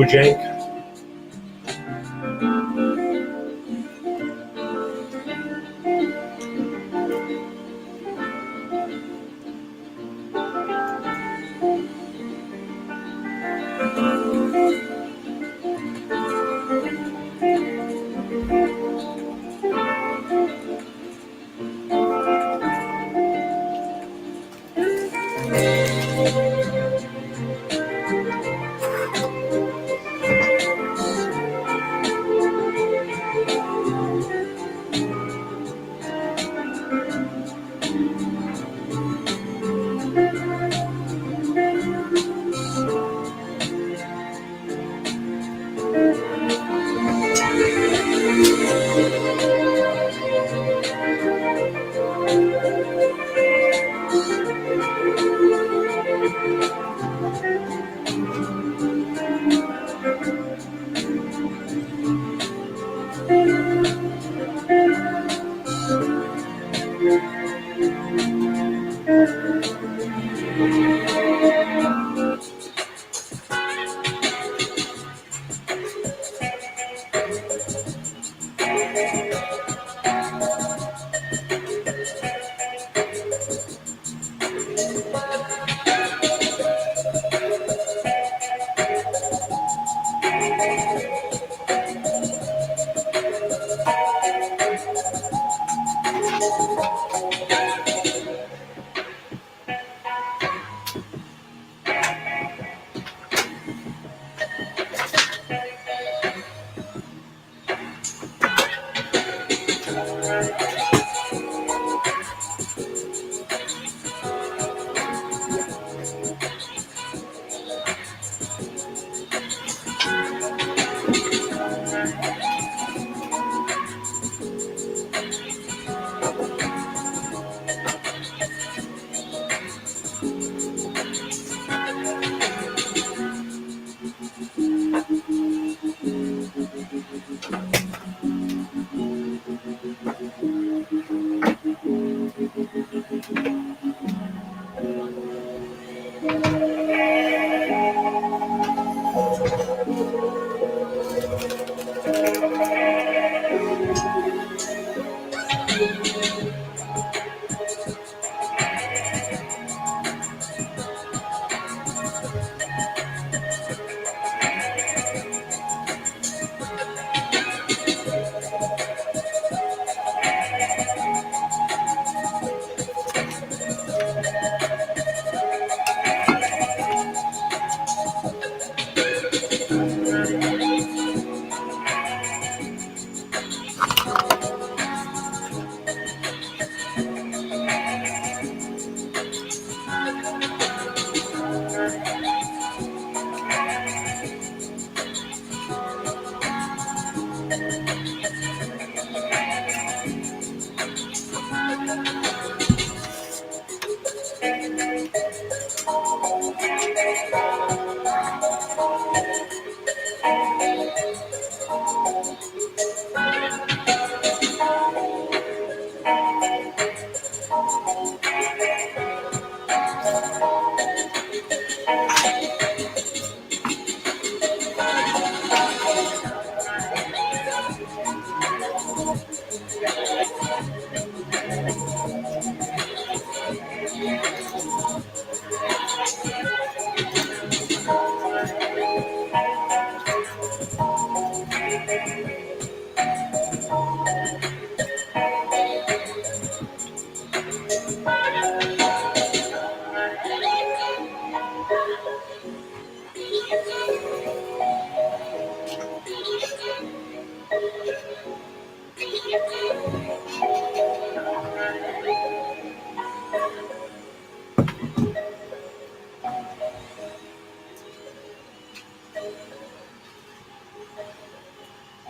Bojank.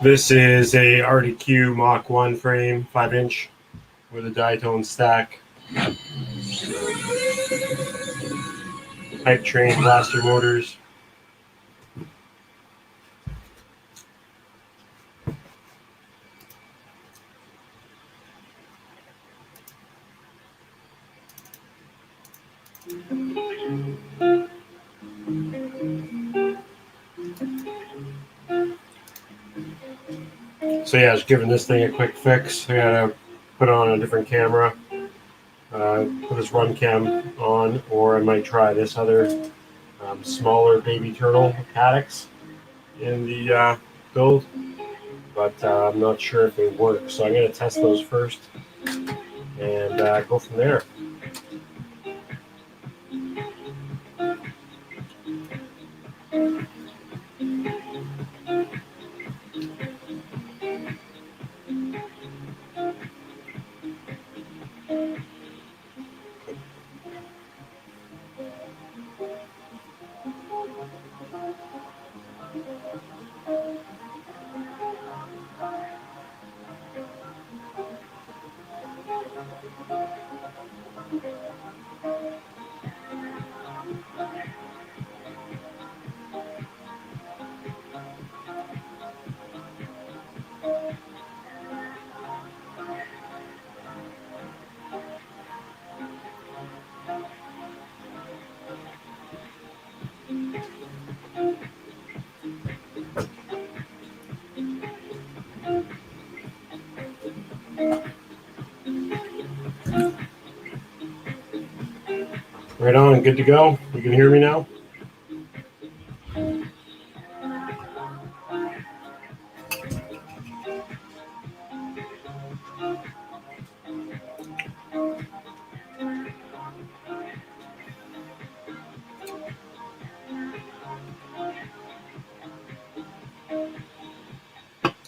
This is a RDQ Mach 1 frame, 5-inch, with a Diatone stack. Type train blaster motors. So yeah, just giving this thing a quick fix. I gotta put on a different camera, put this run cam on, or I might try this other smaller baby turtle Caddx in the build, but I'm not sure if they work. So I'm gonna test those first and go from there. Right on, good to go. You can hear me now?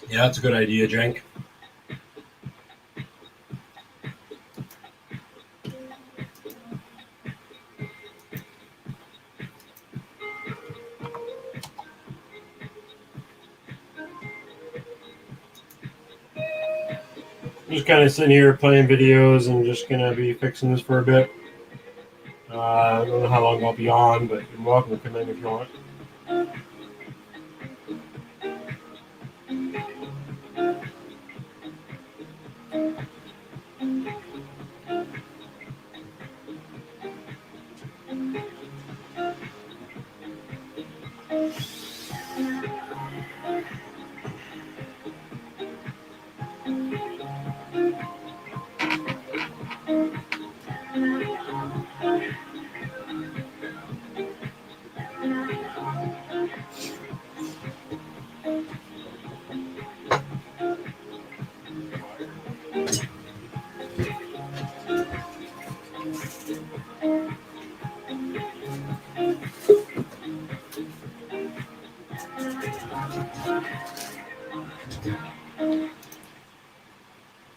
Yeah, that's a good idea, Jenk. I'm just kind of sitting here playing videos and just gonna be fixing this for a bit. I don't know how long I'll be on, but you're welcome to come in if you want.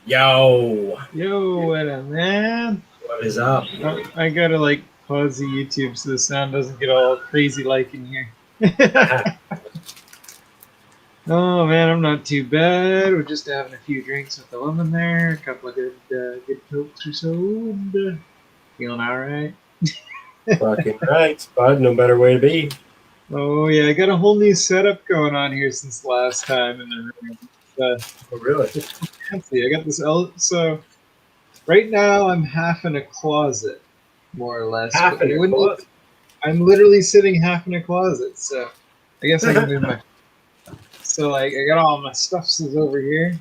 Yo, What up, man? what is up? I gotta like pause the YouTube so the sound doesn't get all crazy like in here. Oh man, I'm not too bad. We're just having a few drinks with the woman there, a couple of good cokes or so, and feeling all right. Fucking right, bud. No better way to be. Oh yeah, I got a whole new setup going on here since last time in the room. Oh, really? It's fancy. I got this so right now I'm half in a closet, more or less. Half But in you your wouldn't. closet. I'm literally sitting half in a closet, so I guess I can move my. So like I got all my stuffs is over here,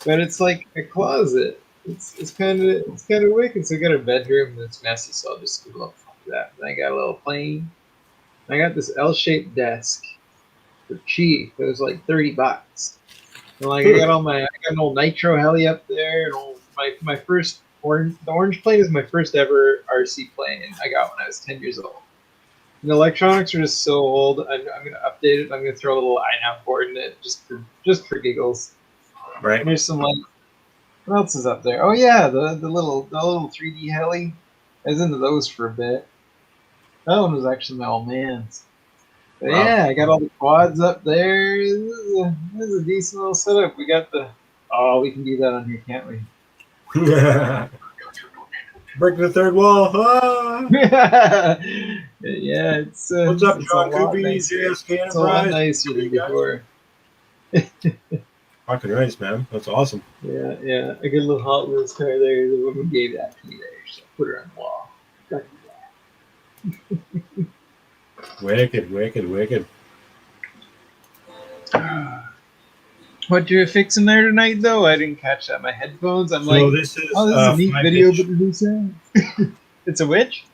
but it's like a closet. It's kind of wicked. So I got a bedroom that's messy, so I'll just do a little fun with that. Then I got a little plane. I got this L-shaped desk for cheap. It was like $30. And like I got an old nitro heli up there, and my first orange. The orange plane is my first ever RC plane. I got when I was 10 years old. And the electronics are just so old. I'm gonna update it. I'm gonna throw a little iNav board in it just for giggles. Right. And there's some like what else is up there? Oh yeah, the little 3D heli. I was into those for a bit. That one was actually my old man's. But Wow. yeah, I got all the quads up there. This is a decent little setup. We got the we can do that on here, can't we? Break the third wall. Ah! Yeah, it's What's up, it's John a lot Coopy, nicer. JSK It's a lot Enterprise? nicer than before. Fucking nice, man. That's awesome. Yeah. I got a little Hot Wheels car there. The woman gave that to me there, so I put her on the wall. Wicked. What What you fixing there tonight, though? I didn't catch that. My headphones. I'm So like, this is oh, this is a neat 5 video, inch. but who's that? It's a witch.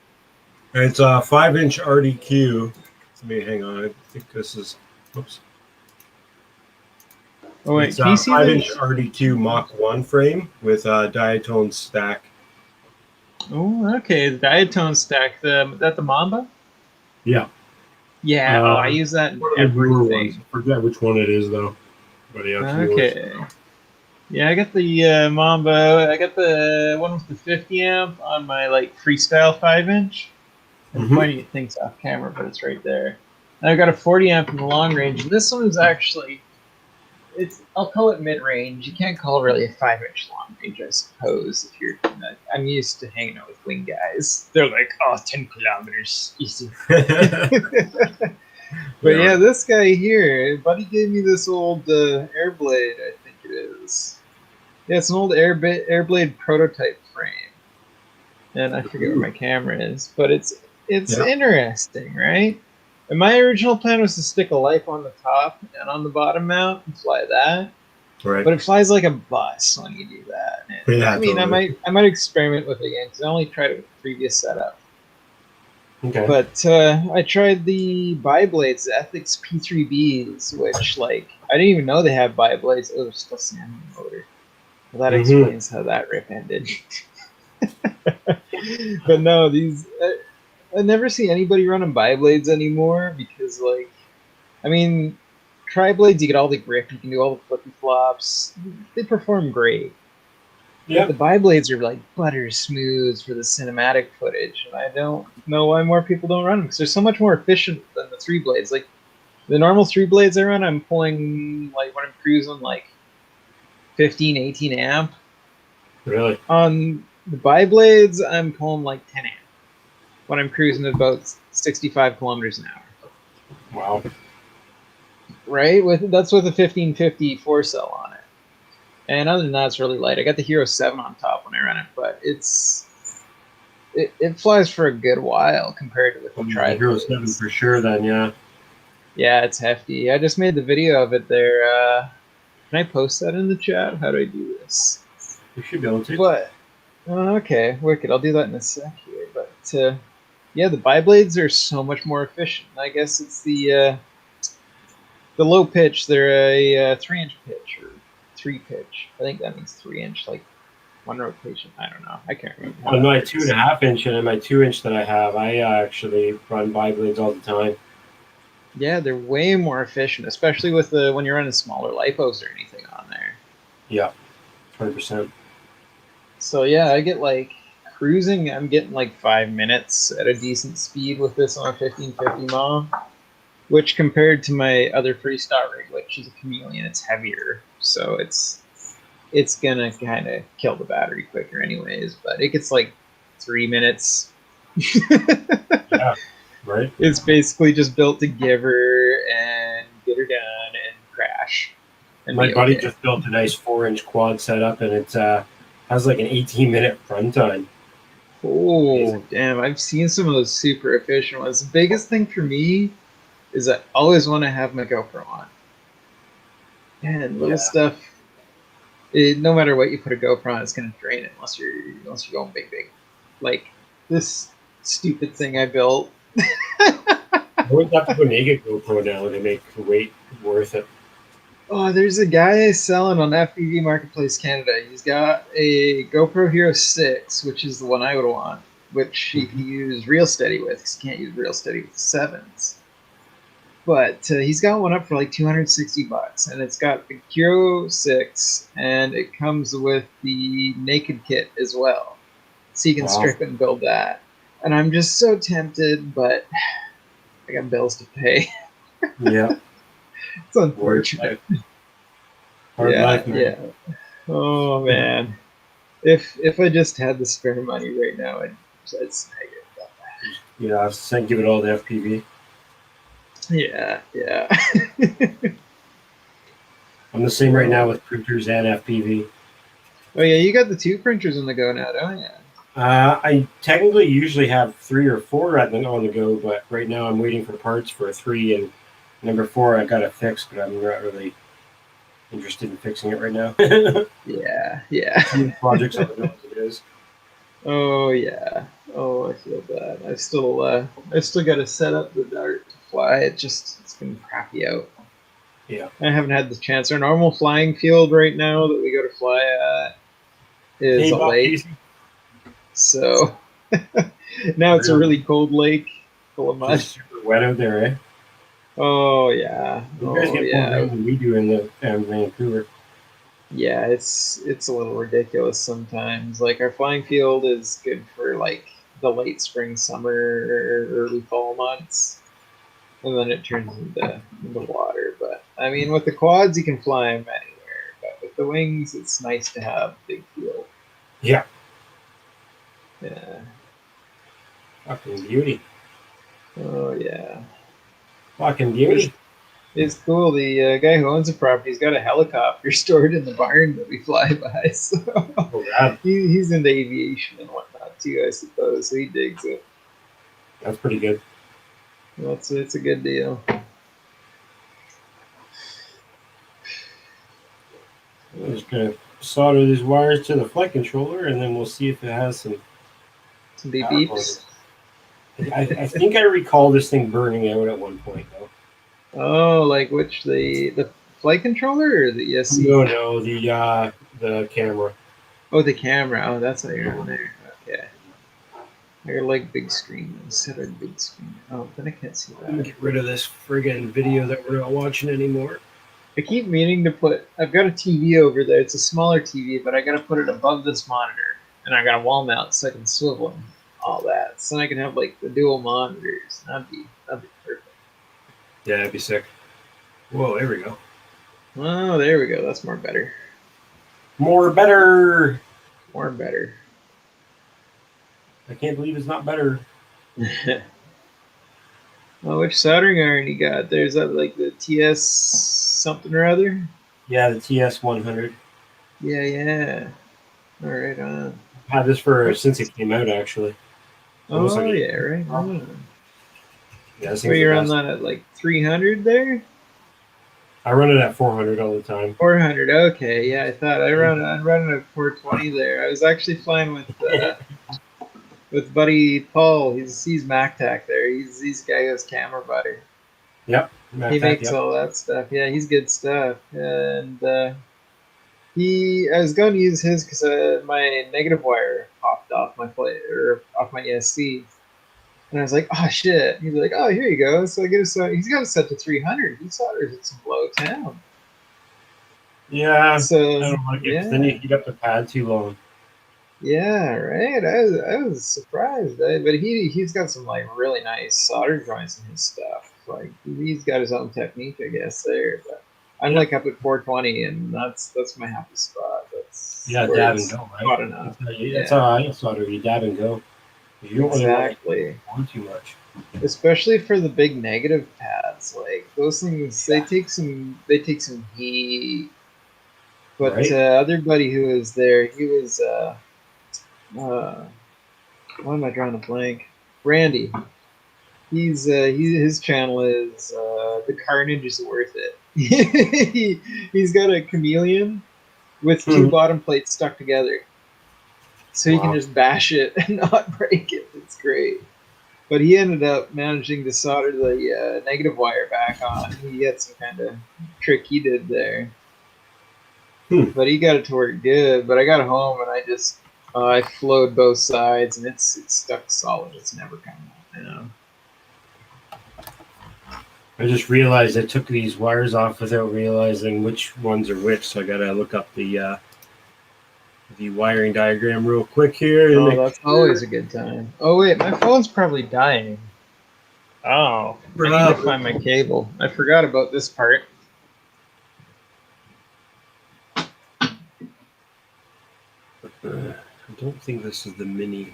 It's a 5-inch RDQ. Let me hang on. I think this is. Oops. Oh wait, It's can a you see 5-inch this? RDQ Mach 1 frame with a diatone stack. Oh, okay. The diatone stack. That the Mamba? Yeah. Yeah. Oh, I use that in One of the newer ones. everything. I forget which one it is though. But yeah, it's yours. Okay. Yeah, I got the Mamba. I got the one with the 50 amp on my like freestyle 5-inch. I'm Mhm. pointing at things off camera, but it's right there. And I've got a 40 amp in the long range. And this one is actually, I'll call it mid range. You can't call it really a 5-inch long range, I suppose. If you're, I'm used to hanging out with wing guys. They're like, oh, 10 kilometers, easy. But yeah, this guy here, buddy gave me this old Airblade, I think it is. Yeah, it's an old Airblade prototype frame, and I forget where my camera is, but it's Yeah. interesting, right? And my original plan was to stick a light on the top and on the bottom mount and fly that, Right. but it flies like a bus when you do that. And, Yeah, I mean, totally. I might experiment with it again because I only tried it with the previous setup. Okay. But I tried the Bi-Blades, the Ethics P3Bs, which, like, I didn't even know they had Bi-Blades. Oh, there's still sand in the motor. Well, that explains how that rip ended. But no, I never see anybody running Bi-Blades anymore because, like, I mean, Tri-Blades, you get all the grip, you can do all the flippy flops. They perform great. Yeah. The Bi-Blades are like butter smooth for the cinematic footage, and I don't know why more people don't run them because they're so much more efficient than the 3 blades. Like the normal 3 blades I run, I'm pulling like when I'm cruising like 15, 18 amp. Really? On the Bi-Blades, I'm pulling like 10 amp when I'm cruising at about 65 kilometers an hour. Wow. Right? That's with a 1550 4-cell on it. And other than that, it's really light. I got the Hero 7 on top when I run it, but it flies for a good while compared to the Tri. Hero 7 for sure then, yeah. Yeah, it's hefty. I just made the video of it there. Can I post that in the chat? How do I do this? You should be able to. But, okay, wicked. I'll do that in a sec here. But, yeah, the Bi-Blades are so much more efficient. I guess it's the low pitch. They're a 3-inch pitch or 3 pitch. I think that means 3-inch, like one rotation. I don't know. I can't remember. On my 2.5-inch and my 2-inch that I have, I actually run Bi-Blades all the time. Yeah, they're way more efficient, especially with when you're running smaller lipos or anything on there. Yeah, 100%. So yeah, I get like cruising. I'm getting like 5 minutes at a decent speed with this on a 1550 mom, which compared to my other freestyle rig, which is a Chameleon, it's heavier, so it's gonna kind of kill the battery quicker, anyways. But it gets like 3 minutes. Yeah. Right. It's basically just built to give her and get her done and crash. And my buddy just built a nice 4-inch quad setup, and it has like an 18-minute runtime. Oh, amazing. Damn. I've seen some of those super efficient ones. The biggest thing for me is I always want to have my GoPro on. And little stuff, no matter what you put a GoPro on, it's going to drain it unless you're going big. Like this stupid thing I built. I always have to put naked GoPro now to make the weight worth it. Oh, there's a guy selling on FPV Marketplace Canada. He's got a GoPro Hero 6, which is the one I would want, which he can use Real Steady with, because he can't use Real Steady with the 7s. But he's got one up for like $260, and it's got the Hero 6, and it comes with the naked kit as well. So you can strip it and build that. And I'm just so tempted, but I got bills to pay. Yeah. It's unfortunate. Hard life, man. Yeah. Oh man. If I just had the spare money right now, I'd snag it. Yeah, I was saying give it all to FPV. Yeah. I'm the same right now with printers and FPV. Oh yeah, you got the 2 printers on the go now, don't you? I technically usually have 3 or 4 on the go, but right now I'm waiting for parts for 3, and number 4 I got it fixed, but I'm not really interested in fixing it right now. Yeah, yeah. Projects on the as it is. Oh yeah. Oh, I feel bad. I still got to set up the dart to fly. It's been crappy out. Yeah. I haven't had the chance. Our normal flying field right now that we go to fly at is a Paintball lake. Casey? So now it's a really cold lake full of mud. Just super wet out there, eh? Oh yeah. You guys Oh get more yeah. rain than we do in the Vancouver. Yeah, it's a little ridiculous sometimes. Like our flying field is good for like the late spring, summer, early fall months, and then it turns into water. But I mean, with the quads, you can fly them anywhere. But with the wings, it's nice to have big field. Yeah. Yeah. Fucking beauty. Oh yeah. Fucking beauty. It's cool. The guy who owns the property's got a helicopter stored in the barn that we fly by. So Oh, rad. he's into aviation and whatnot too, I suppose. So he digs it. That's pretty good. It's a good deal. I'm just gonna solder these wires to the flight controller, and then we'll see if it has some Some beep power beeps. I think I recall this thing burning out at one point, though. Oh, like which the flight controller or the ESC? No, the camera. Oh, the camera. Oh, that's how you're on there. Okay. I got like big screen. Set a big screen. Oh, then I can't see Let me that. get rid of this friggin' video that we're not watching anymore. I keep meaning to put. I've got a TV over there. It's a smaller TV, but I got to put it above this monitor, and I got a wall mount so I can swivel and all that. So I can have like the dual monitors. That'd be perfect. Yeah, that'd be sick. Whoa, there we go. Oh, there we go. That's more better. More better. More better. I can't believe it's not better. Oh, which soldering iron you got? There's that like the TS something or other. Yeah, the TS 100. Yeah, yeah. All right, on. I've had this for since it came out, actually. Almost Oh like yeah, right on. Yeah, this So thing's the you're on best. that at like 300 there? I run it at 400 all the time. 400. Okay, yeah. I'd run it at 420 there. I was actually flying with buddy Paul. He's MacTac there. He's guy who's camera butter. Yep. He MacTac, makes yep. all that stuff. Yeah, he's good stuff. And I was going to use his because my negative wire popped off my plate or off my ESC. And I was like, oh shit. He's like, oh, here you go. So I get he's got it set to 300. He solders it some below town. Yeah. So I don't like it yeah. 'cause then you heat up the pad too long. Yeah, right. I was surprised, but he's got some like really nice solder joints in his stuff. Like he's got his own technique, I guess there. But I'm like up at 420, and that's my happy spot. That's Yeah, where dab it's and go, right? hot enough. That's how I solder. You dab and go. You don't Exactly. really want too much. Especially for the big negative pads, like those things, they take some heat. But Right. other buddy who was there, he was why am I drawing a blank? Randy. His channel is the carnage is worth it. He's got a chameleon with two bottom plates stuck together, so you can just bash it and not break it. It's great. But he ended up managing to solder the negative wire back on. He had some kind of trick he did there. But he got it to work good. But I got home and I flowed both sides and it's stuck solid. It's never come out. You know. I just realized I took these wires off without realizing which ones are which, so I gotta look up the wiring diagram real quick here. Oh, that's always a good time. Oh wait, my phone's probably dying. Oh, I need to find my cable. I forgot about this part. I don't think this is the mini.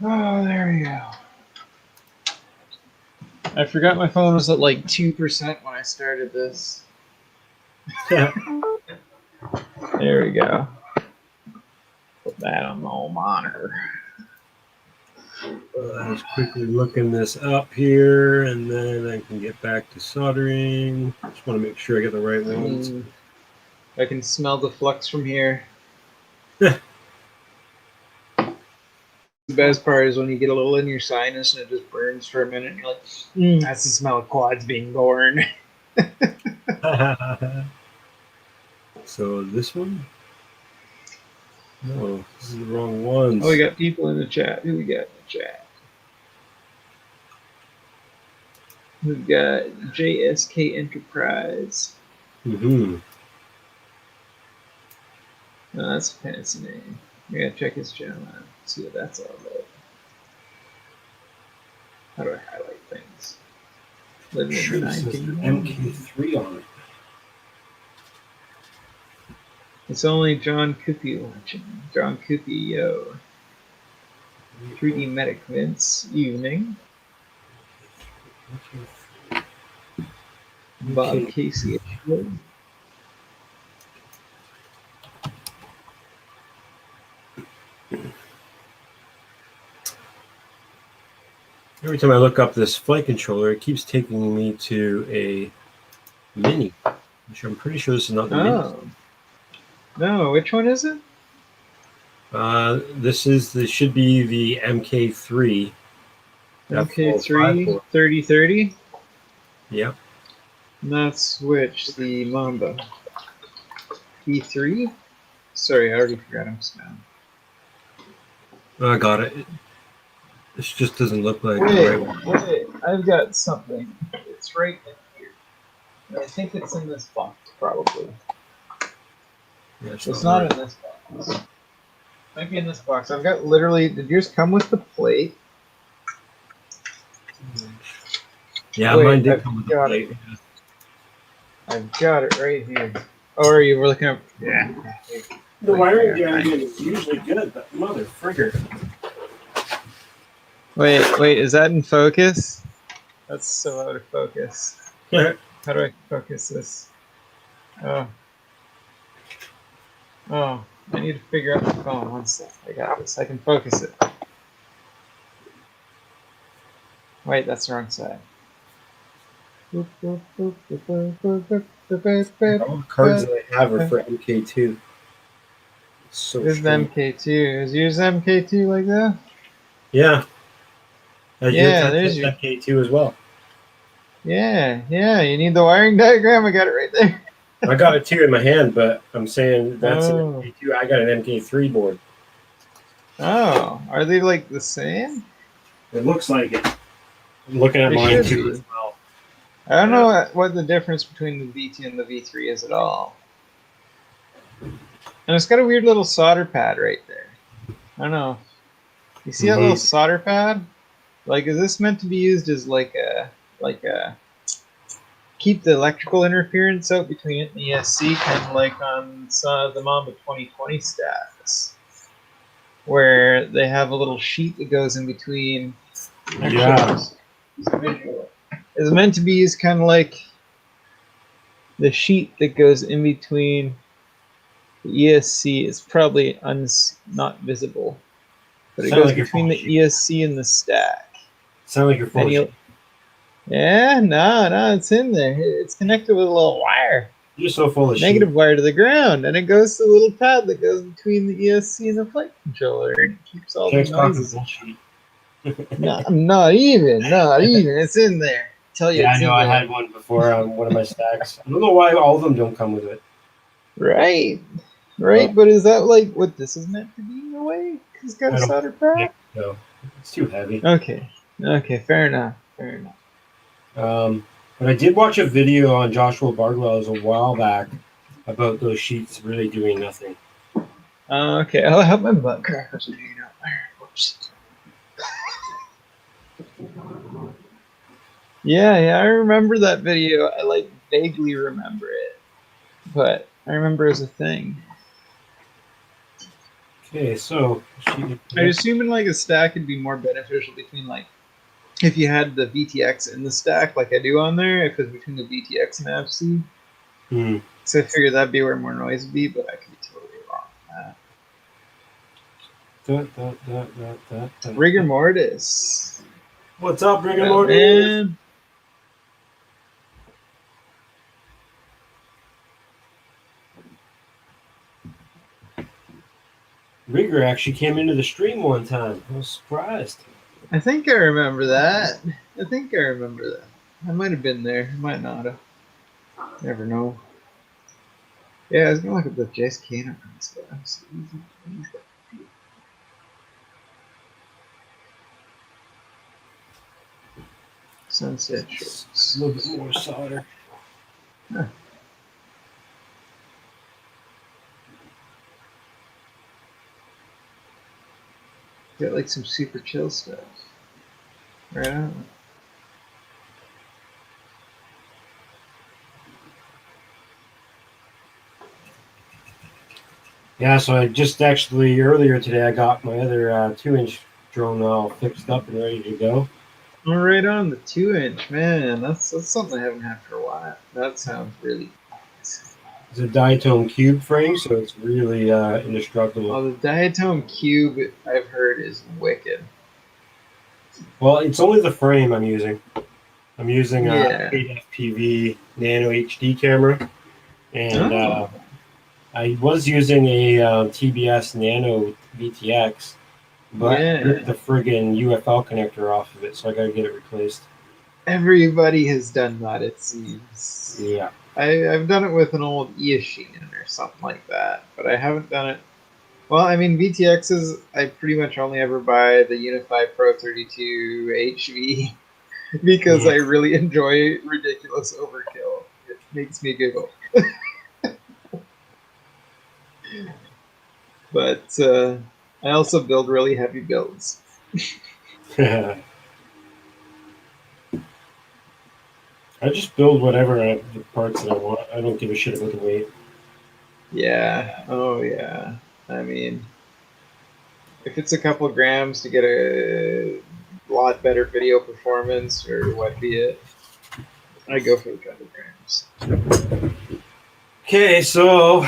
Oh, there we go. I forgot my phone was at like 2% when I started this. There we go. Put that on the old monitor. I was quickly looking this up here, and then I can get back to soldering. Just want to make sure I get the right ones. I can smell the flux from here. The best part is when you get a little in your sinus and it just burns for a minute, and you're like, that's the smell of quads being born. So this one? No, this is the wrong ones. Oh, we got people in the chat. Who we got in the chat? We've got JSK Enterprise. Mm-hmm. Oh, that's a fancy name. We gotta check his channel out. See what that's all about. How do I highlight things? Living in the This Nine says Kingdoms. MK3 on it. It's only John Coopy watching. John Coopy, yo. 3D Medic Vince, evening. Bob Casey. Every time I look up this flight controller, it keeps taking me to a Mini, which I'm pretty sure this is not the Mini. Oh. No, which one is it? This should be the MK3. MK3 3030? Yep. And that's which? The Mamba. E3? Sorry, I already forgot him down. I got it. This just doesn't look like the right one. Wait, I've got something. It's right in here. I think it's in this box, probably. Yeah, It's not in this box. Might be in this box. I've got literally. Did yours come with the plate? Yeah, Wait, mine did I've come with the got plate. it. I've got it right here. Oh, are you? We're looking up. Yeah. The wiring diagram is usually good, but mother fricker. Wait, is that in focus? That's so out of focus. How do I focus this? Oh, I need to figure out the phone. One sec. I got this. I can focus it. Wait, that's the wrong side. All the cards that I have are for MK2. So This is the MK2. Is yours MK2 like that? Yeah. Yeah, there's your MK2 as well. Yeah. You need the wiring diagram. I got it right there. I got it too in my hand, but I'm saying that's an Oh. MK2. I got an MK3 board. Oh, are they like the same? It looks like it. I'm looking at They mine should too be. as well. I don't know what the difference between the V2 and the V3 is at all. And it's got a weird little solder pad right there. I don't know. You see that little solder pad? Like, is this meant to be used as like a keep the electrical interference out between it and the ESC, kind of like on some of the Mamba 2020 stacks, where they have a little sheet that goes in between. Yeah. It's meant to be used kind of like the sheet that goes in between the ESC is probably not visible, but it Sound goes like you're between the full of ESC and the stack. Sound like you're full of shit. Yeah, no, it's in there. It's connected with a little wire. You're so full of shit. Negative wire to the ground, and it goes to the little pad that goes between the ESC and the flight controller, and it keeps all the noises. No, not even. It's in there. Tell you, Yeah, I it's know. in I there. had one before on one of my stacks. I don't know why all of them don't come with it. Right. Oh. But is that like what this is meant to be in a way? 'Cause it's got a solder pad. No, it's too heavy. Okay, fair enough. But I did watch a video on Joshua Bardwell's a while back about those sheets really doing nothing. Okay, I'll help my butt crackers are hanging out there. Whoops. Yeah, I remember that video. I like vaguely remember it, but I remember it as a thing. Okay, so I assume in like a stack it'd be more beneficial between like if you had the VTX in the stack like I do on there, if it was between the VTX and AVC. So I figured that'd be where more noise would be, but I could be totally wrong on that. Rigor mortis. What's up, Rigor Oh, Mortis? man. Rigor actually came into the stream one time. I was surprised. I think I remember that. I might have been there. I might not have. Never know. Yeah, I was gonna look at the Jace Kano stuff. Sunset A shorts. little bit more solder. Huh. Got like some super chill stuff. Right on. Yeah, so I just actually earlier today I got my other 2-inch drone all fixed up and ready to go. Oh, right on the 2-inch, man. That's something I haven't had for a while. That sounds really nice. It's a diatone cube frame, so it's really indestructible. Oh, the Diatome Cube I've heard is wicked. Well, it's only the frame I'm using. I'm using a Yeah. 8 FPV Nano HD camera, and Oh. I was using a TBS Nano VTX, but I ripped the friggin' UFL connector off of it, so I gotta get it replaced. Everybody has done that, it seems. Yeah. I've done it with an old Eachine or something like that, but I haven't done it. Well, I mean, VTXs, I pretty much only ever buy the Unify Pro 32 HV because I really enjoy ridiculous overkill. It makes me giggle. But I also build really heavy builds. I just build whatever the parts that I want. I don't give a shit about the weight. Yeah. Oh, yeah. I mean, if it's a couple grams to get a lot better video performance or what be it, I go for the couple grams. Okay, so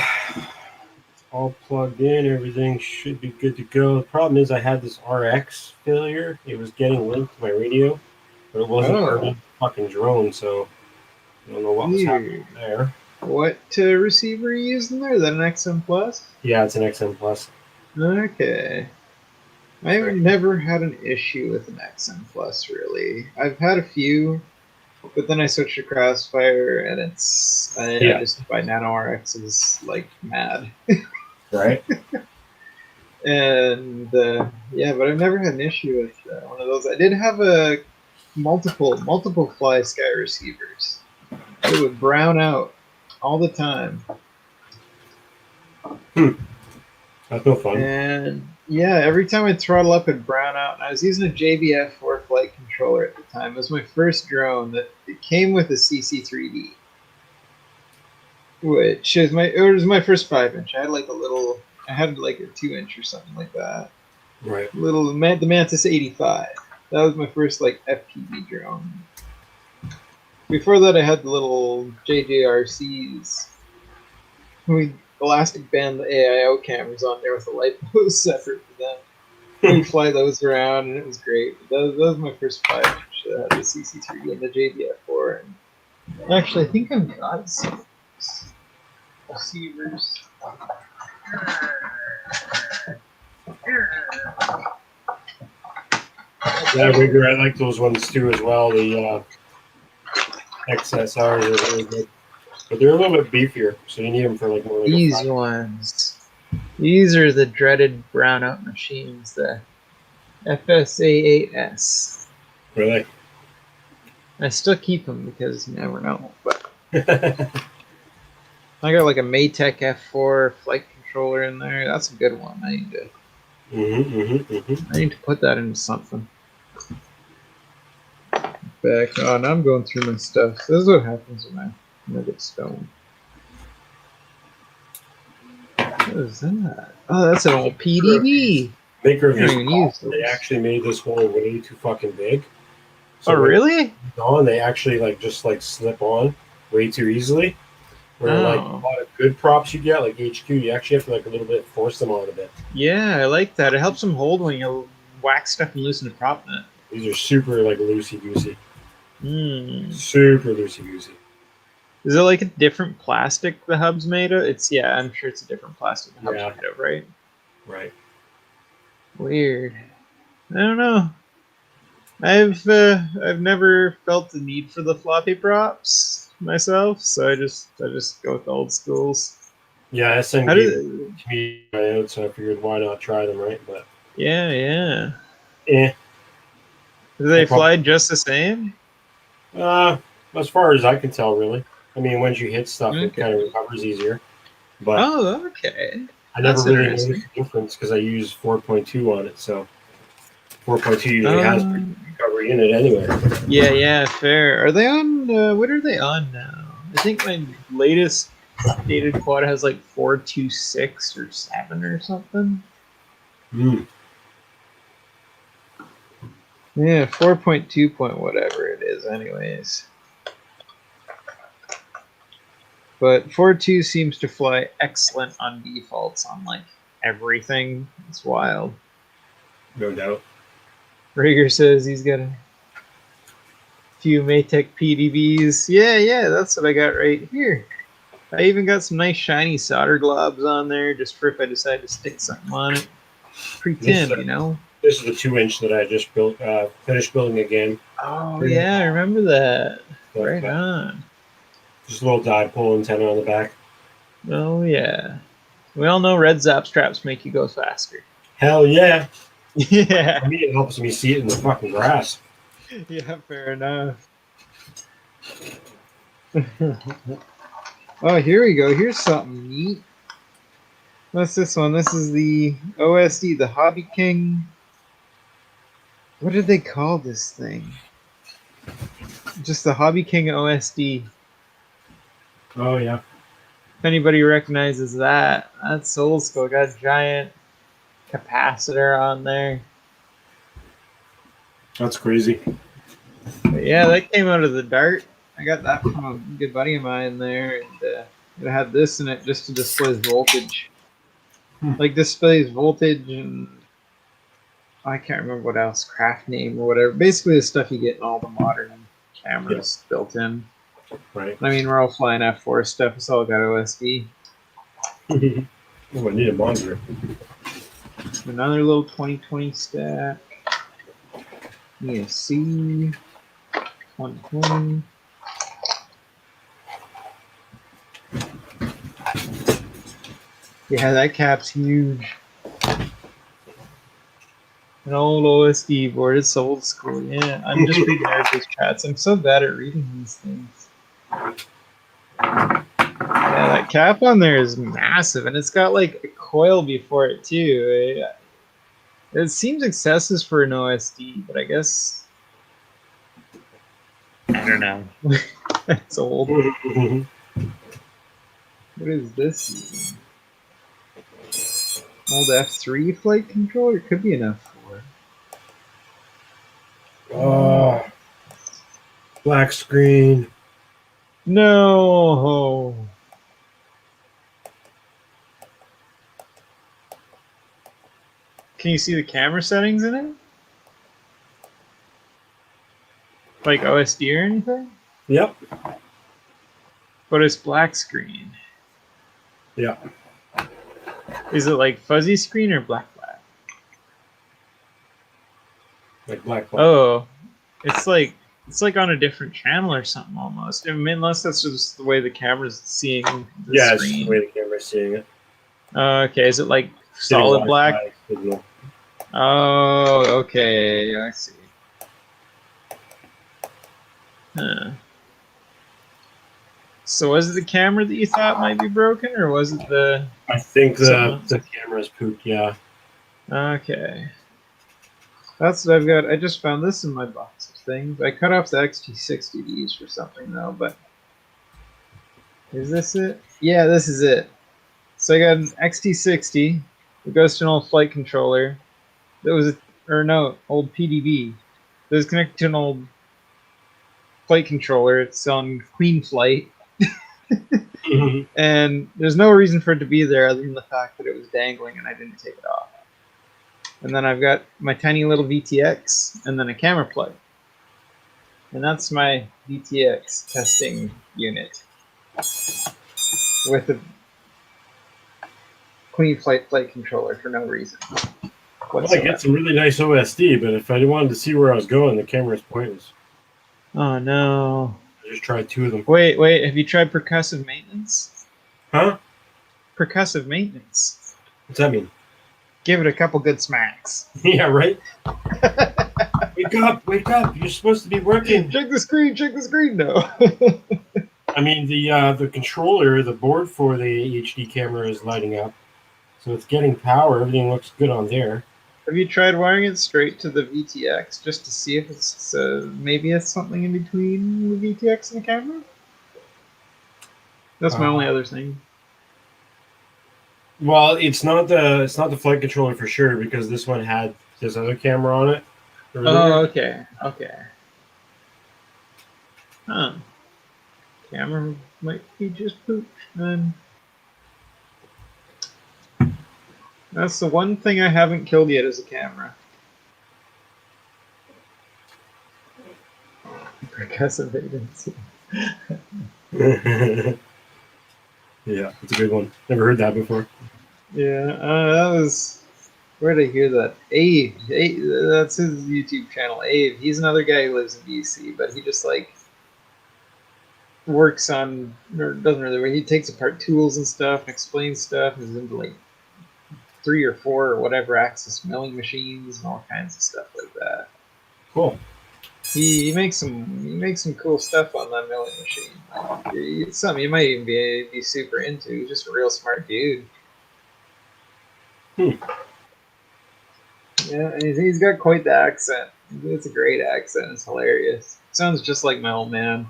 all plugged in. Everything should be good to go. The problem is I had this RX failure. It was getting linked to my radio, but it wasn't hurting the fucking drone, so I don't know what was happening there. What receiver are you using there? Is that an XM Plus? Yeah, it's an XM Plus. Okay. I've never had an issue with an XM Plus, really. I've had a few, but then I switched to Crossfire, and I just buy Nano RXs like mad. Right. And yeah, but I've never had an issue with one of those. I did have a multiple Fly Sky receivers. It would brown out all the time. That's no fun. And yeah, every time I'd throttle up, it'd brown out. And I was using a JBF4 flight controller at the time. It was my first drone that it came with a CC3D, which is it was my first 5-inch. I had like a 2-inch or something like that. Right. The Mantis 85. That was my first like FPV drone. Before that, I had the little JJRCs. We elastic band the AIO cameras on there with a light post separate for them. We'd fly those around, and it was great. That was my first 5-inch that had the CC3D and the JBF4. And actually, I think I've got some receivers. Yeah, Rigor, I like those ones too as well. The XSRs are really good. But they're a little bit beefier, so you need them for like more like these ones. These are the dreaded brownout machines, the FSA8S. Really? I still keep them because you never know. But I got like a Maytech F4 flight controller in there. That's a good one. I need to put that into something. Back on. I'm going through my stuff. This is what happens when I get stoned. What is that? Oh, that's an old PDB. Maker of these, they actually made this one way too fucking big. So really? On, they actually just slip on way too easily. Where like a Oh, lot of good props you get, like HQ, you actually have to like a little bit force them on a bit. yeah, I like that. It helps them hold when you whack stuff and loosen a prop nut. These are super like loosey goosey, Hmm. super loosey goosey. Is it like a different plastic the hub's made of? It's yeah, I'm sure it's a different plastic the hub's Yeah, made of, right? right. Weird. I don't know. I've never felt the need for the floppy props myself, so I just go with the old schools. Yeah, SN How gave it do to me out, so I figured why not try them, right? But yeah, yeah. eh, Do I they probably fly just the same? uh, as far as I can tell, really. I mean, once you hit stuff, it Okay. kind of recovers easier. But Oh, okay. I never That's really noticed interesting. the difference because I use 4.2 on it, so 4.2 usually has pretty Um, good recovery in it anyway. yeah, yeah, fair. Are they on? What are they on now? I think my latest updated quad has like 426 or 7 or something. Mm. Yeah, 4.2 point whatever it is, anyways. But 4.2 seems to fly excellent on defaults on like everything. It's wild. No doubt. Rieger says he's got a few Maytech PDBs. Yeah, yeah, that's what I got right here. I even got some nice shiny solder globs on there just for if I decide to stick something on it. This Pretend, you know? this is the 2 inch that I just built, finished building again. Oh, yeah, I remember that. Right But on. just a little dipole antenna on the back. Oh, yeah. We all know red zap straps make you go faster. Hell yeah! Yeah. For me, it helps me see it in the fucking grass. Yeah, fair enough. Oh, here we go. Here's something neat. What's this one? This is the OSD, the Hobby King. What did they call this thing? Just the Hobby King OSD. Oh yeah, If anybody recognizes that, that's old school. Got a giant capacitor on there. that's crazy. But yeah, that came out of the Dart. I got that from a good buddy of mine there, and it had this in it just to display voltage. Hmm. Like displays voltage and I can't remember what else, craft name or whatever. Basically, the stuff you get in all the modern Yeah, cameras built in. right. I mean, we're all flying F4 stuff. It's all got OSD. Oh, I need a monitor. Another little 2020 stack. ESC 2020. Yeah, that cap's huge. An old OSD board. It's old school. Yeah, I'm just reading everybody's chats. I'm so bad at reading these things. Yeah, that cap on there is massive, and it's got like a coil before it too. It seems excessive for an OSD, but I guess I don't know. It's old. What is this? Old F3 flight controller? It could be an F4. Oh, black screen. No. Can you see the camera settings in it? Like OSD or anything? Yep. But it's black screen. Yeah. Is it like fuzzy screen or black? Like black. Oh, it's like on a different channel or something almost. I mean, unless that's just the way the camera's seeing the Yeah, it's just the screen. way the camera's seeing it. Okay, is it like Getting solid black? Wi-Fi signal. Oh, okay, I see. Huh. So was it the camera that you thought might be broken, or was it the I think something the else? camera's pooped. Yeah. Okay, that's what I've got. I just found this in my box of things. I cut off the XT60 to use for something though, but is this it? Yeah, this is it. So I got an XT60 that goes to an old flight controller that was, or no, old PDB that was connected to an old flight controller. It's on Clean Flight. Mhm. And there's no reason for it to be there other than the fact that it was dangling and I didn't take it off. And then I've got my tiny little VTX and then a camera plug. And that's my VTX testing unit with a clean flight controller for no reason Well, I get some really nice OSD, but if I wanted to see where I was going, the camera's pointless. Oh no. I just tried 2 of them. Wait, have you tried percussive maintenance? Huh? Percussive maintenance. What's that mean? Give it a couple good smacks. Yeah, right? Wake up. You're supposed to be working. Check the screen, no. I mean, the controller, the board for the HD camera is lighting up. So it's getting power. Everything looks good on there. Have you tried wiring it straight to the VTX just to see if it's maybe it's something in between the VTX and the camera? That's my only other thing. Well, it's not the flight controller for sure because this one had this other camera on it. earlier. Oh, okay. Huh. Camera might be just pooped then. That's the one thing I haven't killed yet is a camera. Percussive agency. Yeah, it's a good one. Never heard that before. Yeah, that was. Where did I hear that? Ave, that's his YouTube channel. Ave. He's another guy who lives in BC, but he just like works on, or doesn't really. He takes apart tools and stuff and explains stuff. He's into like 3 or 4 or whatever axis milling machines and all kinds of stuff like that. Cool. He makes some cool stuff on that milling machine. It's something you might even be super into. He's just a real smart dude. Yeah, and he's got quite the accent. It's a great accent. It's hilarious. Sounds just like my old man.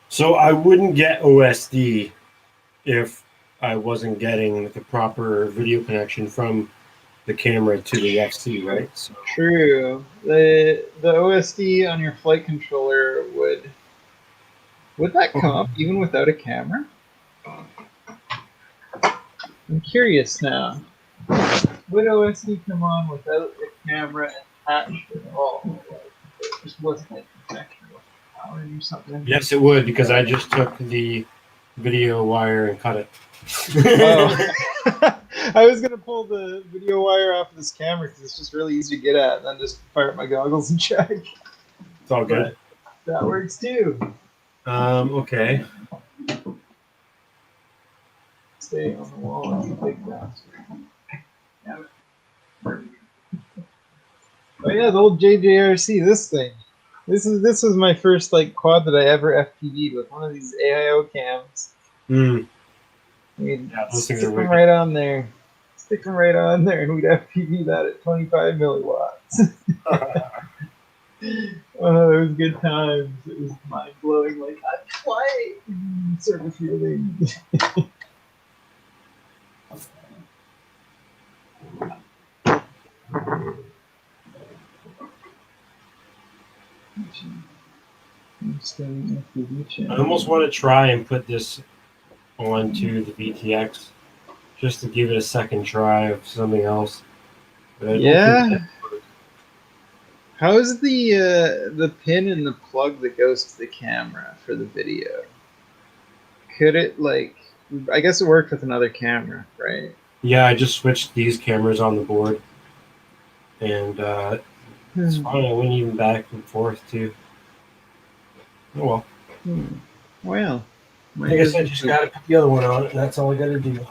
So I wouldn't get OSD if I wasn't getting the proper video connection from the camera to the XC, right? So, True. The OSD on your flight controller would that come up even without a camera? I'm curious now. Would OSD come on without a camera attached at all? It just wasn't like connection with power or something. yes, it would because I just took the video wire and cut it. Oh. I was gonna pull the video wire off of this camera because it's just really easy to get at, and then just fire up my goggles and check. It's all good. That works too. Okay. Stay on the wall and take that. Oh yeah, the old JJRC. This thing. This was my first like quad that I ever FPV'd with one of these AIO cams. Mm. We'd Yeah, those stick things are them wicked. right on there. Stick them right on there, and we'd FPV that at 25 milliwatts. Oh, it was good times. It was mind blowing. Like I'm flying, sort of feeling. I almost want to try and put this onto the VTX just to give it a second try of something else. But I don't Yeah. think How is the pin and the plug that goes to the camera for the video? Could it like? I guess it worked with another camera, right? yeah, I just switched these cameras on the board, and it's fine. I went even back and forth too. Oh well. Well, I guess I just got to put the other one on, and that's all I got to do.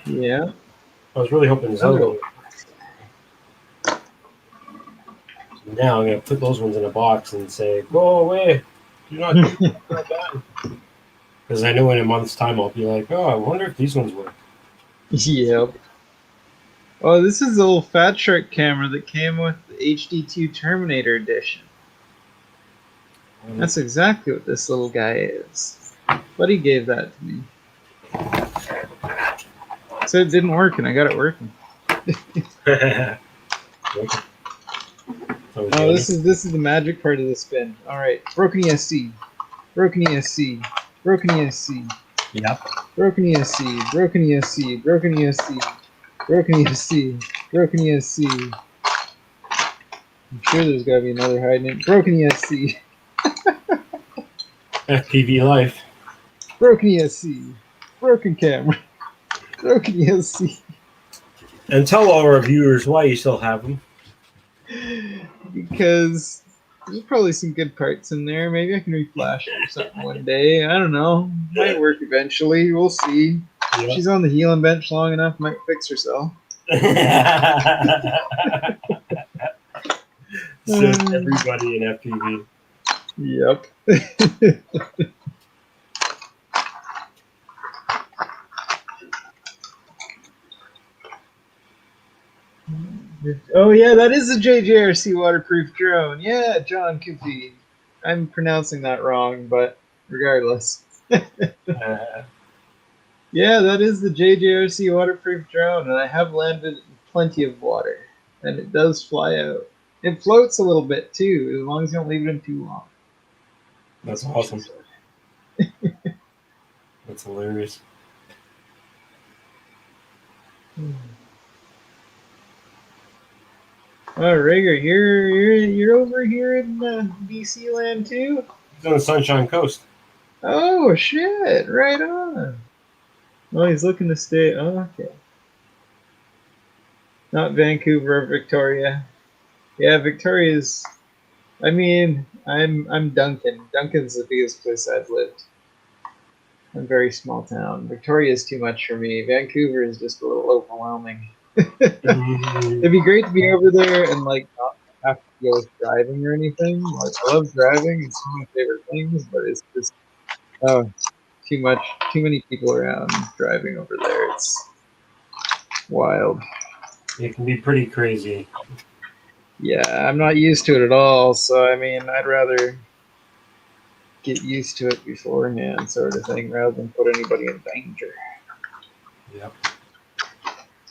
Yeah. I was really hoping this other one. So now I'm gonna put those ones in a box and say, "Go away! You're not done." Because I know in a month's time I'll be like, "Oh, I wonder if these ones work." Yep. Oh, this is the old Fat Shark camera that came with the HD2 Terminator Edition. That's exactly what this little guy is. Buddy gave that to me. So it didn't work, and I got it working. So Oh, Oh, Danny. this is the magic part of the spin. All right, broken ESC, broken ESC, broken ESC, Yep. broken ESC, broken ESC, broken ESC, broken ESC, broken ESC. I'm sure there's got to be another hiding it. Broken ESC, FPV life. broken ESC, broken camera, broken ESC. And tell all our viewers why you still have them. Because there's probably some good parts in there. Maybe I can reflash it or something one day. I don't know. Might work eventually. We'll see. Yeah. She's on the healing bench long enough, might fix herself. Says everybody in FPV. Yep. Oh yeah, that is a JJRC waterproof drone. Yeah, John Kiffy. I'm pronouncing that wrong, but regardless. Yeah, that is the JJRC waterproof drone, and I have landed in plenty of water, and it does fly out. It floats a little bit too, as long as you don't leave it in too long. That's awesome. That's hilarious. Oh, Rigger, you're over here in BC land too? He's on the Sunshine Coast. Oh shit! Right on. Oh, he's looking to stay. Oh, okay. Not Vancouver or Victoria. Yeah, Victoria's. I mean, I'm Duncan. Duncan's the biggest place I've lived. I'm very small town. Victoria is too much for me. Vancouver is just a little overwhelming. It'd be great to be over there and like not have to deal with driving or anything. Like I love driving; it's one of my favorite things. But it's just too much, too many people around driving over there. It's wild. It can be pretty crazy. Yeah, I'm not used to it at all. So I mean, I'd rather get used to it beforehand, sort of thing, rather than put anybody in danger. Yep.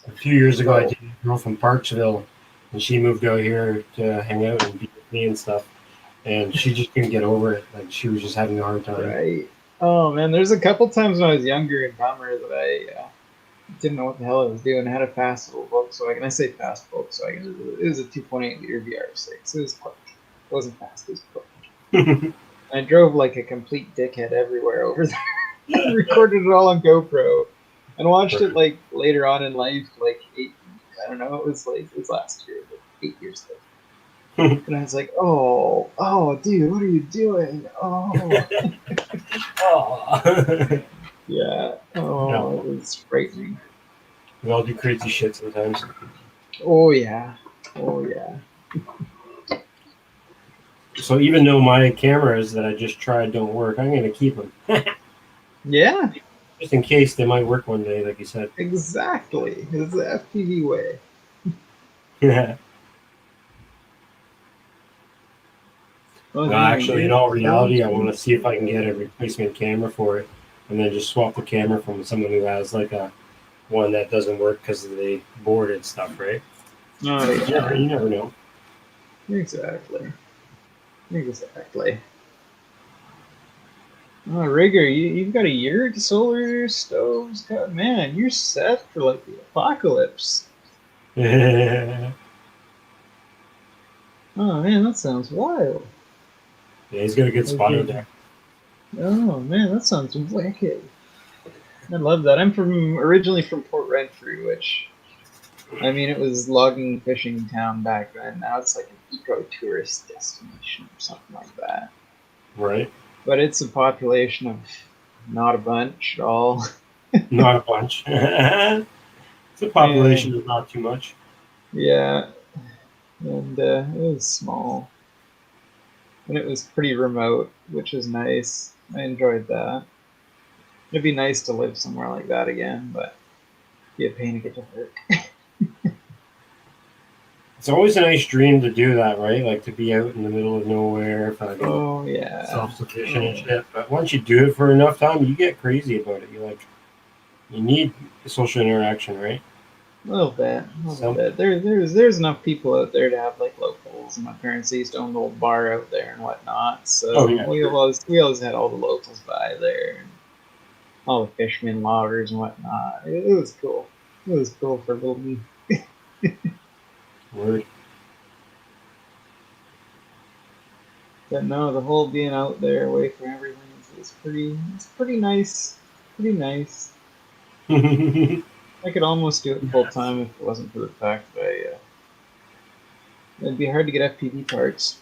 A few years ago, I dated a girl from Parksville, and she moved out here to hang out and be with me and stuff. And she just couldn't get over it. Like she was just having a hard time. Right. Oh man, there's a couple times when I was younger in Palmer that I didn't know what the hell I was doing. I had a fast little Volkswagen. I say fast Volkswagen. It was a 2.8 liter VR6. It was quick. It wasn't fast. It was quick. I drove like a complete dickhead everywhere over there. Recorded it all on GoPro and watched it like later on in life, like I don't know, it was last year, like 8 years ago. And I was like, oh, dude, what are you doing? Oh. Yeah. Oh, no. It was frightening. We all do crazy shit sometimes. Oh, yeah. Oh, yeah. So even though my cameras that I just tried don't work, I'm going to keep them. Yeah. Just in case they might work one day, like you said. Exactly. It's the FPV way. Yeah. Well, actually, in all reality, I want to see if I can get a replacement camera for it, and then just swap the camera from someone who has like a one that doesn't work because of the board and stuff, right? Oh, yeah. You never know. Exactly. Oh, Rigger, you've got a year to solar stoves. God, man, you're set for like the apocalypse. Yeah, Oh man, that sounds wild. he's got a good spot out there. Oh man, that sounds wicked. I love that. I'm originally from Port Renfrew, which, I mean, it was logging fishing town back then. Now it's like an eco-tourist destination or something like that. Right. But it's a population of not a bunch at all. Not a bunch. It's a population of not too much. Yeah. And it was small. And it was pretty remote, which is nice. I enjoyed that. It'd be nice to live somewhere like that again, but it'd be a pain to get to work. It's always a nice dream to do that, right? Like to be out in the middle of nowhere, oh yeah, self-sufficient and shit. But once you do it for enough time, you get crazy about it. You need social interaction, right? A little bit, a little Some. bit. There's enough people out there to have like locals, and my parents used to own the old bar out there and whatnot. Oh So yeah, sure. we always had all the locals by there, and all the fishermen, loggers, and whatnot. It was cool. It was cool for little me. Word. But no, the whole being out there away from everything is pretty. It's pretty nice. Pretty nice. I could almost do it full time if it wasn't for the fact that it'd be hard to get FPV parts.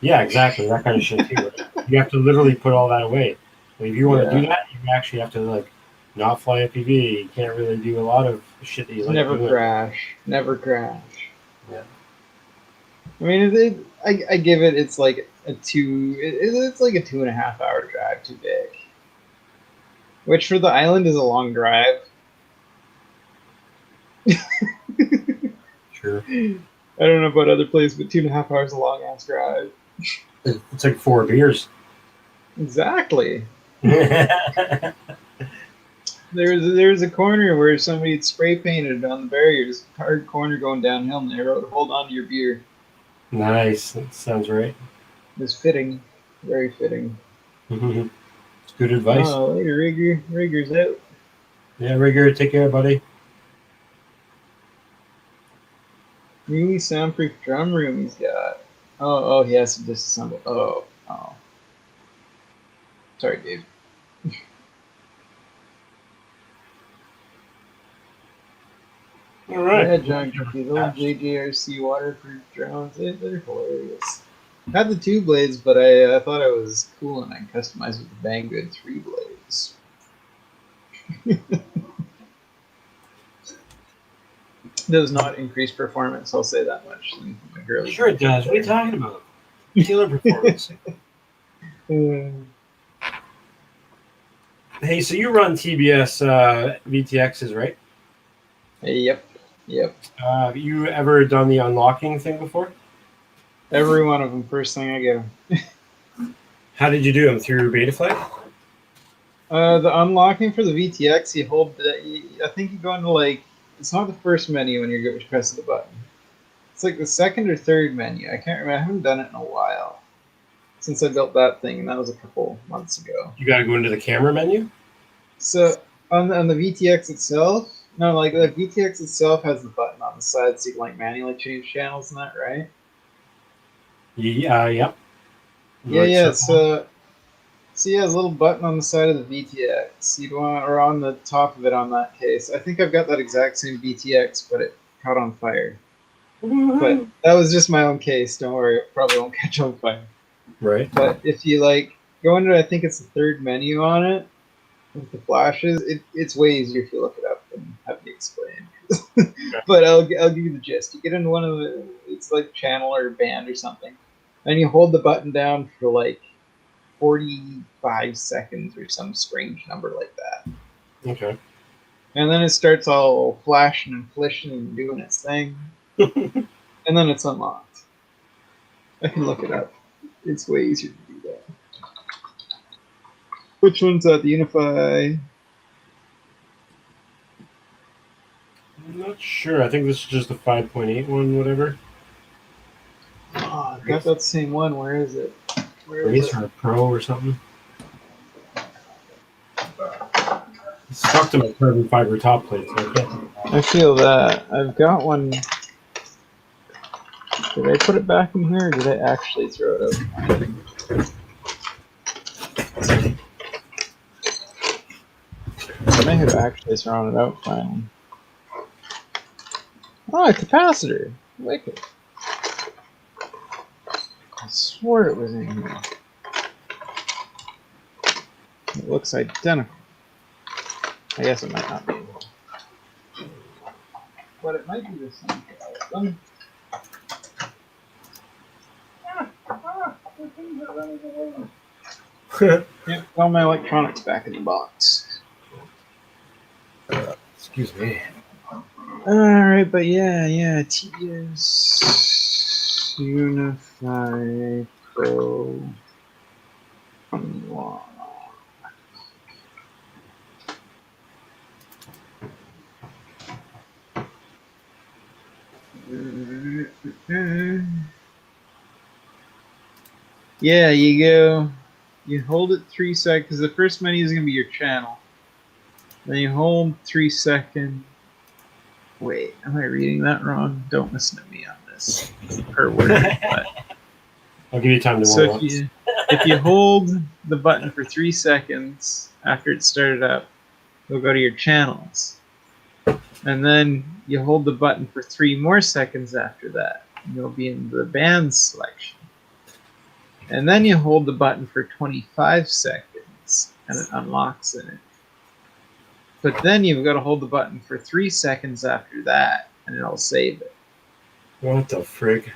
Yeah, exactly. That kind of shit too. Right? You have to literally put all that away. Like, if you want to do Yeah, that, you actually have to like not fly FPV. You can't really do a lot of shit that you like never doing. crash. Never crash. Yeah. I mean, I give it. It's like a two. It's like a 2.5 hour drive too big. Which for the island is a long drive. Sure. I don't know about other places, but 2.5 hours is a long ass drive. It's like 4 beers. Exactly. There's a corner where somebody had spray painted on the barriers, hard corner going downhill, and they wrote "Hold on to your beer." Nice. That sounds right. It was fitting, very fitting. It's good advice. Oh, later, Rigger's out. Yeah, Rigger, take care, buddy. Really soundproof drum room he's got. Oh, he has to disassemble. Oh. Sorry, Dave. All right. Yeah, John, these old JJRC waterproof drones, they're hilarious. I had the 2 blades, but I thought it was cool and I customized with the Banggood 3 blades. Does not increase performance, I'll say that much. My girly Sure it does. What are you talking about? Killer performance. Hey, so you run TBS VTXs, right? Yep. Have you ever done the unlocking thing before? Every one of them, first thing I get them. How did you do them? Through Betaflight? The unlocking for the VTX, you hold I think you go into like, it's not the first menu when you're pressing the button. It's like the second or third menu. I can't remember. I haven't done it in a while since I built that thing, and that was a couple months ago. You got to go into the camera menu? So on the VTX itself, no, like the VTX itself has the button on the side so you can like manually change channels and that, right? Yeah, yep. Yeah. So yeah, a little button on the side of the VTX. You'd want, or on the top of it on that case. I think I've got that exact same VTX, but it caught on fire. But that was just my own case. Don't worry, it probably won't catch on fire. Right. But if you like go into, I think it's the third menu on it with the flashes. It's way easier if you look it up than have me explain. But I'll give you the gist. You get into one of the, it's like channel or band or something, and you hold the button down for like 45 seconds or some strange number like that. Okay. And then it starts all flashing and flishing and doing its thing. And then it's unlocked. I can look it up. It's way easier to do that. Which one's that? The Unify? I'm not sure. I think this is just the 5.8 one, whatever. Oh, I got that same one. Where is it? Race or a Pro or something. It's stuck to my carbon fiber top plate, so I can't. I feel that. I've got one. Did I put it back in here or did I actually throw it out? I may have actually thrown it out finally. Oh, a capacitor. Wicked. I swore it was in here. It looks identical. I guess it might not be. But it might be the same. Yep, all my electronics back in the box. Excuse me. Alright, but yeah, TBS Unify Pro Unlock. Yeah, you hold it 3 seconds, because the first menu is going to be your channel. Then you hold 3 seconds. Wait, am I reading that wrong? Don't listen to me on this per word. But I'll give you time to so warm up. if you hold the button for 3 seconds after it started up, it'll go to your channels. And then you hold the button for 3 more seconds after that, and you'll be in the band selection. And then you hold the button for 25 seconds, and it unlocks in it. But then you've got to hold the button for 3 seconds after that, and it'll save it. What the frig?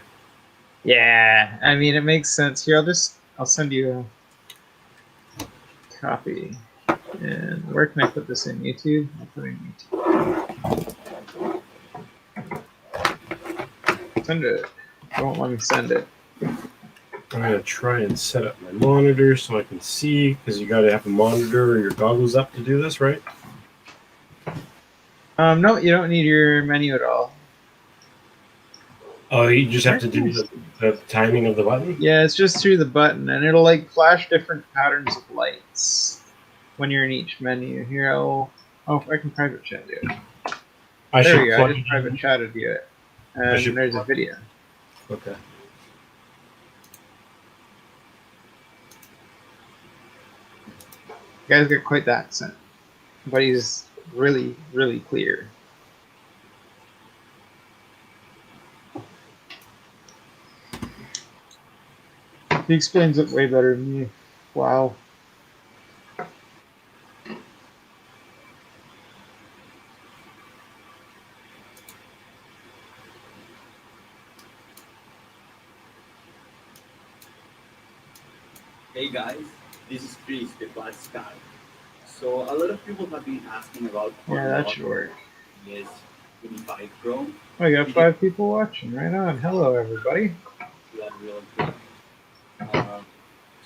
Yeah, I mean, it makes sense. Here, I'll send you a copy. And where can I put this in YouTube? I'll put it in YouTube. Send it. It won't let me send it. I'm gonna try and set up my monitor so I can see, because you gotta have a monitor or your goggles up to do this, right? No, you don't need your menu at all. Oh, you just have to do the timing of the button? Yeah, it's just through the button, and it'll like flash different patterns of lights when you're in each menu. Here, I can private chat you. There we go. I just private chatted you it, and there's a video. Okay. The guy's got quite the accent, but he's really, really clear. He explains it way better than me. Wow. Hey guys, this is Chris, the Black Sky. So a lot of people have been asking about Yeah, that should work. Yes, 25 Pro. I got 5 people watching. Right on. Hello, everybody. That real quick.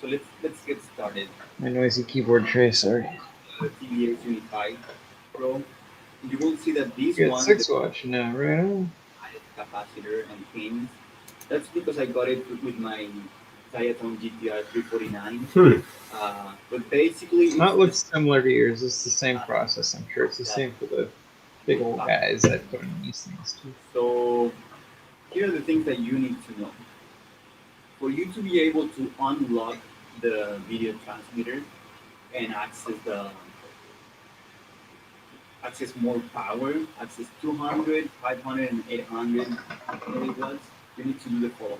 So let's get started. My noisy keyboard tray. Sorry. The TVX 25 Pro. You will see that this You got one 6 watching now, right on. added capacitor and pins. That's because I got it with my Diatom GTR 349. But basically, That looks similar to yours. It's the same process, I'm sure. It's the same for the big old guys that put in these things too. So here are the things that you need to know. For you to be able to unlock the video transmitter and access more power, access 200, 500, and 800 milliwatts, you need to do the following.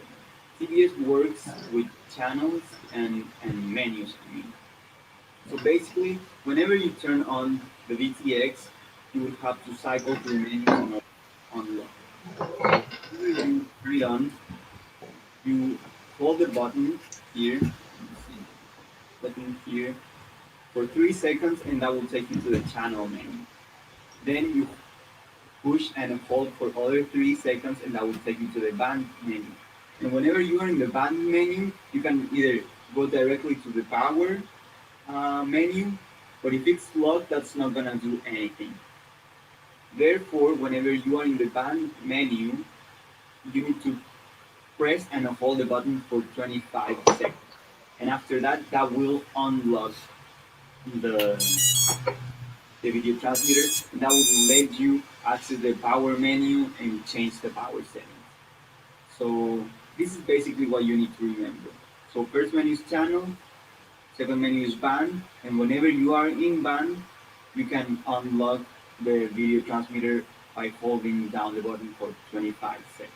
TVS works with channels and menus. So basically, whenever you turn on the VTX, you will have to cycle through menus and unlock. Whenever you turn it on, you hold the button here, for 3 seconds, and that will take you to the channel menu. Then you push and hold for other 3 seconds, and that will take you to the band menu. And whenever you are in the band menu, you can either go directly to the power menu, but if it's locked, that's not gonna do anything. Therefore, whenever you are in the band menu, you need to press and hold the button for 25 seconds. And after that, that will unlock the video transmitter, and that will let you access the power menu and change the power settings. So this is basically what you need to remember. So first menu is channel, second menu is band, and whenever you are in band, you can unlock the video transmitter by holding down the button for 25 seconds.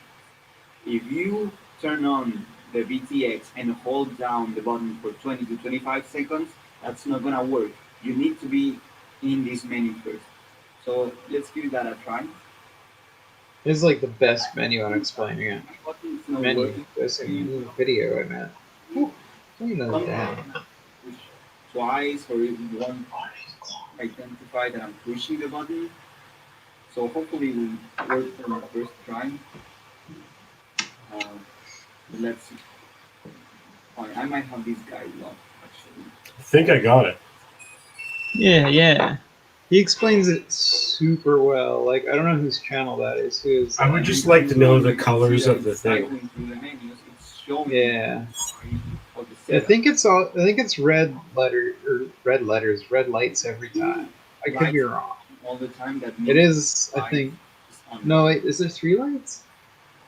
If you turn on the VTX and hold down the button for 20 to 25 seconds, that's not gonna work. You need to be in this menu first. So let's give that a try. This is like the best menu on explaining it. Button's not Menu. working. This is a new video I meant. Clean those down. Push twice or even once, identify that I'm pushing the button. So hopefully it will work for my first try. Let's see. Oh, I might have this guy locked actually. I think I got it. Yeah. He explains it super well. Like, I don't know whose channel that is. Who's? I would just like to know the colors of the thing. Cycling through the menus, it's showing Yeah. all the I think it's all. I think it's red letter or red letters, red lights every time. I could be wrong. all the time. That It is. I think. Unlocked. No, wait. Is there 3 lights?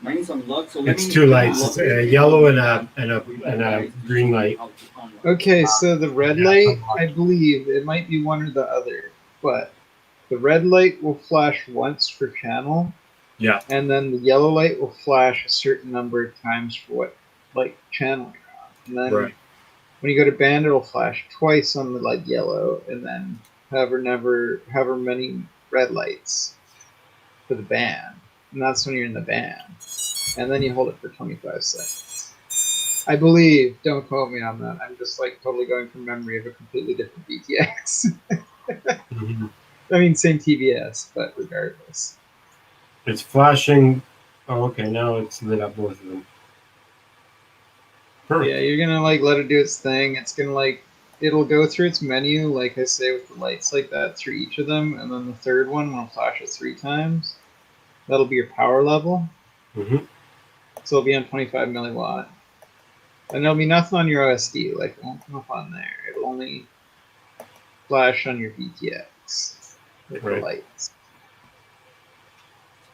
Mine is unlocked. So It's 2 lights. It's a yellow and a green light. Okay, so the red light, I believe it might be one or the other, but the red light will flash once per channel, Yeah. and then the yellow light will flash a certain number of times for what like channel you're on. And then Right. when you go to band, it'll flash twice on the like yellow, and then however many red lights for the band, and that's when you're in the band, and then you hold it for 25 seconds. I believe. Don't quote me on that. I'm just like totally going from memory of a completely different BTX. Mhm. I mean, same TBS, but regardless. It's flashing. Oh, okay. Now it's lit up both of them. Perfect. Yeah, you're gonna like let it do its thing. It's gonna like it'll go through its menu, like I say, with the lights like that through each of them, and then the third one will flash it 3 times. That'll be your power level. Mm-hmm. So it'll be on 25 milliwatt. And there'll be nothing on your OSD, like it won't come up on there. It'll only flash on your BTX with the Right. lights.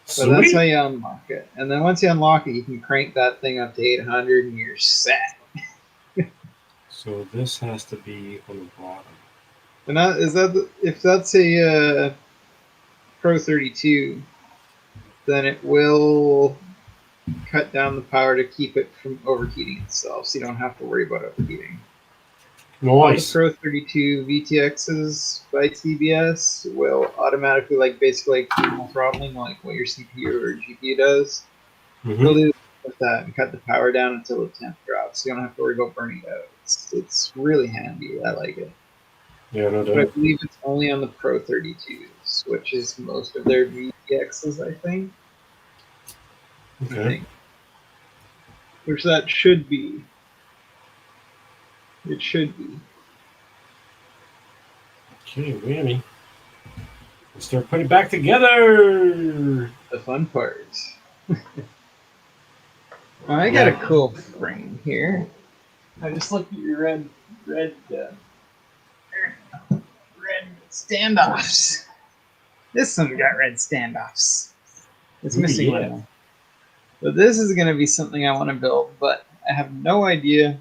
So that's how you unlock it. And then once you unlock it, you can crank that thing up to 800 and you're set. So this has to be on the bottom. And if that's a Pro 32, then it will cut down the power to keep it from overheating itself, so you don't have to worry about overheating. All the Nice. Pro 32 VTXs by TBS will automatically, like basically like thermal throttling, like what your CPU or GPU does. Mm-hmm. They'll do with that and cut the power down until the temp drops. So you don't have to worry about burning it out. It's really handy. I like it. Yeah, no But I doubt. believe it's only on the Pro 32s, which is most of their VTXs, I think. I Okay. think. Which that should be. It should be. Okay, Whammy. Let's start putting it back together. The fun part. I got a cool frame here. I just looked at your red standoffs. This one's got red standoffs. It's Ooh, missing yeah. one. But this is going to be something I want to build, but I have no idea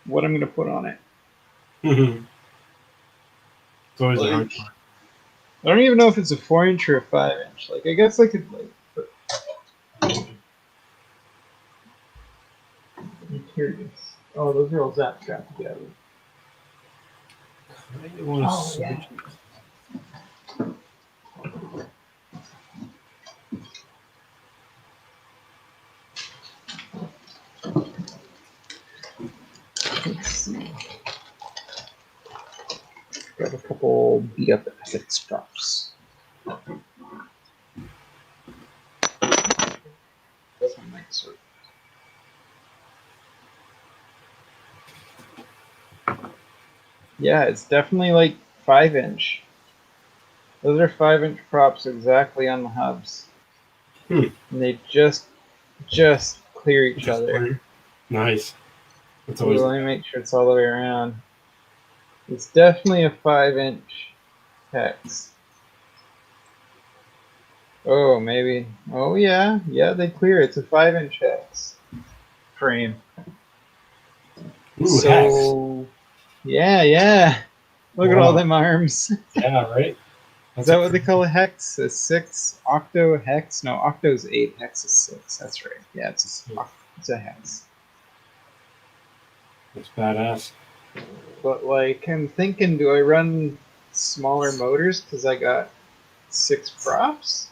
what I'm going to put on it. It's always a Like, hard part. I don't even know if it's a 4-inch or a 5-inch. Like, I guess I could like put. I'm curious. Oh, those are all strapped together. I want to Oh, switch. yeah. Let's see. Got a couple beat up ethics drops. That's my mic sort. Yeah, it's definitely like 5-inch. Those are 5-inch props exactly on the hubs. Hmm. And they just clear each Just other. clear. Nice. That's So always let me make sure it's all the way around. It's definitely a 5-inch hex. Oh, maybe. Oh, yeah. Yeah, they clear. It's a 5-inch hex frame. Ooh, So, yeah. Look at all Wow. them arms. Yeah, right? Is that what they call a hex? A 6 octo hex? No, octo's 8, hex is 6. That's right. Yeah, it's a hex. It's badass. But like, I'm thinking, do I run smaller motors because I got 6 props?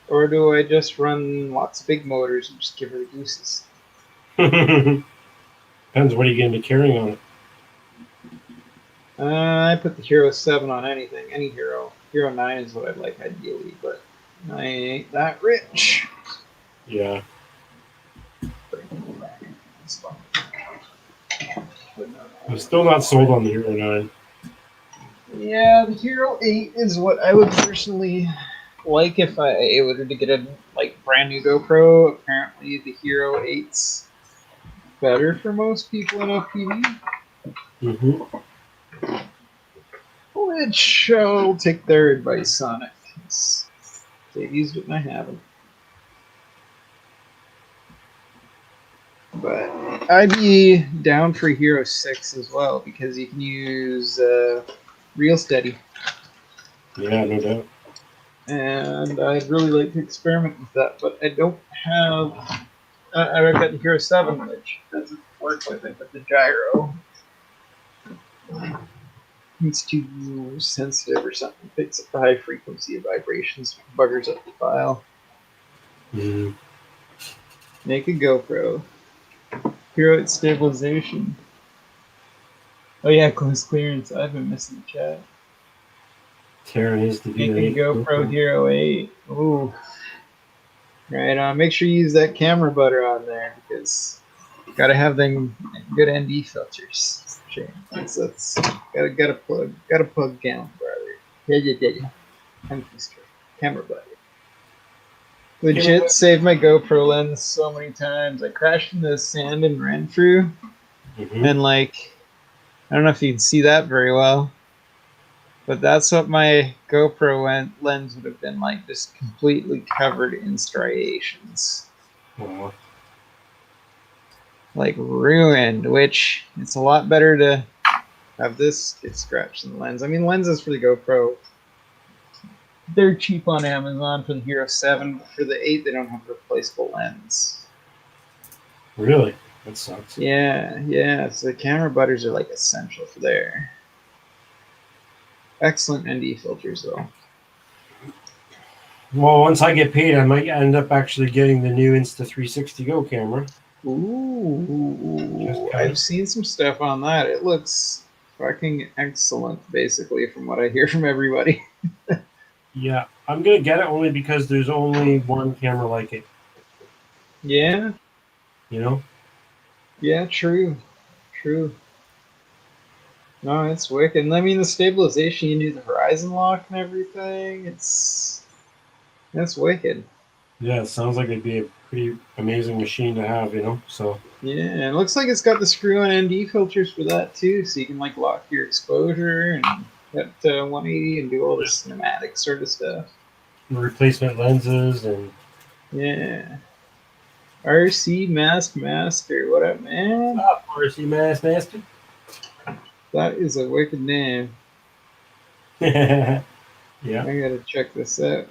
Or do I just run lots of big motors and just give her the gooses? Depends. What are you going to be carrying on it? I put the Hero 7 on anything, any hero. Hero 9 is what I'd like ideally, but I ain't that rich. Yeah. I'm still not sold on the Hero 9. Yeah, the Hero 8 is what I would personally like if I were to get a like brand new GoPro. Apparently, the Hero 8's better for most people in FPV, Mm-hmm. which I'll take their advice on it. 'Cause they've used it and I haven't. But I'd be down for Hero 6 as well because you can use Real Steady. Yeah, no doubt. And I'd really like to experiment with that, but I don't have. I've got the Hero 7, which doesn't work with it, but the gyro. It's too sensitive or something. Picks up the high frequency of vibrations, buggers up the file. Mm-hmm. Make a GoPro. Hero at stabilization. Oh yeah, close clearance. I've been missing the chat. Tearing his to Make be a GoPro Hero 8. Ooh. Right on. Make sure you use that camera butter on there because you gotta have them good ND filters. That's gotta plug down, brother. Yeah. I'm just camera butter. Legit saved my GoPro lens so many times. I crashed into the sand and ran through, Mm-hmm. and like I don't know if you can see that very well, but that's what my GoPro lens would have been like, just completely covered in striations. Wow. Like ruined, which it's a lot better to have this get scratched than the lens. I mean, lenses for the GoPro, they're cheap on Amazon for the Hero 7, but for the 8, they don't have a replaceable lens. Really? That sucks. Yeah. So the camera butters are like essential for there. Excellent ND filters though. Well, once I get paid, I might end up actually getting the new Insta360 Go camera. Ooh, I've seen some stuff on that. It looks fucking excellent, basically, from what I hear from everybody. Yeah, I'm gonna get it only because there's only one camera like it. Yeah. You know? Yeah, true. No, it's wicked. And I mean, the stabilization, you do the horizon lock and everything. That's wicked. Yeah, it sounds like it'd be a pretty amazing machine to have, you know? So. Yeah, and it looks like it's got the screw-on ND filters for that too, so you can like lock your exposure and get 180 and do all this cinematic sort of stuff. Replacement lenses and. Yeah. RC Mask Master, what up, man? What's up, RC Master? That is a wicked name. Yeah. I gotta check this out.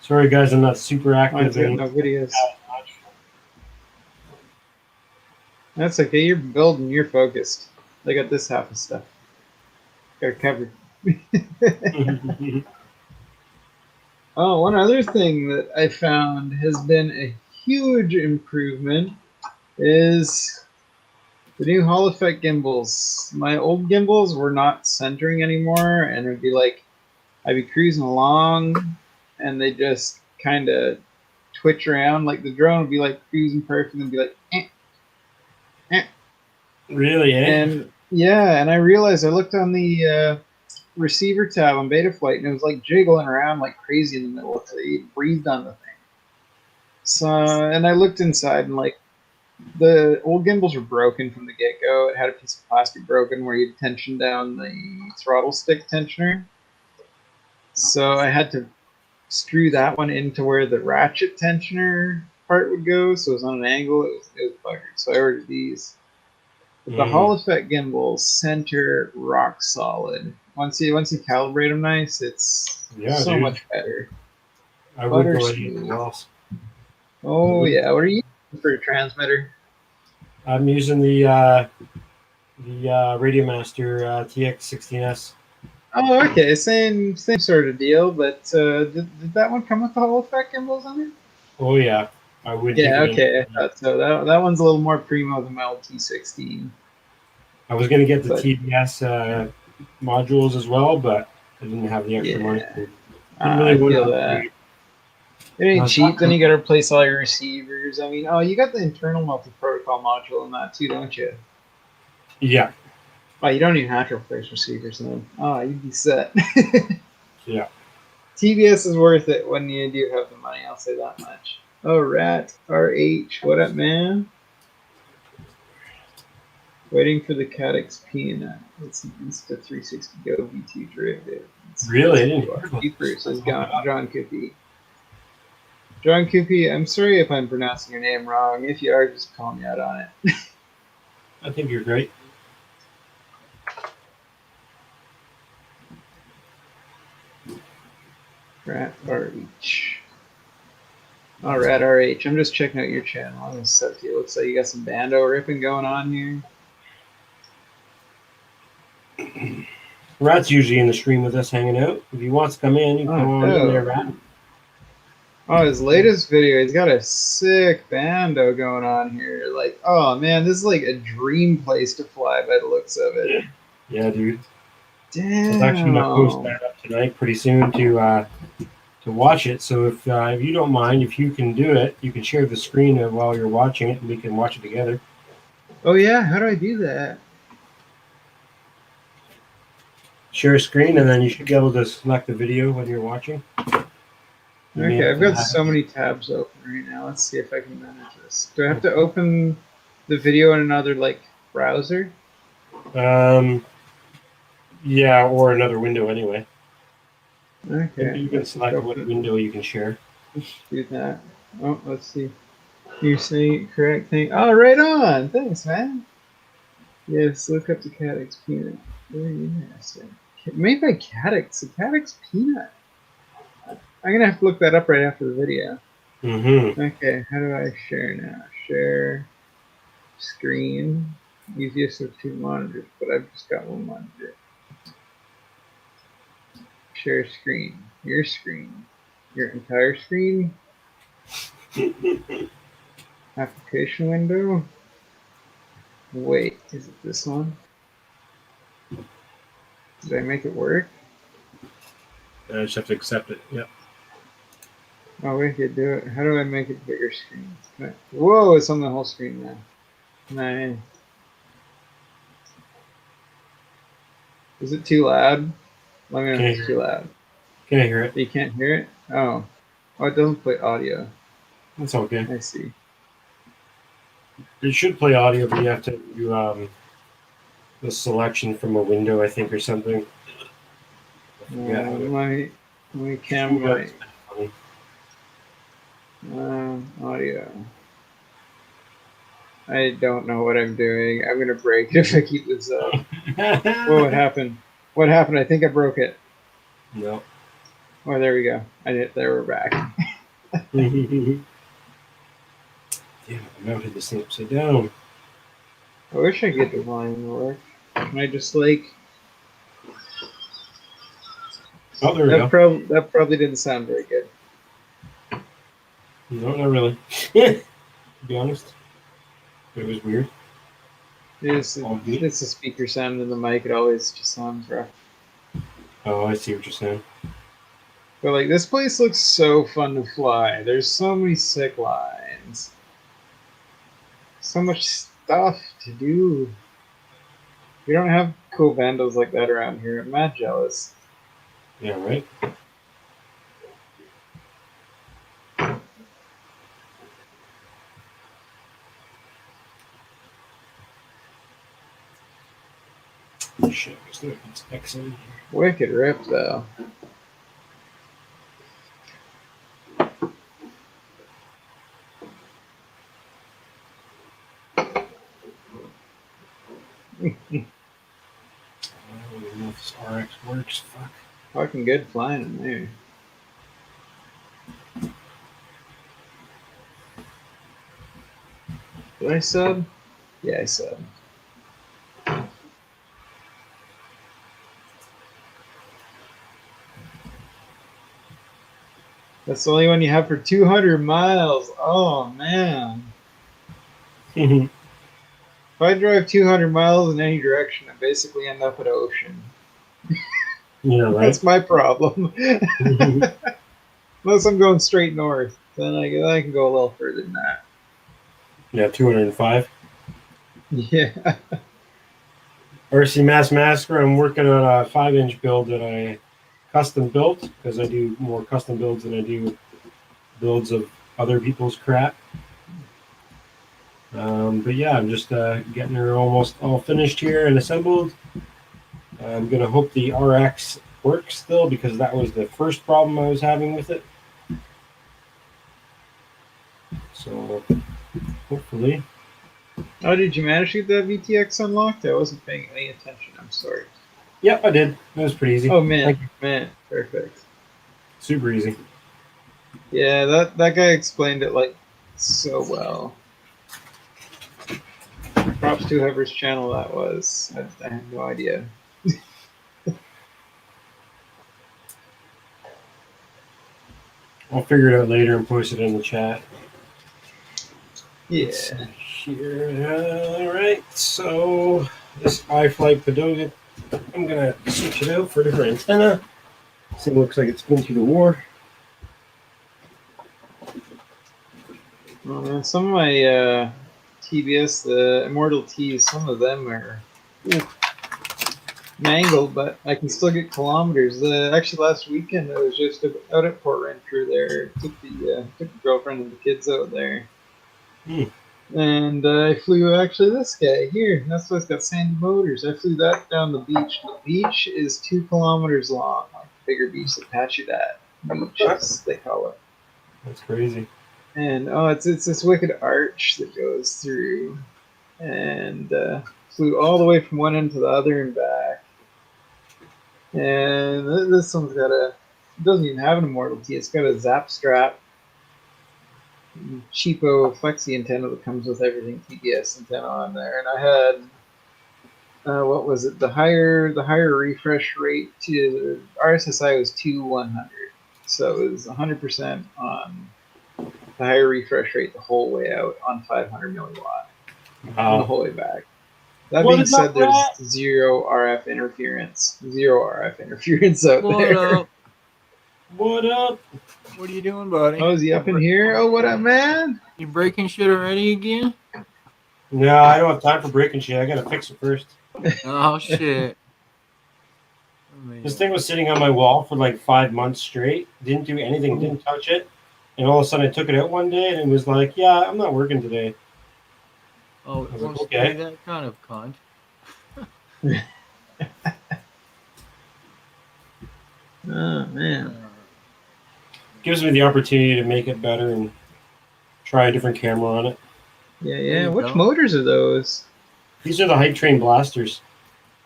Sorry, guys, I'm not super Mine's active. got no videos. That's okay. You're building. You're focused. I got this half of stuff. Got it covered. Oh, one other thing that I found has been a huge improvement is the new Hall Effect gimbals. My old gimbals were not centering anymore, and it'd be like I'd be cruising along, and they just kind of twitch around. Like the drone would be like cruising perfect, and be like, Really, eh? And yeah, and I realized I looked on the receiver tab on Betaflight, and it was like jiggling around like crazy in the middle of it. It breathed on the thing. So, and I looked inside, and like the old gimbals were broken from the get go. It had a piece of plastic broken where you'd tension down the throttle stick tensioner. So I had to screw that one into where the ratchet tensioner part would go. So it was on an angle. It was buggered. So I ordered these. But the Hall Effect gimbals center rock solid. Once you calibrate them nice, it's so much better. I would go anything else. Oh yeah, what are you using for a transmitter? I'm using the Radiomaster TX16S. Oh, okay, same sort of deal. But did that one come with the Hall Effect gimbals on it? Oh yeah, I would. Yeah, okay. I thought so. That one's a little more primo than my old T16. I was gonna get the TBS modules as well, but I didn't have the extra money. I feel that. It ain't cheap. Then you got to replace all your receivers. I mean, oh, you got the internal multi-protocol module in that too, don't you? Yeah. Oh, you don't even have to replace receivers then. Oh, you'd be set. Yeah. TBS is worth it when you do have the money, I'll say that much. Oh, Rat RH, what up, man? Waiting for the Cadix Peanut. It's an Insta 360 Go V2 derivative. Really? I didn't hear about Keith this. Bruce is John Coopy. John Coopy, I'm sorry if I'm pronouncing your name wrong. If you are, just call me out on it. I think you're great. Rat RH. Oh, Rat RH. I'm just checking out your channel. I'm gonna set you. Looks like you got some bando ripping going on here. Rat's usually in the stream with us hanging out. If he wants to come in, you can come on in there, Rat. Oh, his latest video, he's got a sick bando going on here. Like, oh man, this is like a dream place to fly by the looks of it. Yeah, dude. Damn. I was actually gonna post that up tonight pretty soon to watch it. So if you don't mind, if you can do it, you can share the screen while you're watching it, and we can watch it together. Oh yeah, how do I do that? Share a screen, and then you should be able to select the video when you're watching. Okay, I've got so many tabs open right now. Let's see if I can manage this. Do I have to open the video in another like browser? Yeah, or another window anyway. Okay. You can select what window you can share. Let's do that. Oh, let's see. You're saying correct thing. Oh, right on. Thanks, man. Yes, look up the Cadix Peanut. Very interesting. Made by Cadix. The Cadix Peanut. I'm gonna have to look that up right after the video. Mm-hmm. Okay, how do I share now? Share screen. Easiest of two monitors, but I've just got one monitor. Share screen. Your screen. Your entire screen. Application window. Wait, is it this one? Did I make it work? I just have to accept it. Yep. Oh, we could do it. How do I make it bigger screen? Whoa, it's on the whole screen now. Nice. Is it too loud? Let me know if it's too loud. Can I hear it? You can't hear it? Oh. Oh, it doesn't play audio. That's okay. I see. It should play audio, but you have to do the selection from a window, I think, or something. My camera. Audio. I don't know what I'm doing. I'm gonna break if I keep this up. Whoa, what happened? What happened? I think I broke it. No. Oh, there we go. I did. There, we're back. Damn, I mounted this thing upside down. I wish I could get the volume to work. Can I just like? Oh, there we go. That probably didn't sound very good. No, not really. To be honest, it was weird. It's the speaker sound in the mic. It always just sounds rough. Oh, I see what you're saying. But like, this place looks so fun to fly. There's so many sick lines. So much stuff to do. We don't have cool bandos like that around here. I'm mad jealous. Yeah, right? Shit, it's excellent. Wicked rip, though. I don't even know if this RX works. Fuck. Fucking good flying in there. Did I sub? Yeah, I sub. That's the only one you have for 200 miles. Oh, man. If I drive 200 miles in any direction, I basically end up at ocean. Yeah, right. That's my problem. Unless I'm going straight north, then I can go a little further than that. Yeah, 205. Yeah. RC Mass Massacre. I'm working on a 5-inch build that I custom built because I do more custom builds than I do builds of other people's crap. But yeah, I'm just getting her almost all finished here and assembled. I'm gonna hope the RX works still because that was the first problem I was having with it. So hopefully. Oh, did you manage to get that VTX unlocked? I wasn't paying any attention. I'm sorry. Yep, I did. It was pretty easy. Oh man, Thank you. man, perfect. Super easy. Yeah, that guy explained it like so well. Props to whoever's channel that was. I have no idea. I'll figure it out later and post it in the chat. Yeah. Let's see here. All right, so this iFlight Padoga, I'm gonna switch it out for a different antenna. This thing looks like it's been through the war. Oh man, some of my TBS, the Immortal T's, some of them are mangled, but I can still get kilometers. Actually, last weekend I was just out at Port Renfrew there. Took the girlfriend and the kids out there. And I flew actually this guy here. That's why it's got Sandy Motors. I flew that down the beach. The beach is 2 kilometers long. Like the bigger beach, the Pachudat Beach, as they call it. That's crazy. And it's this wicked arch that goes through, and flew all the way from one end to the other and back. And this one's got it doesn't even have an Immortal T. It's got a Zap Strap cheapo flexi antenna that comes with everything TBS antenna on there. And I had what was it? The higher refresh rate to the RSSI was 2/100, so it was 100% on the higher refresh rate the whole way out on 500 milliwatt the whole way back. That being said, there's zero RF interference. Zero RF interference out there. Up? What up? What are you doing, buddy? Oh, is he up in here? Oh, what up, man? You breaking shit already again? No, I don't have time for breaking shit. I gotta fix it first. Oh shit! This thing was sitting on my wall for like 5 months straight. Didn't do anything. Didn't touch it. And all of a sudden, I took it out one day, and it was like, "Yeah, I'm not working today." Oh, I was don't like, okay. say that kind of cunt. Oh, man. Gives me the opportunity to make it better and try a different camera on it. Yeah, There yeah. you Which go. motors are those? These are the Hype Train blasters.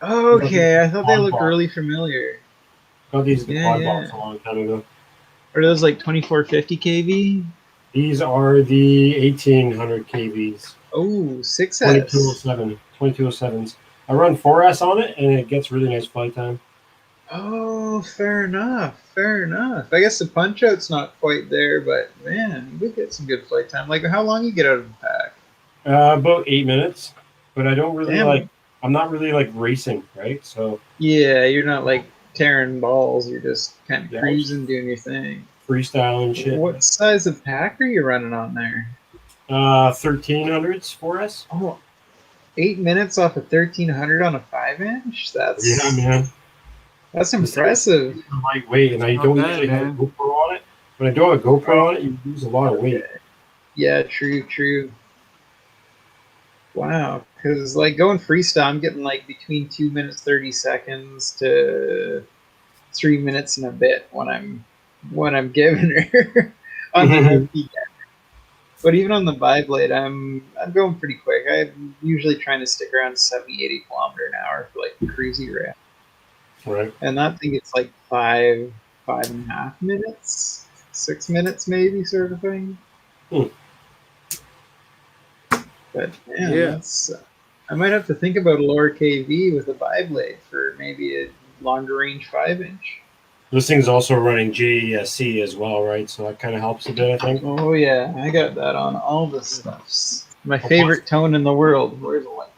Oh, okay, I thought they Quad looked box. really familiar. Got these at the Yeah, quad yeah. box a long time ago. Are those like 2450 kV? These are the 1800 kVs. Oh, 6S. 2207. 2207s. I run 4S on it, and it gets really nice flight time. Oh, fair enough. Fair enough. I guess the punch out's not quite there, but man, you would get some good flight time. Like, how long you get out of the pack? About 8 minutes, but I don't really Damn. I'm not really like racing, right? So Yeah, you're not like tearing balls. You're just kind of Yeah. cruising, doing your thing. freestyle and shit. What size of pack are you running on there? 1300s 4S. Oh, 8 minutes off of 1300 on a 5-inch? That's Yeah, man. That's impressive. It's lightweight, and I Not don't bad, usually have a man. GoPro on it. When I don't have a GoPro on it, you lose a lot of weight. Yeah, true. Wow, because like going freestyle, I'm getting like between 2 minutes 30 seconds to 3 minutes and a bit when I'm giving her on the FP camera. But even on the biblade, I'm going pretty quick. I'm usually trying to stick around 70-80 kilometer an hour for like cruisy ramp. Right. And that thing gets like 5.5 minutes, 6 minutes maybe, sort of thing. But man, Yeah. that's I might have to think about a lower KV with a biblade for maybe a longer range 5-inch. This thing's also running JESC as well, right? So that kind of helps a bit, I think. Oh yeah, I got that on all the stuffs. My favorite tone in the world. Where's the light?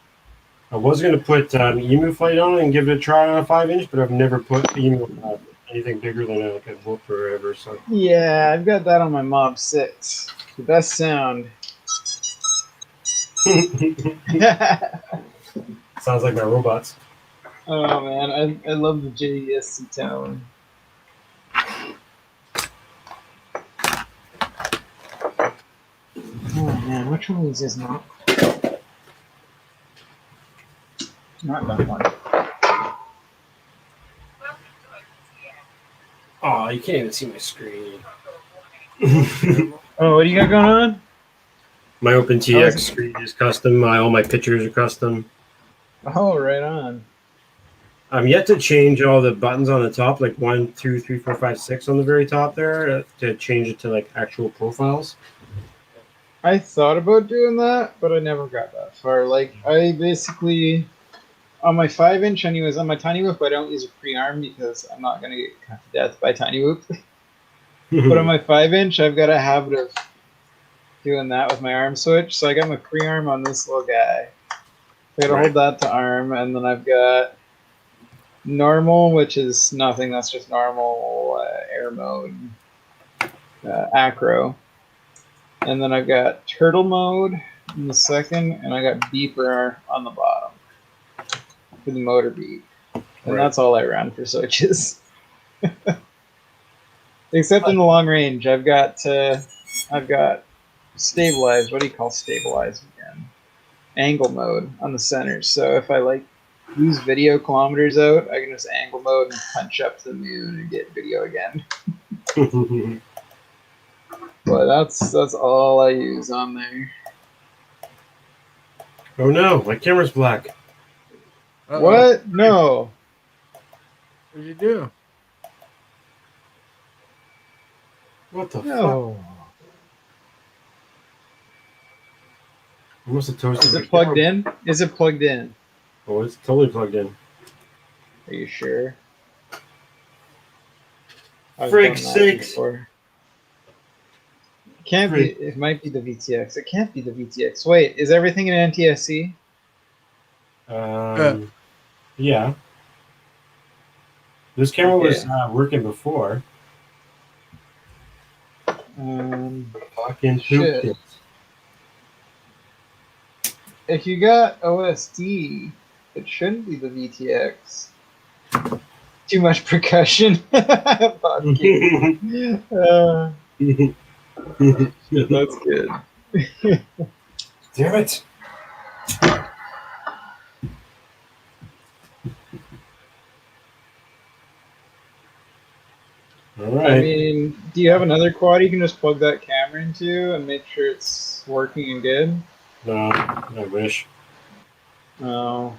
I was going to put Emu Flight on it and give it a try on a 5-inch, but I've never put Emu on anything bigger than like a whoop or whatever. So Yeah, I've got that on my Mob 6. The best sound. sounds like my robots. Oh man, I love the JDSC tone. Oh man, which one is this not? Not that one. Oh, you can't even see my screen. Oh, what do you got going on? My I OpenTX was- screen is custom. All my pictures are custom. Oh, right on. I'm yet to change all the buttons on the top, like 1, 2, 3, 4, 5, 6 on the very top there, to change it to like actual profiles. I thought about doing that, but I never got that far. Like, I basically, on my 5-inch, anyways, on my Tiny Whoop, I don't use a pre-arm because I'm not going to get cut to death by Tiny Whoop. But on my 5-inch, I've got a habit of doing that with my arm switch. So I got my pre-arm on this little guy. I got to hold that to arm, and then I've got normal, which is nothing. That's just normal air mode, acro. And then I've got turtle mode in the second, and I got beeper on the bottom for the motor beep. And that's all I run for switches. Except in the long range, I've got stabilized. What do you call stabilized again? Angle mode on the center. So if I like lose video kilometers out, I can just angle mode and punch up to the moon and get video again. But that's all I use on there. Oh no, my camera's black. Uh-oh. What? No. What'd you do? What the fuck? No. I must have toasted Is the it plugged camera. in? Is it plugged in? Oh, it's totally plugged in. Are you sure? I've Frig's done that sakes. before. Can't be. It might be the VTX. It can't be the VTX. Wait, is everything in NTSC? Yeah. This camera was working before. Fucking Shit. pooped it. If you got OSD, it shouldn't be the VTX. Too much percussion. Fuck you. That's good. Damn it. All right. I mean, do you have another quad you can just plug that camera into and make sure it's working and good? No, I wish. Oh.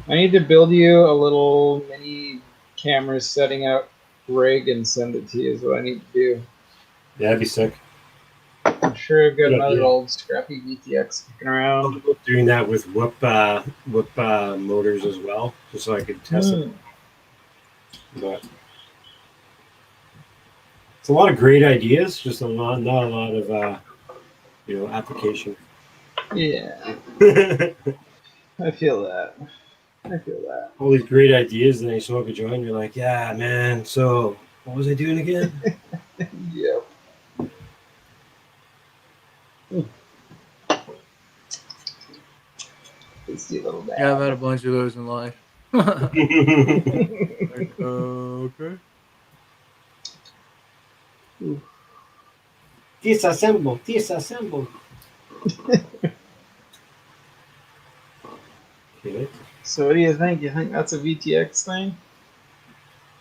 I need to build you a little mini camera setting out rig and send it to you is what I need to do. Yeah, that'd be sick. I'm sure I've got Good another idea. old scrappy VTX kicking I'm around. doing that with Whoop motors as well, just so I could test it. But it's a lot of great ideas, just not a lot of application. Yeah, I feel that. I feel that. All these great ideas, and then you smoke a joint, and you're like, yeah, man. So what was I doing again? Yep. Tasty little dab. Yeah, I've had a bunch of those in life. Like, okay. Disassemble. Okay. So what do you think? You think that's a VTX thing?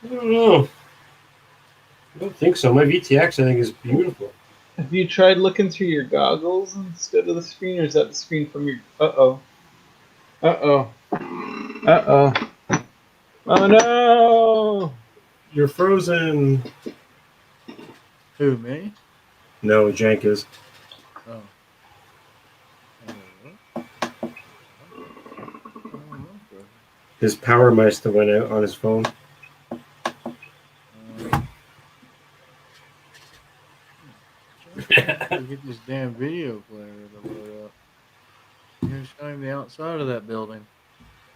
I don't know. I don't think so. My VTX, I think, is beautiful. Have you tried looking through your goggles instead of the screen, or is that the screen from your... Uh-oh. Uh-oh. Uh-oh. Oh, no! You're frozen. Who, me? No, Jank is. Oh. His power must have went out on his phone. Get this damn video player to load up. You're showing the outside of that building.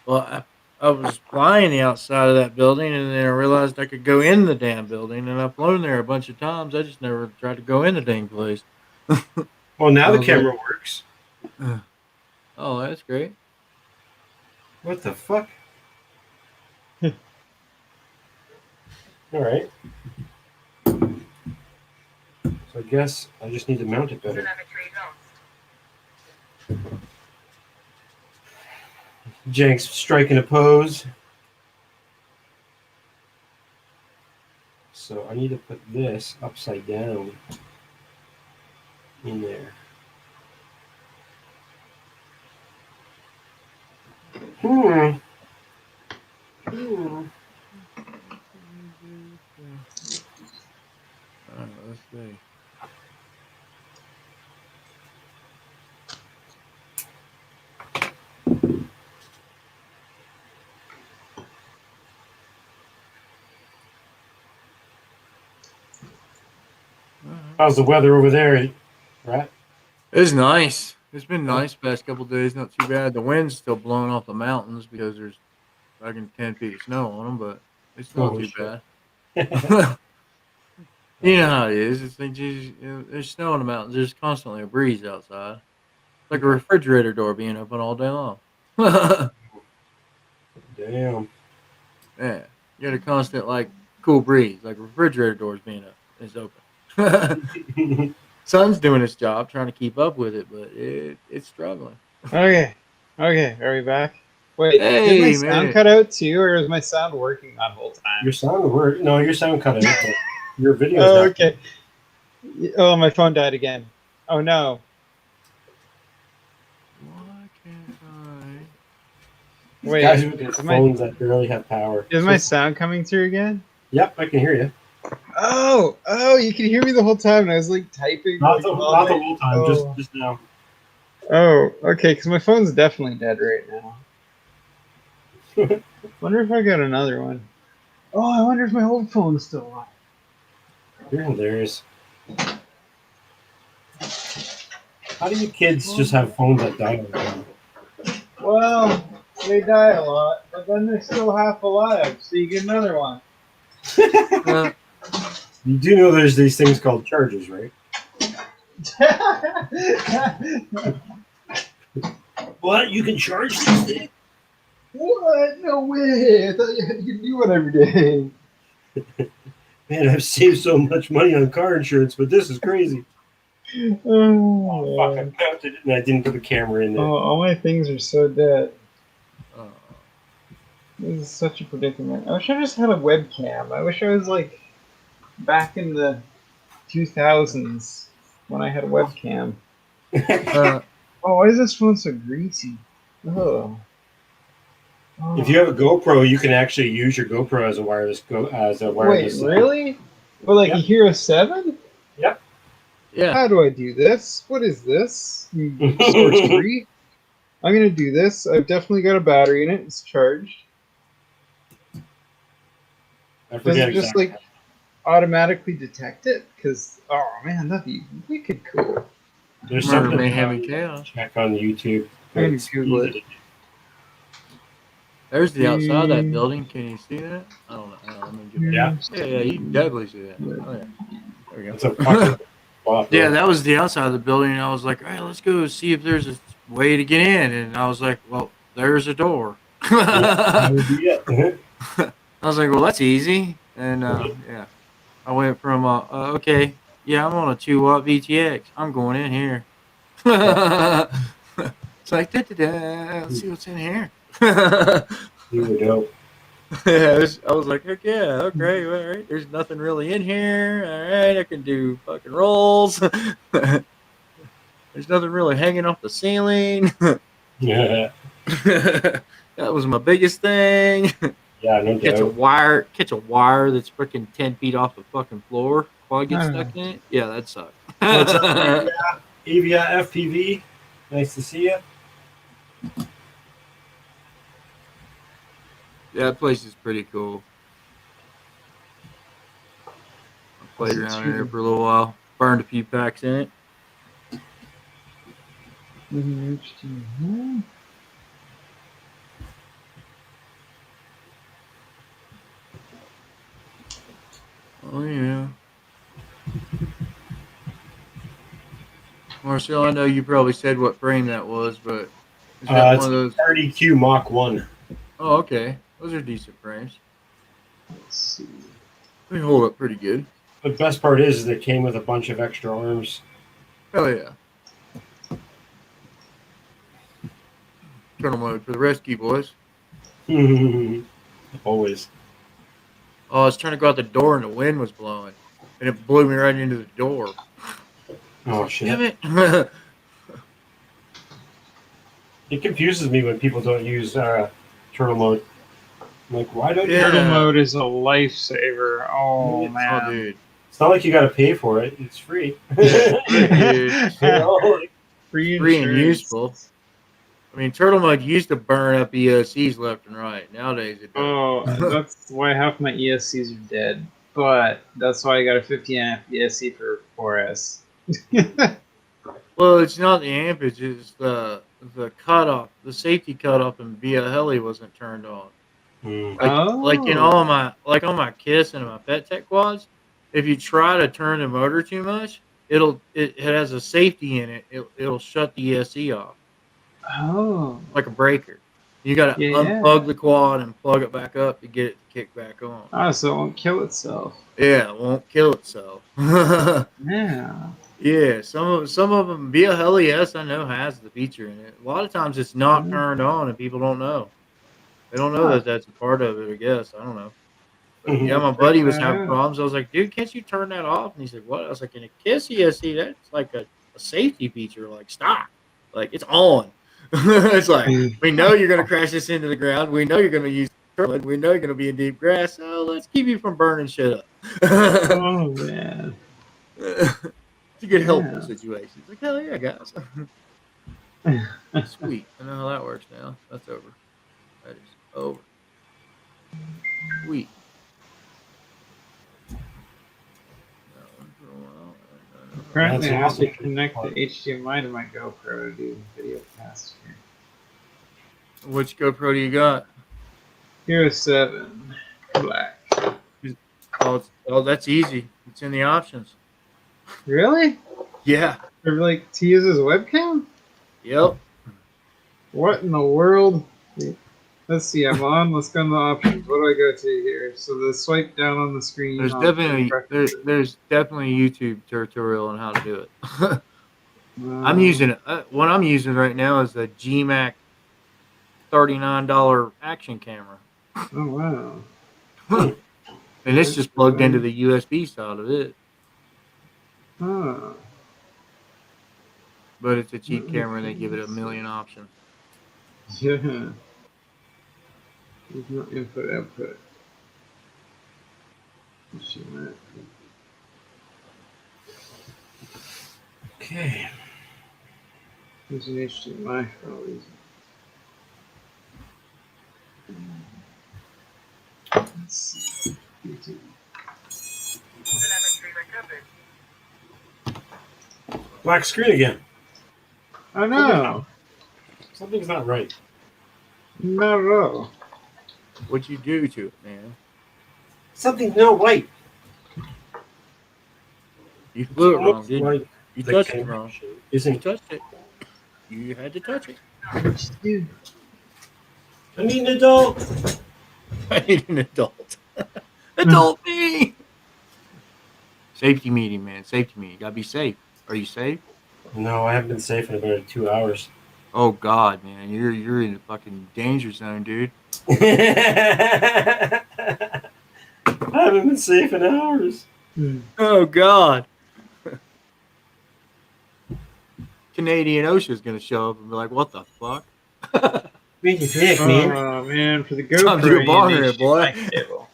Well, I was flying the outside of that building, and then I realized I could go in the damn building, and I've flown there a bunch of times. I just never tried to go in the dang place. Well, now the Okay. camera works. Oh, that's great. What the fuck? All right. So I guess I just need to mount it better. Jenks striking a pose. So I need to put this upside down in there. Hmm. Let's see. How's the weather over there, Rat? It's nice. It's been nice past couple days. Not too bad. The wind's still blowing off the mountains because there's fucking 10 feet of snow on them, but it's not Oh, too shit. bad. You know how it is. It's like there's snow on the mountains. There's constantly a breeze outside. It's like a refrigerator door being open all day long. Damn. Yeah, you got a constant like cool breeze, like a refrigerator doors being up is open. Sun's doing its job, trying to keep up with it, but it's struggling. Okay. Okay. Are we back? Wait, did my Hey, sound man. cut out too, or is my sound working that whole time? Your sound word? No, your sound cut out. But your video. Oh, okay. Oh, my phone died again. Oh no. Why can't I? Wait, Guys with their is my phones that barely have power. is my sound coming through again? Yep, I can hear you. Oh, you can hear me the whole time, and I was like typing. Not like, the, all not the my- whole time, oh. just now. Oh, okay, because my phone's definitely dead right now. Wonder if I got another one. Oh, I wonder if my old phone's still alive. You're hilarious. How do you kids just have phones that die all the time? Well, they die a lot, but then they're still half alive, so you get another one. You do know there's these things called chargers, right? What? You can charge these things? What? No way! I thought you had to do one every day. Man, I've saved so much money on car insurance, but this is crazy. Oh, fuck, I mounted it and I didn't put the camera in there. Oh, all my things are so dead. Oh. This is such a predicament. I wish I just had a webcam. I wish I was like back in the 2000s when I had a webcam. Oh, why is this phone so greasy? Oh. If you have a GoPro, you can actually use your GoPro as a wireless Wait, really? But like Yep. a Hero 7? Yeah. How do I do this? What is this? Source 3? I'm gonna do this. I've definitely got a battery in it. It's charged. I Does forget it just exactly. like automatically detect it? Because oh man, that'd be wicked cool. There's Murder, something mayhem, to and chaos. check on YouTube. I'm gonna It's Google easy it. There's the outside of that building. Can you see that? I don't know. Let me get Yeah. Yeah, you can definitely see that. Oh, yeah. There we go. It's a fucking spot, bro. Yeah, that was the outside of the building. And I was like, all right, let's go see if there's a way to get in. And I was like, well, there's a door. That would be it. I was like, well, that's easy. And yeah, I went from, okay, yeah, I'm on a 2-watt VTX. I'm going in here. It's like, let's see what's in here. You would dope. Yeah, I was like, heck yeah, okay, all right. There's nothing really in here. All right, I can do fucking rolls. There's nothing really hanging off the ceiling. Yeah, That was my biggest thing. yeah, no Catch a doubt. wire that's freaking 10 feet off the fucking floor while I get stuck in it. Yeah, that sucked. What's up, Avia FPV? Nice to see you. Yeah, that place is pretty cool. I played around in there for a little while. Burned a few packs in it. Oh, yeah. Marcel, I know you probably said what frame that was, but is that It's one of those? RDQ Mach 1. Oh, okay. Those are decent frames. Let's see. They hold up pretty good. The best part is it came with a bunch of extra arms. Hell yeah. Turtle mode for the rescue, boys. Always. Oh, I was trying to go out the door and the wind was blowing. And it blew me right into the door. Oh shit! Damn it. It confuses me when people don't use turtle mode. I'm like, why don't you? Yeah. Turtle mode is a lifesaver. Oh Oh, man. Oh, dude. It's not like you got to pay for it. It's free. Dude. You know, like, Free Free and insurance. useful. I mean, turtle mode used to burn up EOCs left and right. Nowadays, it doesn't. Oh, that's why half my ESCs are dead. But that's why I got a 50 amp ESC for 4S. Well, it's not the ampage. It's the cutoff. The safety cutoff in Via Heli wasn't turned on. hmm. Like in all my on my KISS and my Pet Tech quads, if you try to turn the motor too much, it has a safety in it. It'll shut the ESC off Oh. like a breaker. You got to Yeah. unplug the quad and plug it back up to get it to kick back on. Ah, so it won't kill itself. Yeah, it won't kill itself. Yeah. Yeah, some of them Via Heli S I know has the feature in it. A lot of times it's not Mhm. turned on and people don't know. They don't know Huh. that that's a part of it. I guess I don't know. But Mhm. yeah, my buddy was that having out. problems. I was like, dude, can't you turn that off? And he said, what? I was like, in a KISS ESC, that's like a safety feature. Like, stop. Like, it's on. It's like, we know you're gonna crash this into the ground. We know you're gonna use turtle. We know you're gonna be in deep grass. So let's keep you from burning shit up. Oh man. It's a good helpful Yeah. situation. It's like, hell yeah, guys. Sweet. I know how that works now. That's over. That is over. Sweet. Apparently, I That's have to awesome. connect the HDMI to my GoPro to do video cast here. Which GoPro do you got? Hero 7 Black. Oh, that's easy. It's in the options. Really? Yeah. Or like to use as a webcam? Yep. What in the world? Let's see. I'm on. Let's go to the options. What do I go to here? So the swipe down on the screen. There's on definitely preferences. there's definitely a YouTube tutorial on how to do it. I'm Um, using it. What I'm using right now is a GMAC $39 action camera, Oh wow. and it's just plugged into the USB side of it. Oh. But it's a cheap camera, and they give it a million options. Yeah. There's no input output. Okay. There's an HDMI for all these. Let's see. YouTube. Black screen again. Oh no, Something's not right. not at all. What'd you do to it, man? Something's not right. You flew it wrong, Looks didn't you? like You the touched it camera wrong. You Isn't. touched it. You had to touch it. Dude. I need an adult. I need an adult. Adult me. Safety meeting, man. Safety meeting. Gotta be safe. Are you safe? No, I haven't been safe in about 2 hours. Oh God, man, you're in the fucking danger zone, dude. I haven't been safe in hours. Oh God. Canadian OSHA's gonna show up and be like, "What the fuck?" Make you thick, man. Oh man, for the Time to GoPro, do a bar you need here, boy. HDMI cable.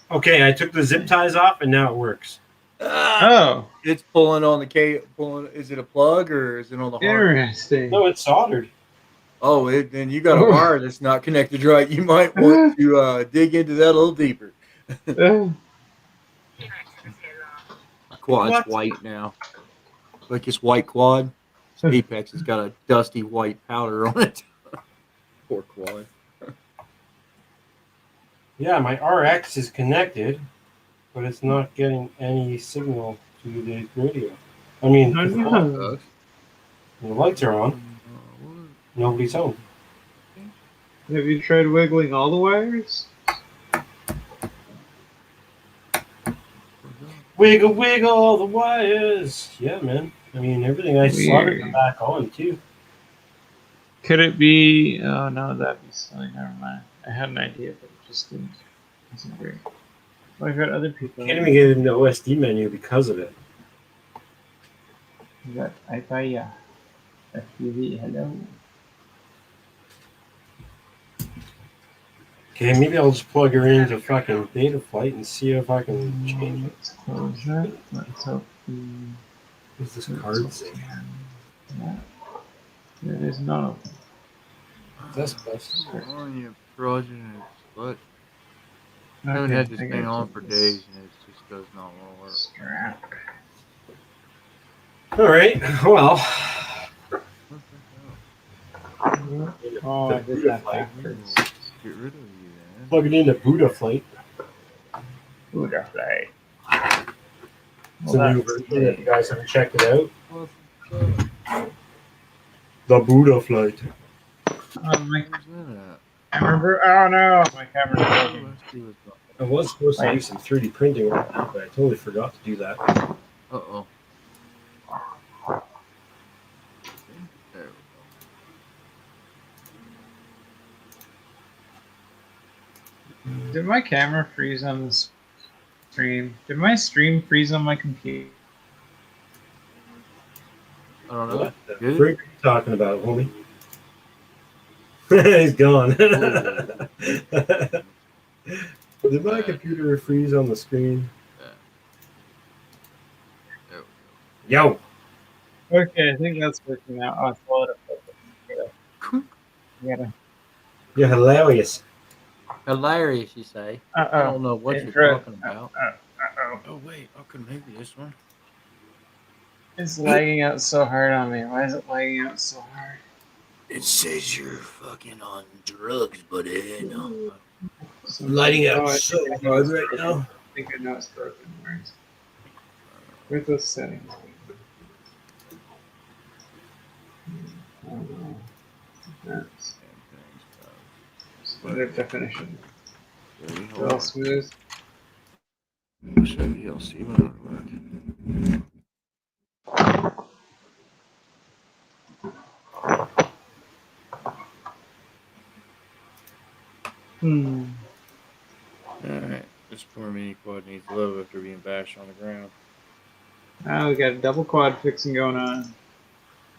Okay, I took the zip ties off and now it works. Oh, It's pulling on the cable. Pulling. Is it a plug or is it on the harness? interesting. No, it's soldered. Oh, then you got a wire that's not connected right. You might want to dig into that a little deeper. Quad's What? white now. Like it's white quad. This Apex has got a dusty white powder on it. Poor quad. Yeah, my RX is connected, but it's not getting any signal to the radio. I mean, Oh, no. the lights are on. Nobody's home. Have you tried wiggling all the wires? Wiggle, wiggle all the wires. Yeah, man. I mean, everything I soldered them Weird. back on, too. Could it be? Oh no, that'd be silly. Never mind. I had an idea, but it just didn't. Wasn't great. Well, I've got other people. Can't even get an OSD menu because of it. We got Ipaya. FPV, hello. Okay, maybe I'll just plug her into fucking Beta Flight and see if I can change it. Let's close that. Let's hope the. What's this card say? Yeah. It is none of them. That's best. Come on, you fraudulent slut. I haven't had this thing on for days and it just does not want to work. Strap. All right. Well. What the hell? Oh, I did that backwards. Get rid of you, man. Plug it into Buddha Flight. Buddha Flight. It's a new version. If you guys haven't checked it out, What the fuck? the Buddha Flight. My Where's that at? camera. Oh no, my camera's Oh, broken. let's see what's up. I was supposed to do some 3D printing on that, but I totally forgot to do that. Uh-oh. There we Did my camera freeze on the stream? Did my stream freeze on my computer? go. I don't know. What the Good. freak are you talking about, homie? He's gone. Did my computer freeze on the screen? There we go. Yo! Okay, I think that's working out. Oh, I followed it. Yeah. You're hilarious. Hilarious, you say. I Uh don't know what you're Intro. talking about. oh. Oh, wait. Okay, maybe this one. It's lagging out so hard on me. Why is it lagging out so hard? It says you're fucking on drugs, buddy. No. Lighting Oh, out I so think I know hard it's right broken. now. I think I know it's broken. Where is it? Where's those settings? Oh, no. That's standard definition. Real smooth. Show DLC when it work. Alright. This poor mini quad needs love after being bashed on the ground. Now we got a double quad fixing going on.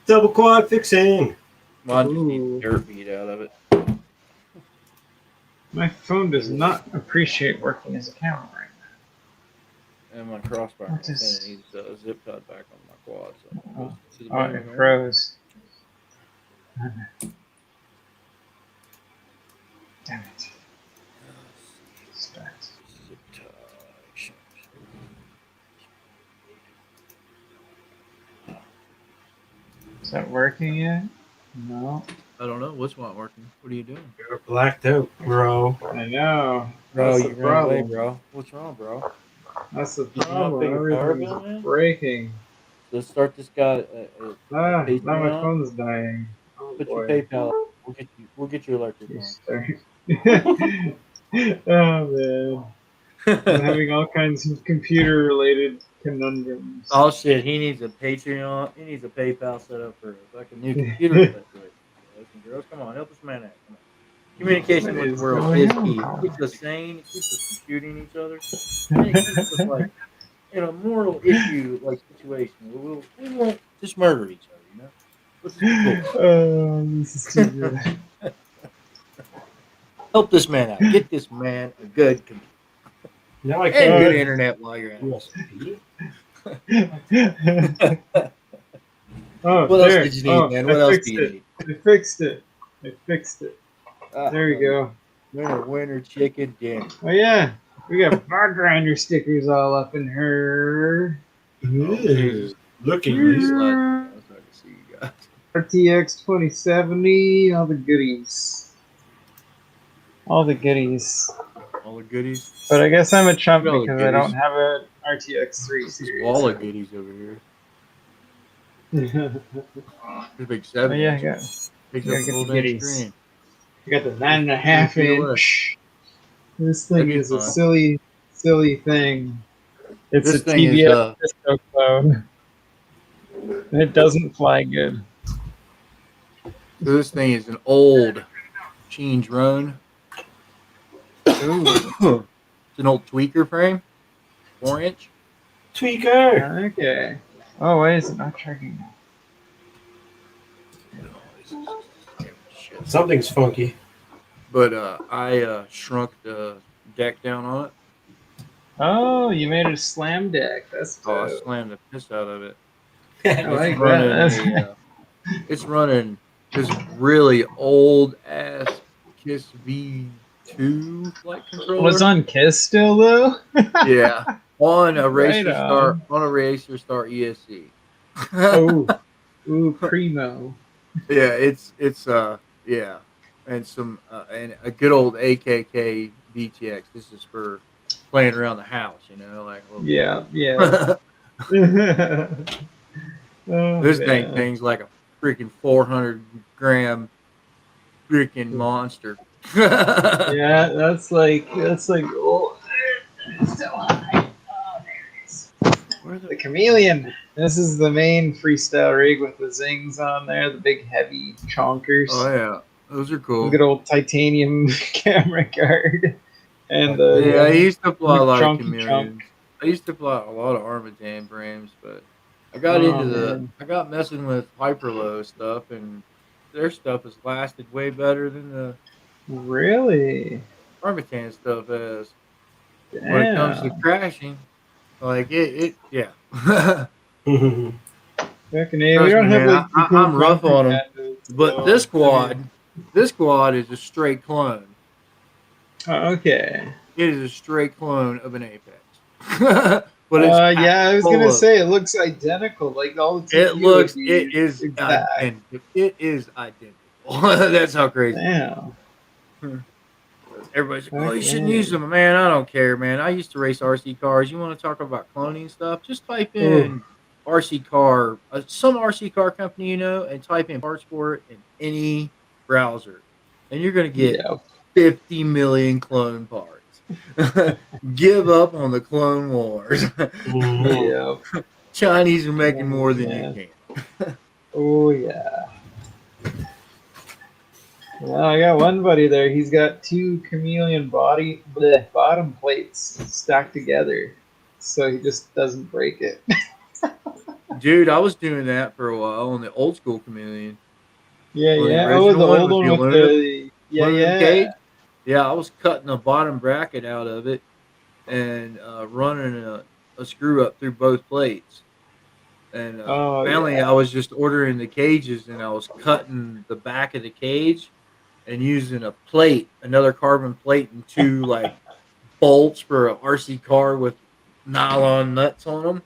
Double quad fixing. Mine just Ooh. needs dirt beat out of it. My phone does not appreciate working as a camera right And my crossbar What is- antenna needs a zip tied back on my quad. So it goes to the now. Oh, back. it froze. Damn it. Start. Zip tie. Is that working yet? No. I don't know. What's not working? What are you doing? You're blacked out, bro. I know. Bro, That's you the ran away, problem. bro. What's wrong, bro? That's the Did you not problem. pay your power Everything's bill, man? breaking. Let's start this guy. Ah, Patreon? now my phone's dying. Oh, Put boy. your PayPal. We'll get your electric You on. start. Oh man, I'm having all kinds of computer-related conundrums. Oh shit, he needs a Patreon. He needs a PayPal set up for a fucking new computer. Boys and girls, come on, help this man out. Come on. Communication What with is the world going is on? key. It keeps us sane. It keeps us from shooting each other. And it keeps us like in a mortal issue like situation. We won't just murder each other, you know. Which is cool. Oh, this is too good. Help this man out. Get this man a good computer Now I and can't good get internet while you're at it. USB. Oh, What else there. did you need, Oh, man? I What else fixed do you it. need? I fixed it. I fixed it. There we go. Winner, chicken dinner. Oh yeah, we got bar grinder stickers all up in her. Ooh, look at I you. was glad to see you guys. RTX 2070, all the goodies. All the goodies. All the goodies. But I guess I'm a chump All the because I don't goodies. have a RTX 3 This is series. wall of goodies over here. There's a big Oh 7. yeah, I inch. got, Picks gotta up the get whole the damn goodies. screen. I got the 9.5 POS. inch. This thing That'd be is a fun. silly thing. It's This a thing is TVS Disco clone, and it doesn't fly good. this thing is an old Sheen drone. Ooh, It's an old tweaker frame, 4-inch. Tweaker. okay. Oh, wait, is it not tracking? Something's funky. But I shrunk the deck down on it. Oh, you made it a slam deck. That's Oh, I dope. slammed the piss out of it. I It's like running that. it's running this really old ass Kiss V2 flight controller. Well, it's on Kiss still, though? Yeah, on a Right Racer Star ESC. Oh, ooh, primo. Yeah, it's yeah, and some and a good old AKK VTX. This is for playing around the house, like a little. Yeah, yeah. Oh, This man. thing's like a freaking 400-gram freaking monster. Yeah, that's like oh, it's so high. Oh, there it is. Where The the Chameleon. This is the main freestyle rig with the zings on there, the big heavy chonkers. Oh yeah, those are cool. Good old titanium camera card. And Yeah, I used to fly a lot of chunky Chameleons. I used to fly a lot of Armatan frames, but I got Oh, into man. I got messing with Hyperlow stuff, and their stuff has lasted way better than the Really? Armatan stuff has. When it comes to Damn. crashing, like yeah. Fucking A, we Trust don't me, have man, like the cool I'm rough on 'em. comfort But panels, this quad is a straight clone. okay. It is a straight clone of an Apex. But it's Yeah, I was full gonna of- say it looks identical. Like all the it TPU looks would it be is exact. identical. It is identical. That's how crazy. Damn. Everybody's like, "Oh, you Fuck shouldn't yeah. use them." Man, I don't care, man. I used to race RC cars. You want to talk about cloning stuff? Just type in RC car, some RC car company and type in parts for it in any browser, and you're gonna get Yeah. 50 million clone parts. Give up on the Clone Wars. Mhm. Yeah. Chinese are making Oh, more than yeah. you can. Oh yeah. Well, I got one buddy there. He's got two chameleon bottom plates stacked together, so he just doesn't break it. Dude, I was doing that for a while on the old school Chameleon. Yeah, On the yeah. Oh, original the one old with one the with aluminum, the aluminum cage. Yeah, I was cutting the bottom bracket out of it and running a screw up through both plates. And Oh, finally, yeah. I was just ordering the cages, and I was cutting the back of the cage and using a plate, another carbon plate, and two like bolts for a RC car with nylon nuts on them.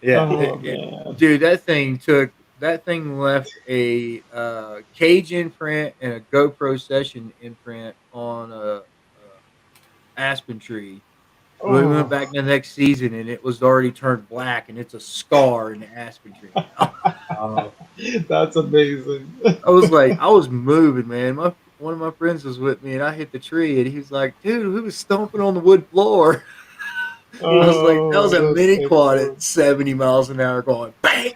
Yeah, Oh man. dude, that thing left a cage imprint and a GoPro session imprint on a aspen tree. We went Oh, back the next season, and it was already turned black, and it's a scar in the aspen tree now. that's amazing. I was moving, man. One of my friends was with me, and I hit the tree, and he was like, "Dude, we was stomping on the wood floor." I was like, "That was a that's mini so quad cool. at 70 miles an hour, going bang."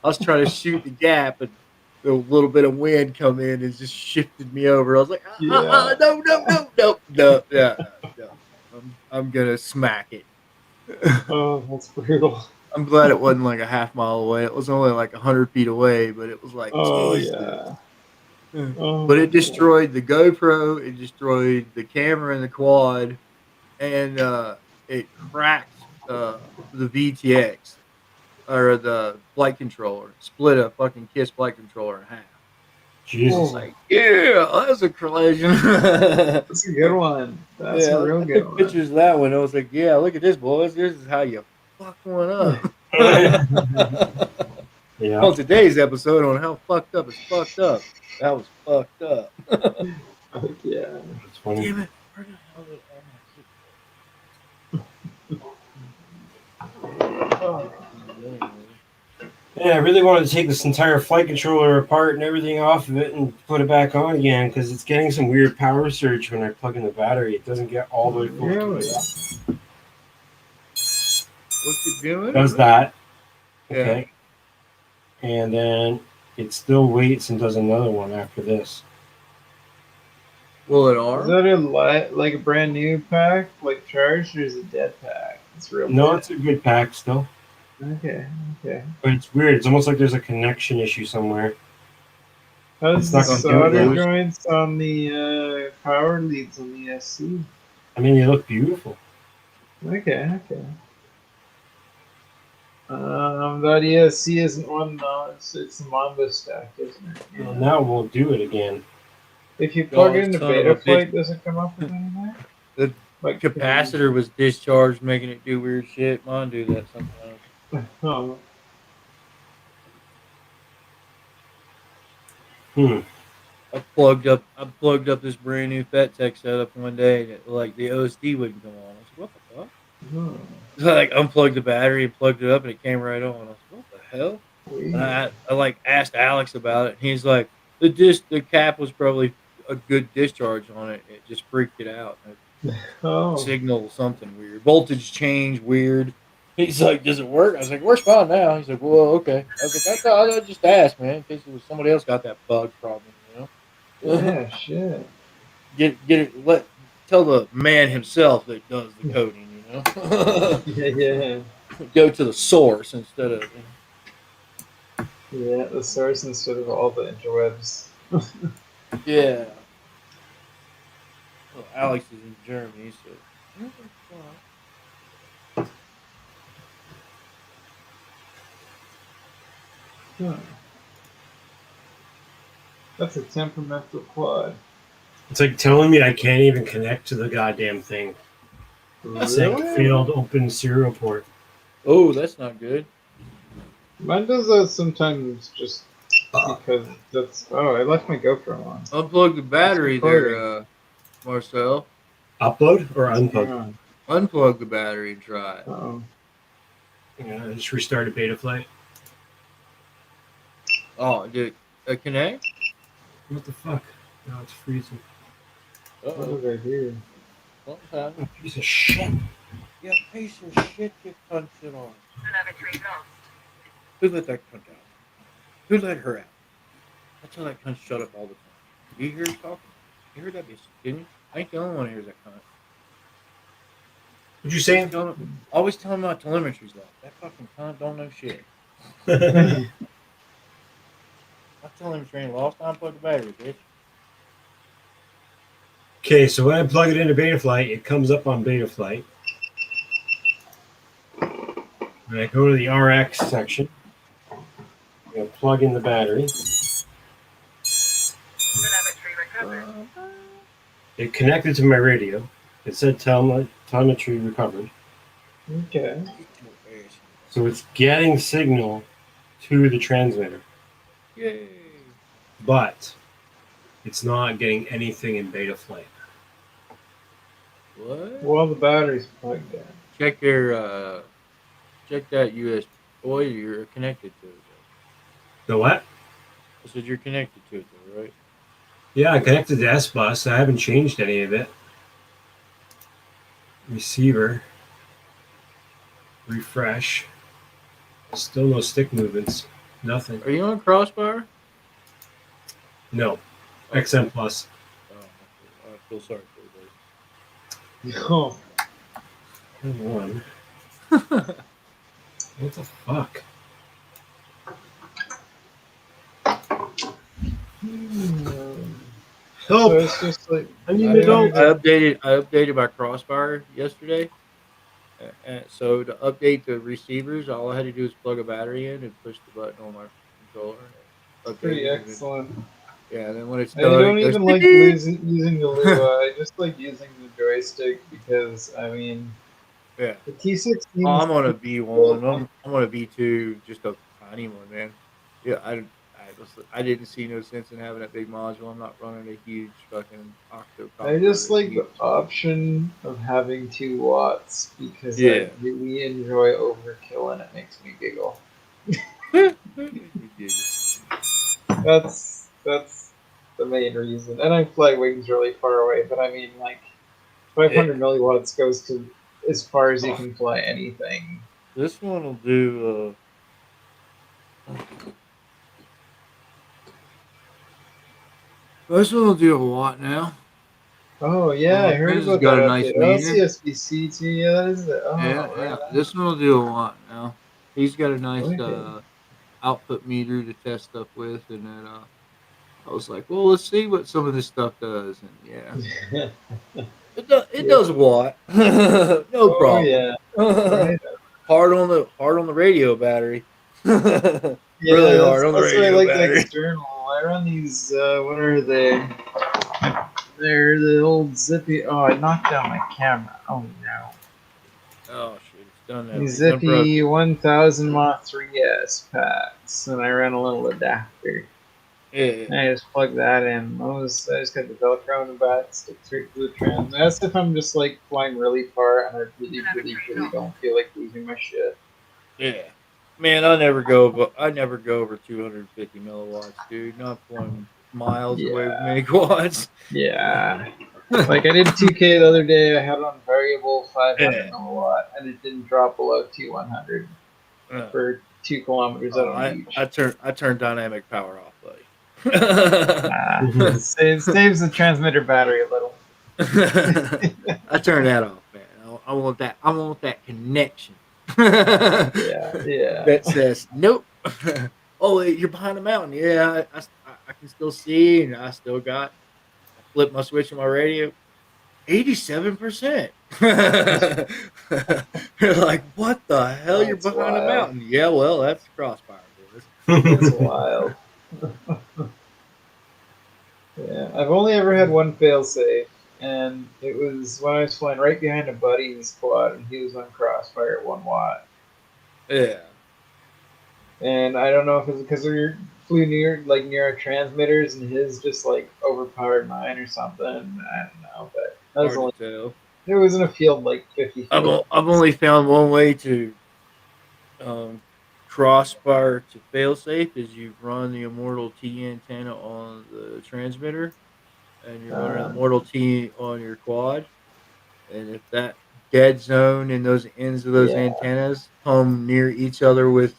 I was trying to shoot the gap, and a little bit of wind come in and just shifted me over. I was like, Yeah. no, yeah, no. I'm gonna smack it. Oh, that's brutal. I'm glad it wasn't like a half mile away. It was only like 100 feet away, but it was like, Oh Jesus. yeah. Oh, But it destroyed the GoPro, it destroyed the camera and the quad, and it cracked the VTX or the flight controller, split a fucking KISS flight controller in half. Jesus. Like, yeah, that's a collision. That's a good one. That's a real I good took one. pictures of that one. I was like, yeah, look at this, boys. This is how you fuck one up. Yeah. On today's episode on how fucked up it's fucked up. That was fucked up. Fuck yeah. That's funny. Damn it. Where the hell did all my Yeah, I really wanted to take this entire flight controller apart and everything off of it and put it back on again because it's getting some weird power surge when I plug in the battery. It doesn't get all the way full. Really? What's the feeling does it? that. Yeah. Okay. And then it still waits and does another one after this. Will it Is arm? that like a brand new pack, like charged, or is it dead pack? It's real No, dead. it's a good pack still. Okay, okay. But it's weird. It's almost like there's a connection issue somewhere. How's It's the not gonna do it solder now. joints on the power leads on the SC? I mean, they look beautiful. Okay, okay. That ESC isn't one though. It's the Mamba stack, isn't it? Well, Yeah. now it won't do it again. If you plug it God, into son of a Betaflight, bitch. does it come up with anything? The Like capacitor was discharged, making it do weird shit. Mine do that sometimes. Oh, Hmm. I plugged up this brand new FetTech setup one day, and like the OSD wouldn't come on. I was like, what the fuck? oh, So I like unplugged the battery and plugged it up, and it came right on. I was like, what the hell? And weird. I like asked Alex about it. And he's like, the cap was probably a good discharge on it. It just freaked it out. It Oh, signal something weird, voltage change weird. He's like, does it work? I was like, works fine now. He's like, well, okay. I was like, I just asked, man, in case it was somebody else got that bug problem, you know. yeah, shit. Get it. Tell the man himself that does the coding, you know. Yeah, yeah, Go to the source instead of. yeah. The source instead of all the interwebs. Yeah. Well, Alex is in Germany, so. Huh. That's a temperamental quad. It's like telling me I can't even connect to the goddamn thing. It's saying Really? failed open serial port. Oh, that's not good. Mine does that sometimes just because that's. Oh, I left my GoPro on. Unplug the battery there, Marcel. Upload or What's going unplug? on? Unplug the battery and try it. Uh-oh. Yeah, I just restarted Betaflight. Oh, did it connect? What the fuck? Now it's freezing. What Uh-oh. did I do? Something's happening. Oh, piece of shit. Yeah, piece of shit, you cunt shit on. Who let that cunt out? Who let her out? I tell that cunt shut up all the time. You hear her talking? You heard that bitch, didn't you? I ain't the only one who hears that cunt. What'd you say? Always tell him my telemetry's low. That fucking cunt don't know shit. Okay, My telemetry ain't lost. I unplugged the battery, bitch. so when I plug it into Betaflight, it comes up on Betaflight. When I go to the RX section, I'm going to plug in the battery. It connected to my radio. It said telemetry recovered. Okay. So it's getting signal to the transmitter, Yay. but it's not getting anything in Betaflight. What? Well, the battery's plugged in. Check your check that USB. Boy, you're connected to it. The what? I said you're connected to it, though, right? Yeah, I connected to S-Bus. I haven't changed any of it. Receiver. Refresh. Still no stick movements. Nothing. Are you on Crossfire? No. XM Plus. Oh, I feel sorry for you, Oh, One. buddy. What the fuck? so Help! it's just like I need I an adult. don't- I updated my Crossfire yesterday. So to update the receivers, all I had to do was plug a battery in and push the button on my controller. And pretty update it. excellent. Yeah, and then when it's I done, don't it goes, even like "Beep." using the Lua. I just like using the joystick because I mean Yeah. the T16. Oh, I'm on a B1. I'm on a B2, just a tiny one, man. Yeah, I didn't see no sense in having that big module. I'm not running a huge fucking octo. I just like the option of having 2 watts because Yeah. I really enjoy overkill and it makes me giggle. That's the main reason. And I fly wings really far away, but I mean like 500 milliwatts goes to as far as you can fly anything. This one will do. This one will do a watt now. Oh yeah, I heard This has about got that a nice update. Oh, meter. CSBC too. Yeah, that is it. Oh, Yeah, right yeah. on. This one will do a watt now. He's got a nice Wicked. output meter to test stuff with, and then I was like, well, let's see what some of this stuff does, and yeah, it Yeah. does a watt, no Oh problem. yeah. Right. hard on the radio battery, really Yeah, hard on the that's why I radio like the battery. external. I run these. What are they? They're the old zippy. Oh, I knocked down my camera. Oh no. Oh shit, it's done now. These He's done broke zippy it. 1000 Mach 3S packs, and I ran a little adapter. Yeah, And I just plug that in. I just got the Velcro in the back, stick straight to the trans. That's if I'm just like flying really far and I really don't feel like losing my shit. yeah. Man, I never go over 250 milliwatts, dude. Not flying miles away with Yeah, mini quads. yeah. Like I did 2K the other day. I had it on variable 500 Yeah. milliwatt, and it didn't drop below T100 Uh, for 2 kilometers out on the beach. I turned dynamic power off, buddy. Saves the transmitter battery a little. I turned that off, man. I want that. I want that connection. Yeah. That says nope. Oh, you're behind the mountain. Yeah, I can still see, and I still got. I flipped my switch on my radio. 87%. You're like, what the hell? You're That's behind a wild. mountain. Yeah, well, that's Crossfire, boys. That's wild. Yeah, I've only ever had one failsafe, and it was when I was flying right behind a buddy's quad, and he was on Crossfire at 1 watt. Yeah. And I don't know if it's because we flew near our transmitters, and his just like overpowered mine or something. I don't know, but that was Hard only to tell. it was in a field like 50 feet. I've only found one way to Crossfire to failsafe is you run the Immortal T antenna on the transmitter, and you're running Immortal T on your quad. And if that dead zone and those ends of those Yeah. antennas come near each other within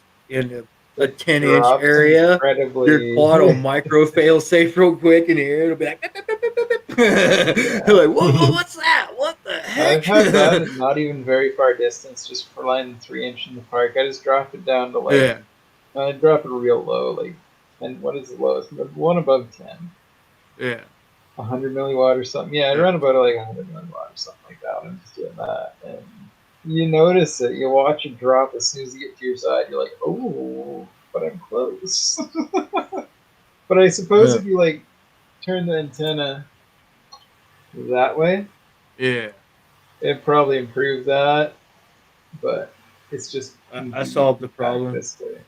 a It 10-inch drops area, incredibly. your quad will micro fail safe real quick in the air. It'll be like, you're like, what's that? What the heck? I've had that at not even very far distance, just flying 3-inch in the park. I just dropped it down to like, Yeah, I drop it real low, like, and what is the lowest? One above 10, yeah. 100 milliwatt or something. Yeah, I run about like 100 milliwatt or something like that. I'm just doing that, and you notice it. You watch it drop as soon as you get to your side. You're like, oh, but I'm close. But I suppose Yeah. if you like turn the antenna that way, Yeah. it probably improved that, but it's just I solved the back problem. this way.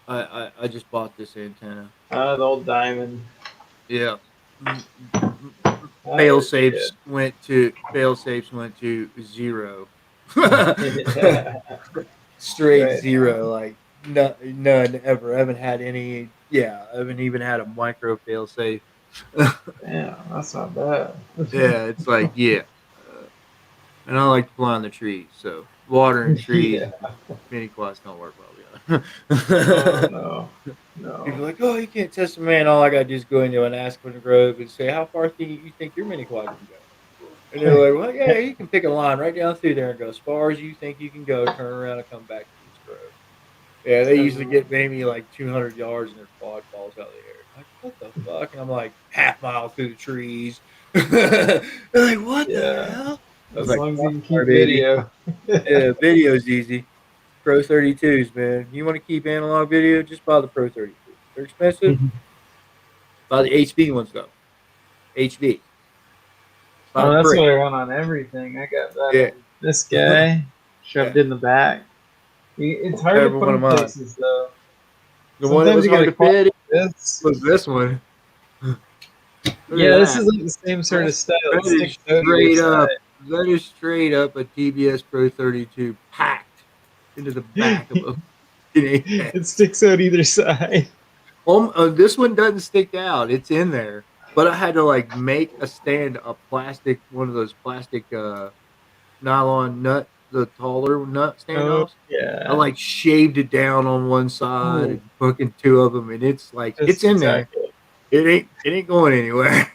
I just bought this antenna. The old diamond. Yeah. Oh, Fail safes went to 0. yeah. Straight Right. 0, like none ever. I haven't had any. Yeah, I haven't even had a micro fail safe. Damn, that's not bad. Yeah, it's like and I like to fly on the trees, so water and trees, Yeah. mini quads don't work well Oh, together. no. People are like, oh, you can't test a man. All I gotta do is go into an Aspen Grove and say, how far do you think your mini quad can go? And they're like, well, yeah, you can pick a line right down through there and go as far as you think you can go, turn around and come back to this grove. Yeah, they usually get maybe like 200 yards and their quad falls out of the air. Like, what the fuck? And I'm like, half mile through the trees. They're like, what the Yeah. hell? I As was like, long as you can keep "Sorry, baby." video. Yeah, video's easy. Pro 32s, man. You want to keep analog video? Just buy the Pro 32s. They're expensive. Buy the HV ones though. HV. Buy Oh, the that's brick. what I want on everything. I got that. Yeah. This guy shoved in the back. It's hard Every to put one in of mine. places though. The one that Sometimes was you hard to gotta fit This. was this one. Look Yeah, at this that. is like the same sort of style. It That is sticks out straight either up. side. That is straight up a TBS Pro 32 packed into the back of a. It sticks out either side. This one doesn't stick out. It's in there. But I had to like make a stand, one of those plastic nylon nut the taller nut standoffs. yeah. I like shaved it down on one side and fucking two of them, and it's like That's it's in there. exactly- It ain't going anywhere.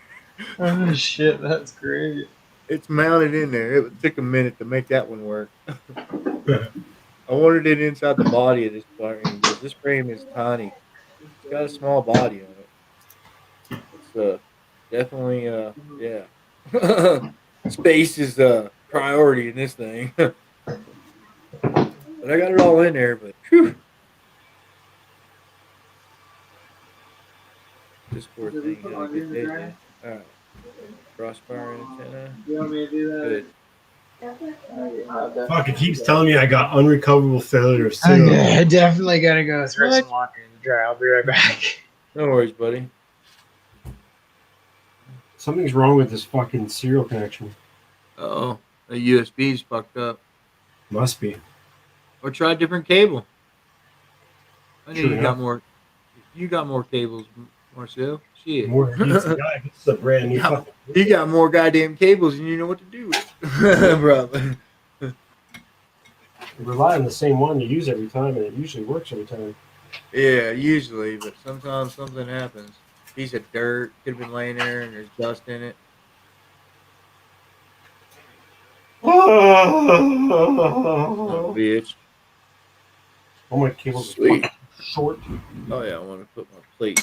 Oh shit, that's great. It's mounted in there. It took a minute to make that one work. I wanted it inside the body of this frame because this frame is tiny. It's got a small body on it. It's definitely yeah. Space is a priority in this thing. But I got it all in there, but whew. Discord Did we thing put had a mine good in the day. dryer? Alright. Crossfire antenna. You want me to do Good. that? Fuck, it keeps telling me I got unrecoverable failure. So Okay, I definitely gotta go throw What? some laundry in the dryer. I'll be right back. No worries, buddy. something's wrong with this fucking serial connection. Oh, the USB's fucked up. Must be. Or try a different cable. I know True you enough. got more. You got more cables, Marcel. Shit. More this is a brand new Yeah. fucking. You got more goddamn cables than you know what to do with, bro. Rely on the same one you use every time, and it usually works every time. Yeah, usually, but sometimes something happens. Piece of dirt could have been laying there, and there's dust in it. Oh, bitch. All my cables are Sweet. fucking short. Oh yeah, I want to put my plate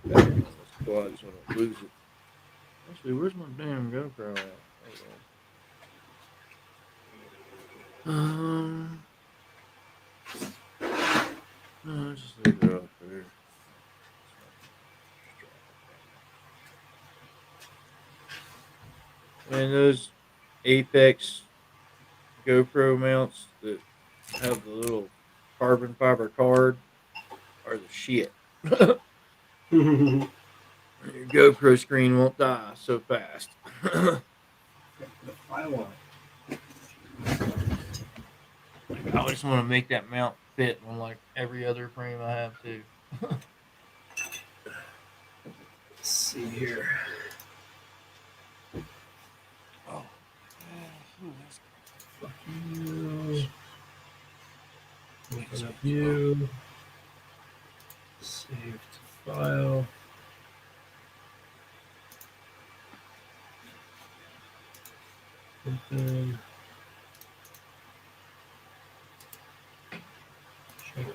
back on the squad so I don't lose it. Actually, where's my damn GoPro at? Hold on. No, just leave it up there. And those Apex GoPro mounts that have the little carbon fiber card are the shit. Your GoPro screen won't die so fast. I just want to make that mount fit on like every other frame I have too. Let's see here. Oh, You. Open up you. Save to file. Open. Check.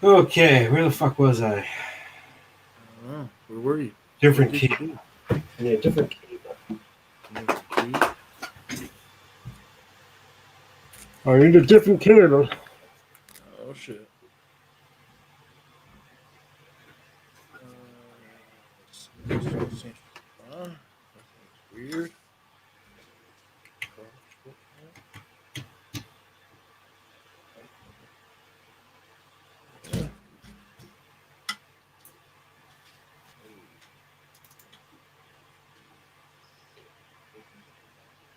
Okay, where the fuck was I? Where were you? Different What did you key. do? Yeah, different key. I need a different cable. Oh shit. That's weird.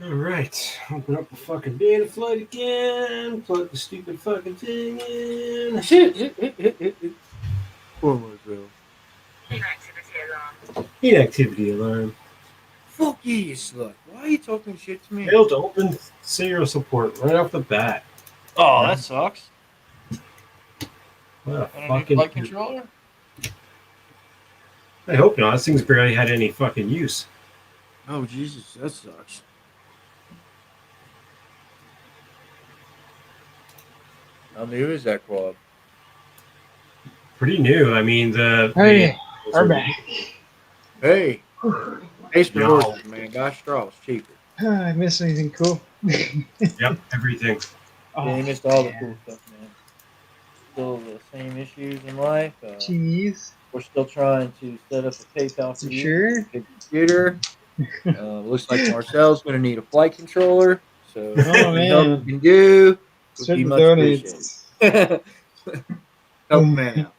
Alright, open up the fucking data flood again. Plug the stupid fucking thing in. Poor myself. Inactivity alarm. Fuck you, you slut. Why are you talking shit to me? Failed to open serial support right off the bat. Oh, that sucks. What a And a new fucking. flight controller? I hope not. This thing's barely had any fucking use. Oh, Jesus, that sucks. How new is that quad? Pretty new. I mean, Hey, we're back. Hey, Ace for No. horses, man. Gosh, straw's cheaper. I miss anything cool? Yep, everything. Oh, Yeah, you missed all the yeah. cool stuff, man. Still the same issues in life. Jeez. We're still trying to set up a PayPal for You you. sure? Big computer. Looks like Marcel's going to need a flight controller. So, Oh, any help man. you can do would Start be the much donates. appreciated. Help man out.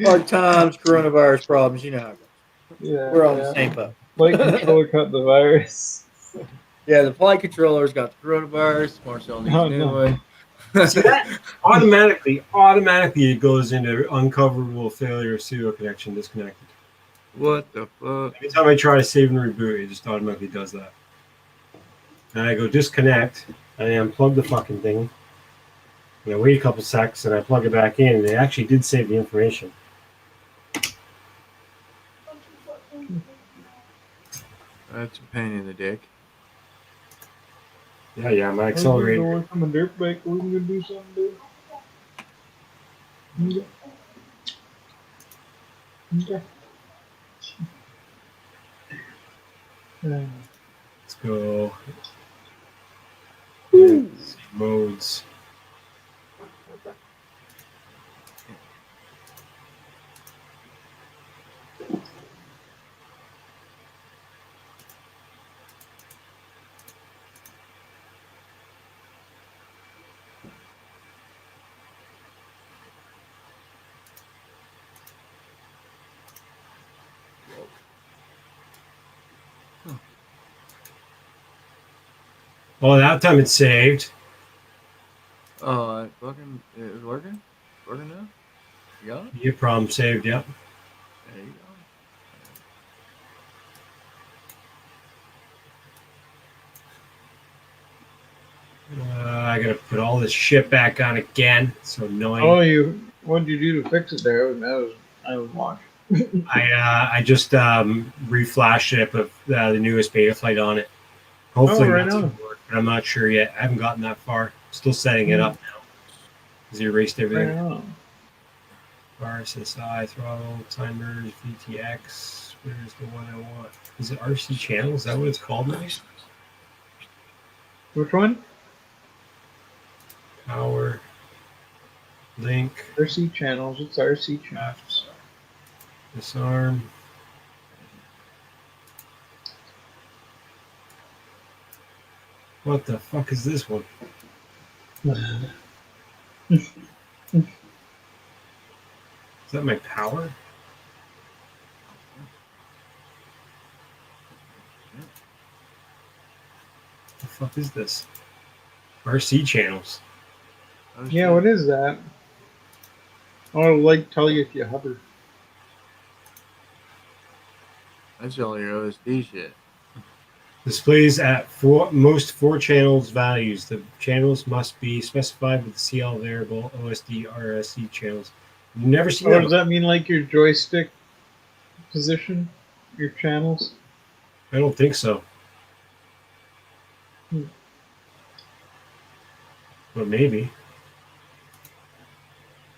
Hard times, coronavirus problems. You know how it goes. Yeah, We're on the yeah. same boat. Flight controller caught the virus. Yeah, the flight controller's got the coronavirus. Marcel needs Oh a new no. one. See that? Automatically it goes into uncoverable failure pseudo connection disconnected. What the fuck? Anytime I try to save and reboot, it just automatically does that. And I go disconnect, and I unplug the fucking thing. And I wait a couple seconds, and I plug it back in, and it actually did save the information. That's a pain in the dick. Yeah, my We're accelerator. going from a dirt bike. We're gonna do something, dude. Okay. Let's go. Modes. Oh, that time it's saved. Oh, it fucking it was working. Working now. You got it. Your problem saved. Yep. There you go. I gotta put all this shit back on again. So annoying. Oh, what did you do to fix it there? I was watching. I just reflashed it, put the newest beta flight on it. Hopefully right that's on. gonna work, but I'm not sure yet. I haven't gotten that far. Still setting it up now. Because he erased everything. Right on. RSSI, throttle, timers, VTX. Where's the one I want? Is it RC channel? Is that what it's called now? Which one? Power. Link. RC channels. It's RC channels. Disarm. What the fuck is this one? Is that my power? The fuck is this? RC channels. Oh, Yeah, shit. what is that? I'll tell you if you hover. That's all your OSD shit. Displays at most four channels values. The channels must be specified with the CL variable OSD RSC channels. You've never seen Oh, that does before. that mean like your joystick position? Your channels? I don't think so. But maybe.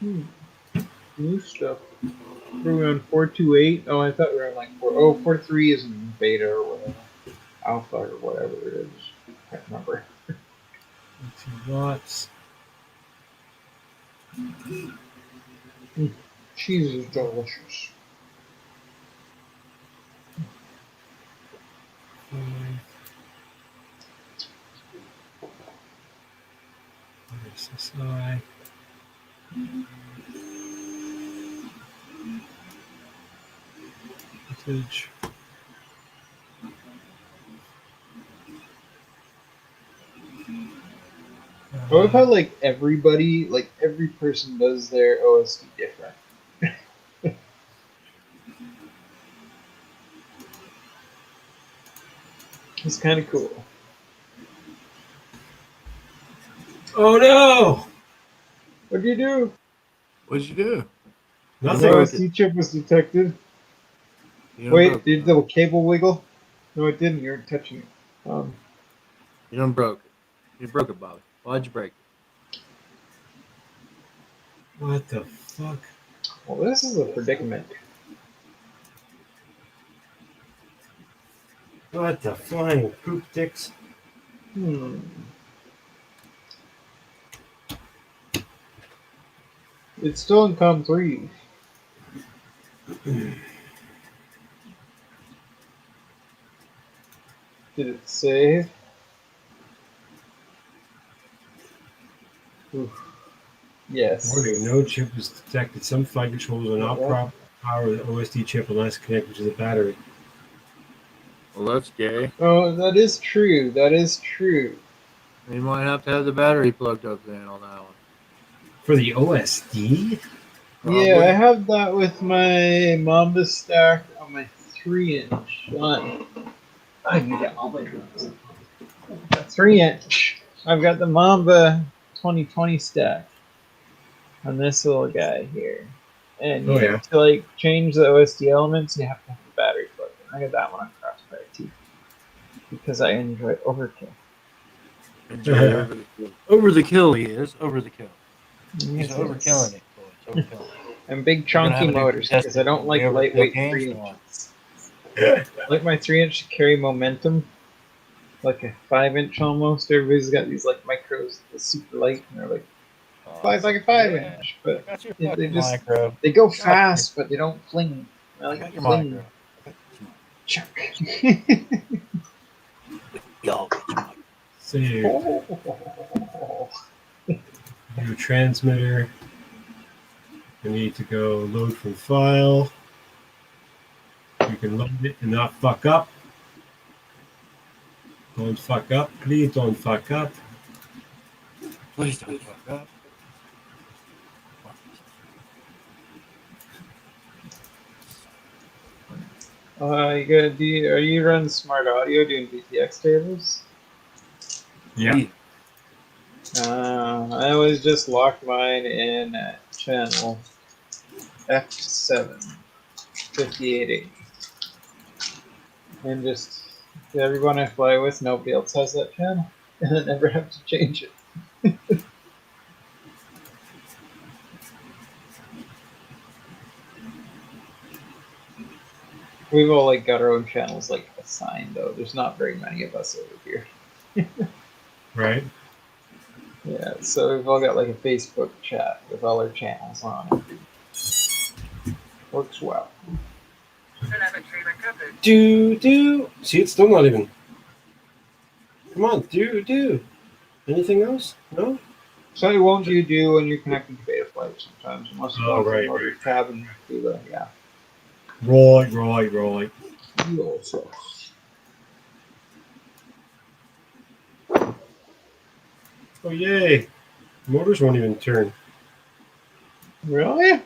New stuff. Were we on 428? Oh, I thought we were on like 4. Oh, 43 is in beta or whatever. Alpha or whatever it is. Can't remember. 2 watts. Cheese is delicious. RSSI. Voltage. I love how like everybody, like every person does their OSD different. It's kind of cool. Oh no! What do you do? What'd you do? Nothing. broke OSD chip was detected. You Wait, broke did it. the cable wiggle? No, it didn't. You're touching it. You done broke it. You broke it, Bobby. Why'd you break it? What the fuck? Well, this is a predicament. What the flying poop dicks? It's still in COM3. Did it save? Oof. Yes. Warning, no chip is detected. Some flight controllers will not power the OSD chip unless connected to the battery. Well, that's gay. Oh, that is true. That is true. You might have to have the battery plugged up then on that one. For the OSD? Yeah, I Probably. have that with my Mamba stack on my 3-inch. I can get all my drums. 3-inch. I've got the Mamba 2020 stack on this little guy here. And Oh, yeah. to like change the OSD elements, you have to have the battery plugged in. I got that one on Crossfire too. Because I enjoy overkill. Enjoy over the kill. Over the kill, he is. Over the kill. He's Yes, overkilling it, boys. Overkilling it. And big We're gonna chunky have a new motors because I contestant. don't like We overkill lightweight games 3 or what? inches. I like my 3-inch to carry momentum, like a 5-inch almost. Everybody's got these like micros, the super light, and they're like flies like a 5-inch, I but got your they fucking just micro. they go Got fast, but they don't fling. I I like got your fling. micro. I got your Chuck. micro. Y'all got your micro. Save. Oh. New transmitter. I need to go load from file. You can load it and not fuck up. Don't fuck up. Please don't fuck up. Please don't fuck up. You gotta do. Are you running smart audio doing VTX tables? Yeah. I always just lock mine in at channel F7, 5880. And just everyone I fly with, nobody else has that channel. And I never have to change it. We've all like got our own channels like assigned though. There's not very many of us over here. Right. Yeah, so we've all got like a Facebook chat with all our channels on it. Works well. Do. See, it's still not even. Come on, do. Anything else? No? So won't you do when you're connecting to Betaflight sometimes, unless you Oh, go right, into the motor tab and do the Right. You also. Oh, yay. Motors won't even turn. Really?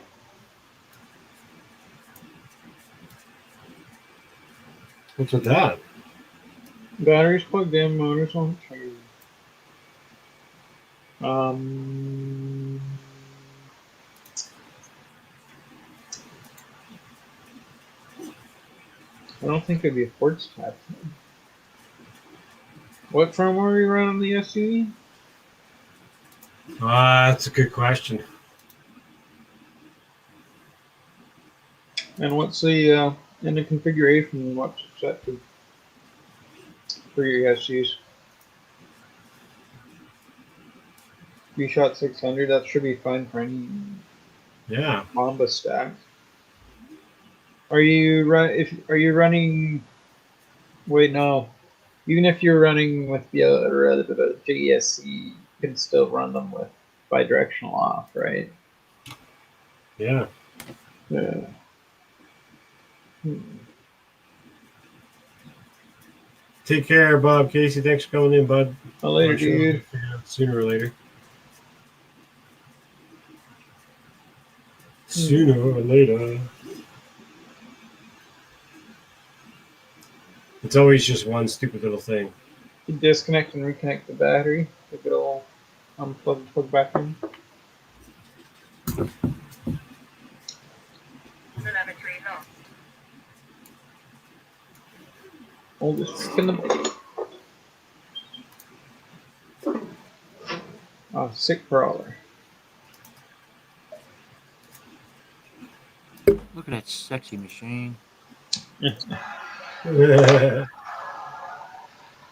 What's with that? Batteries plugged in, motors won't turn. I don't think it'd be a ports tab. What firmware are you running on the SUV? That's a good question. And what's the in the configuration? What's it set to for your SUs? V-Shot 600. That should be fine for any Yeah. Mamba stack. Are you running? Wait, no. Even if you're running with the other JESC, you can still run them with bidirectional off, right? Yeah. Yeah. Take care, Bob Casey. Thanks for coming in, bud. Later, I'm sure we'll dude. figure it out sooner or later. Sooner or later. It's always just one stupid little thing. You disconnect and reconnect the battery. Take it all unplug, plug back in. Hold this in the Oh, sick crawler. Look at that sexy machine. There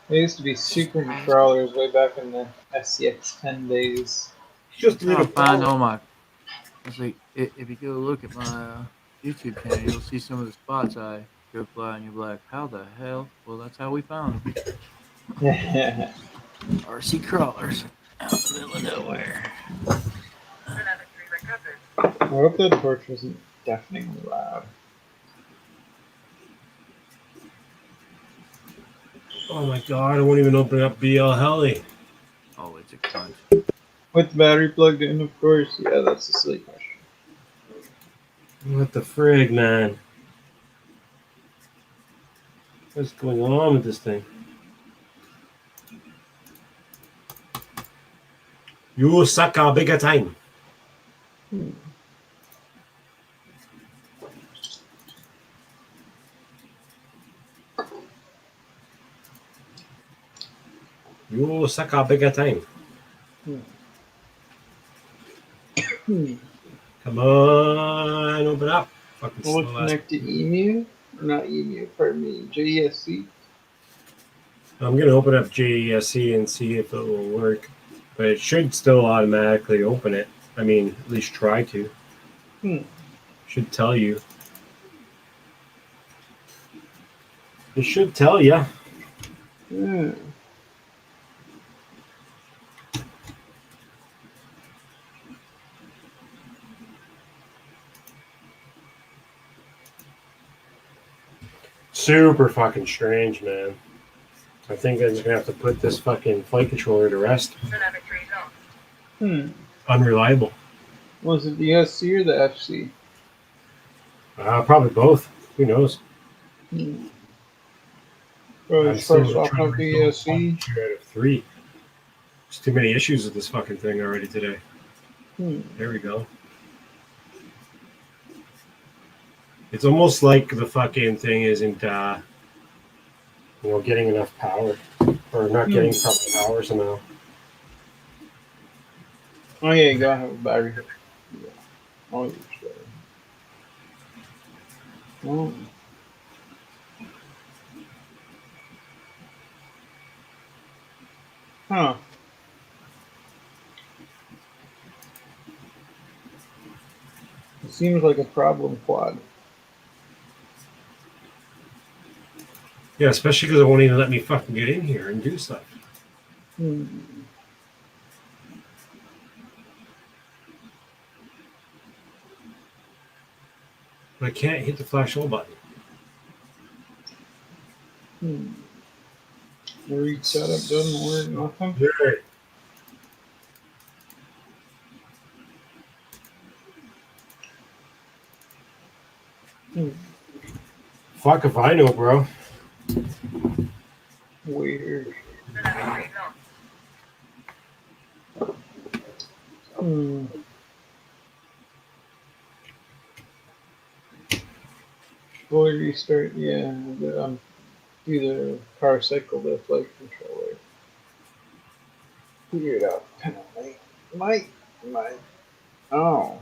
used to be super crawlers way back in the SCX 10 days. Just a Trying little to find power. all my. It's like if you go look at my YouTube channel, you'll see some of the spots I go fly, and you'll be like, "How the hell?" Well, that's how we found them. RC crawlers out in the middle of nowhere. hope that torch wasn't deafeningly loud. Oh my god, I won't even open up BL Heli. Oh, it's a cunt. With the battery plugged in, of course. Yeah, that's a silly question. What the frig, man? What's going on with this thing? You suck a bigger time. You suck a bigger time. Come on, open up. Fucking Will it slow ass. connect to Emu? Or not Emu, pardon me, JESC? I'm gonna open up JESC and see if it will work. But it should still automatically open it. I mean, at least try to. Should tell you. It should tell you. Hmm. Super fucking strange, man. I think I'm just gonna have to put this fucking flight controller to rest. Unreliable. Was it the SC or the FC? Probably both. Who knows? Probably I'm still first off trying of to the resolve SC. 1, 2 out of 3. There's too many issues with this fucking thing already today. There we go. It's almost like the fucking thing isn't, getting enough power. Or not getting proper power somehow. Oh yeah, you gotta have a battery. Yeah. Always better. Oh. Huh. It seems like a problem quad. Yeah, especially because it won't even let me fucking get in here and do stuff. I can't hit the flash all button. Read setup doesn't work, nothing. Weird. Fuck if I know, bro. Weird. Fully restart, yeah. Do the power cycle the flight controller. Figure it out. Apparently. Might. Oh.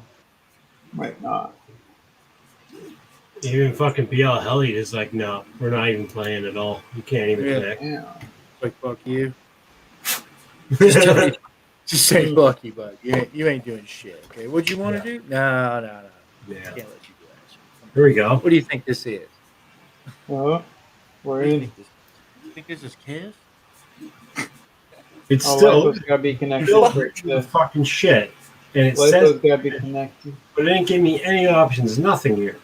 Might not. Even fucking BL Heli is like, no, we're not even playing at all. You can't even connect. Yeah. Like, fuck you. Just say fuck you, bud. You ain't doing shit. Okay, what you want to do? No. I Yeah. can't let you do that shit. Here we go. What do you think this is? We're What do you in. think this is? You think this is Kiss? It's Oh, still LiPo's gotta be connected. still For the fucking shit. And it LiPo's says, gotta be connected. but it didn't give me any options. Nothing here.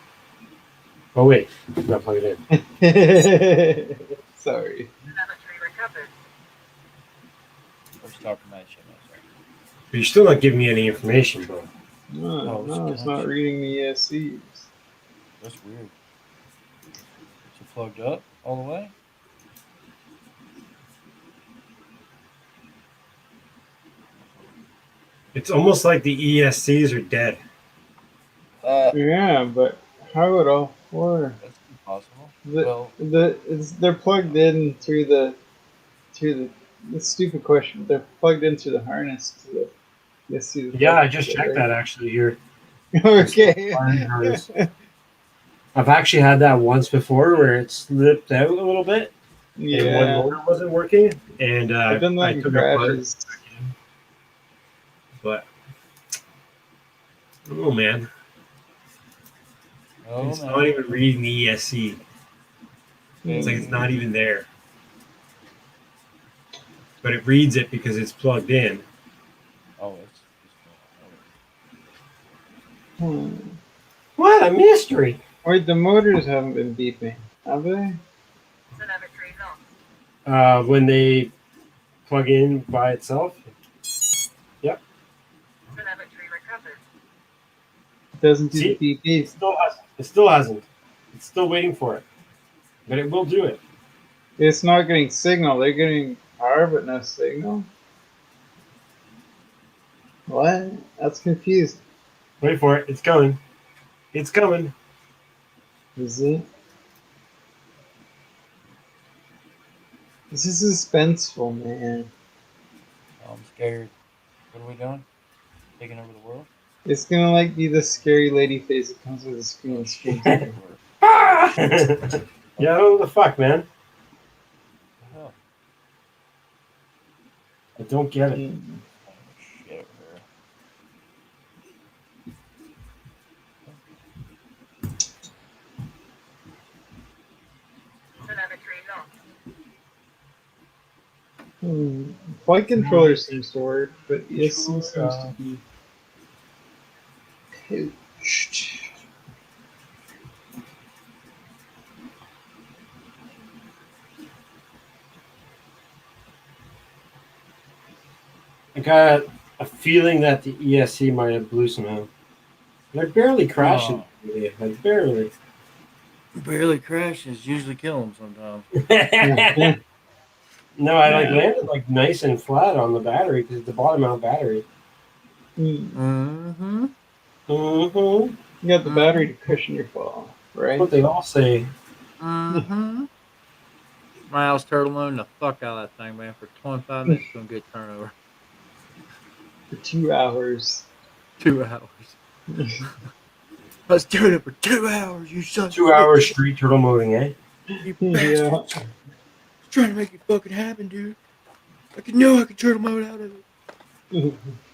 Oh, wait. Not plug it in. Sorry. Or start from that shit. But you're still not giving me any information, bro. No, it's not reading the ESCs. That's weird. Is it plugged up all the way? It's almost like the ESCs are dead. Yeah, but how would all four? That's impossible. They're plugged in through the stupid question. They're plugged into the harness to the ESC. Yeah, I just checked that actually here. Okay. I've actually had that once before where it slipped out a little bit. And one Yeah. motor wasn't working. And I've done that I in took it apart. crashes. But, oh man. Oh, It's man. not even reading the ESC. It's like it's not even there. But it reads it because it's plugged in. Oh, it's What a mystery! Wait, the motors haven't been beeping, have they? When they plug in by itself. Yep. It doesn't do See? the beep It beep. still hasn't. It still hasn't. It's still waiting for it. But it will do it. It's not getting signal. They're getting power, but no signal. What? That's confused. Wait for it. It's coming. It's coming. Is it? This is suspenseful, man. I'm scared. What are we doing? Taking over the world? It's gonna like be the scary lady face that comes with a screen and screams. Ah! Yeah, what the fuck, man? Oh, I don't get it. shit. Flight controller seems to work, but ESC seems to be poached. I got a feeling that the ESC might have blew somehow. They're barely crashing. Like barely. Barely crashes. Usually kill them sometimes. No, I like landed like nice and flat on the battery because it's the bottom out battery. Mm-hmm. You got the battery to cushion your fall, right? That's what they all say. Mm-hmm. My house turtle moon the fuck out of that thing, man. For 25 minutes, doing good turnover. For 2 hours. 2 hours. I was doing it for 2 hours. You son. 2 hours street turtle moving, eh? You Yeah. bastards. Trying to make it fucking happen, dude. I know I could turtle mode out of it.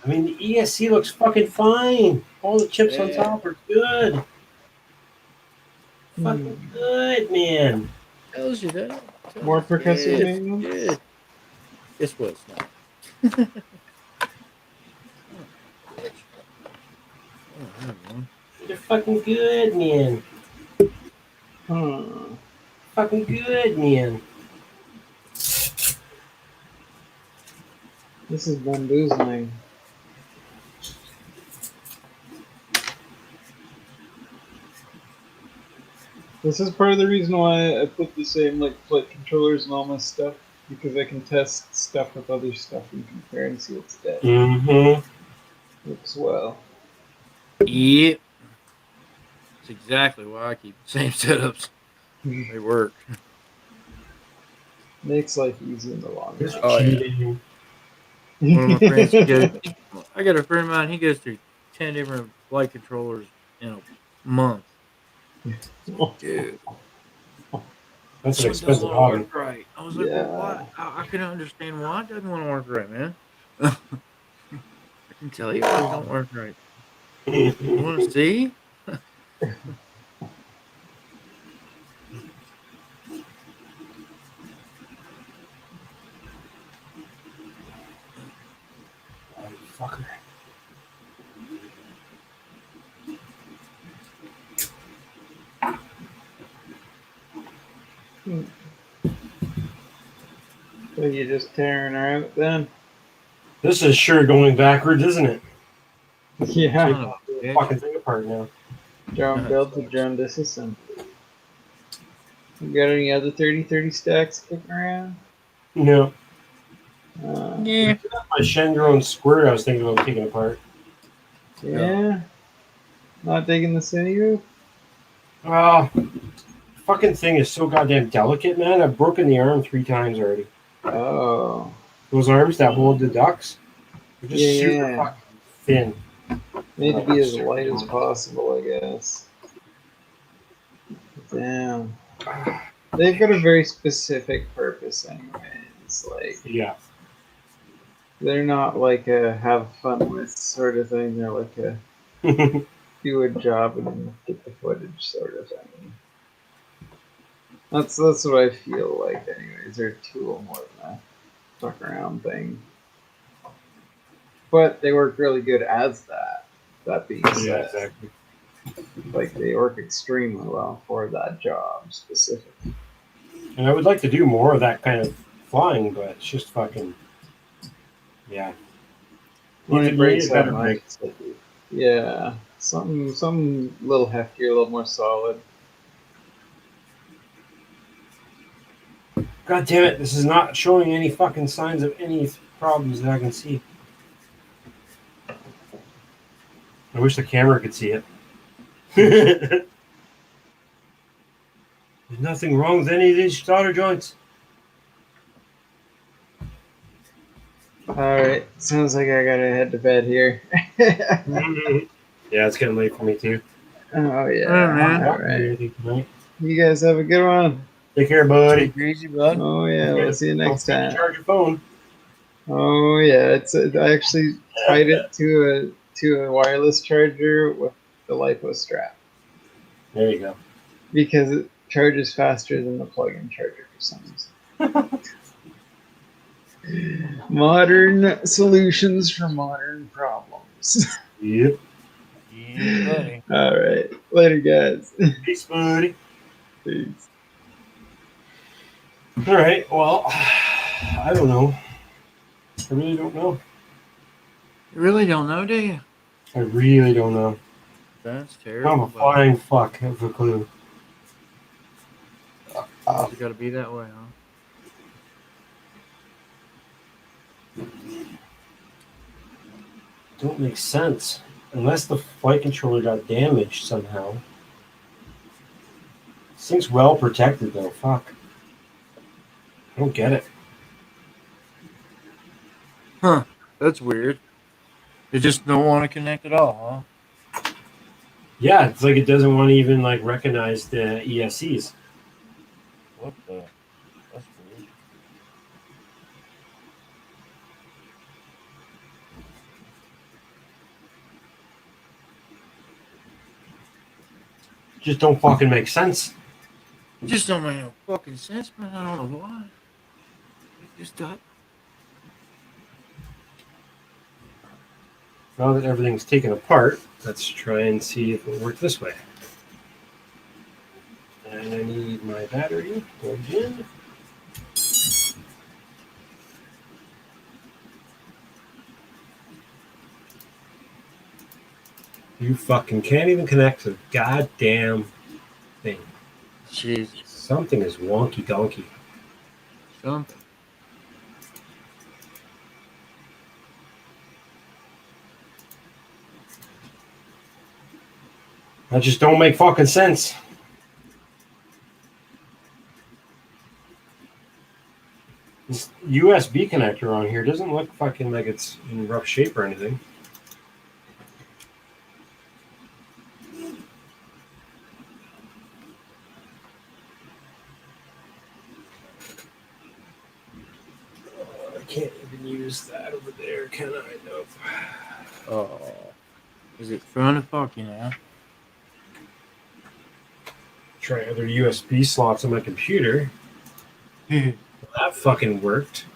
I mean, the ESC looks fucking fine. All the chips on Yeah. top are good. Fucking good, man. Tells you that. More percussive Yes, maintenance? yes. Guess what? It's not. They're fucking good, man. Fucking good, man. This is bamboozling. This is part of the reason why I put the same like flight controllers and all my stuff, because I can test stuff with other stuff and compare and see what's dead. Mm-hmm. Works well. Yep. That's exactly why I keep the same setups. They work. Makes life easy in the long run. Oh, yeah. Cheating. One of my friends I got a friend of mine, he goes through 10 different flight controllers in a month. Dude. That's an This one expensive doesn't hobby. work right. I was like, Yeah. well, why? I can understand why it doesn't want to work right, man. I can tell you why it don't work right. You want to see? Fucker. So you're just tearing her out then? This is sure going backwards, isn't it? Yeah. Son of a bitch. Fucking thing apart now. Drone build to drone disassembly. You got any other 30-30 stacks kicking around? No. Yeah. My Shendrone square I was thinking about taking apart. Yeah. Not digging the city roof? Fucking thing is so goddamn delicate, man. I've broken the arm 3 times already. Oh. Those arms that hold the ducks, they're just Yeah, super yeah. fucking thin. Need to be as light as possible, I guess. Damn. They've got a very specific purpose anyways. Like, Yeah. they're not like a have fun with sort of thing. They're like a do a job and get the footage sort of thing. That's what I feel like anyways. They're a tool more than a fuck around thing. But they work really good as that. That being said. Yeah, exactly. Like they work extremely well for that job specifically. And I would like to do more of that kind of flying, but it's just fucking, yeah. When Need it to need breaks a that better much, rig. it's like, yeah, some little heftier, a little more solid. God damn it! This is not showing any fucking signs of any problems that I can see. I wish the camera could see it. There's nothing wrong with any of these solder joints. All right, sounds like I gotta head to bed here. Yeah, it's getting late for me too. Oh yeah, Alright, man. all right. Anything tonight. You guys have a good one. Take care, buddy. Take it easy, bud. Oh yeah, we'll see you Don't next forget to time. charge your phone. Oh yeah, I actually tied it to a wireless charger with the LiPo strap There you go. because it charges faster than the plug-in charger for some reason. Modern solutions for modern problems. Yep. Yeah, buddy. All right, later, guys. Peace, buddy. Peace. All right. Well, I don't know. I really don't know. You really don't know, do you? I really don't know. That's I'm terrible. a flying fuck. Have a clue. It's got to be that way, huh? Don't make sense unless the flight controller got damaged somehow. This thing's well protected though. Fuck. I don't get it. Huh. That's weird. They just don't want to connect at all, huh? Yeah, it's like it doesn't want to even like recognize the ESCs. What the? That's weird. Just don't fucking make sense. It just don't make no fucking sense, man. I don't know why. It just does. Now that everything's taken apart, let's try and see if it works this way. And I need my battery plugged in. You fucking can't even connect to the goddamn thing. Jesus. Something is wonky donkey. Something. That just don't make fucking sense. This USB connector on here doesn't look fucking like it's in rough shape or anything. I can't even use that over there, can I? Nope. Oh. Is it fun to fuck you now? Try other USB slots on my computer. That fucking worked.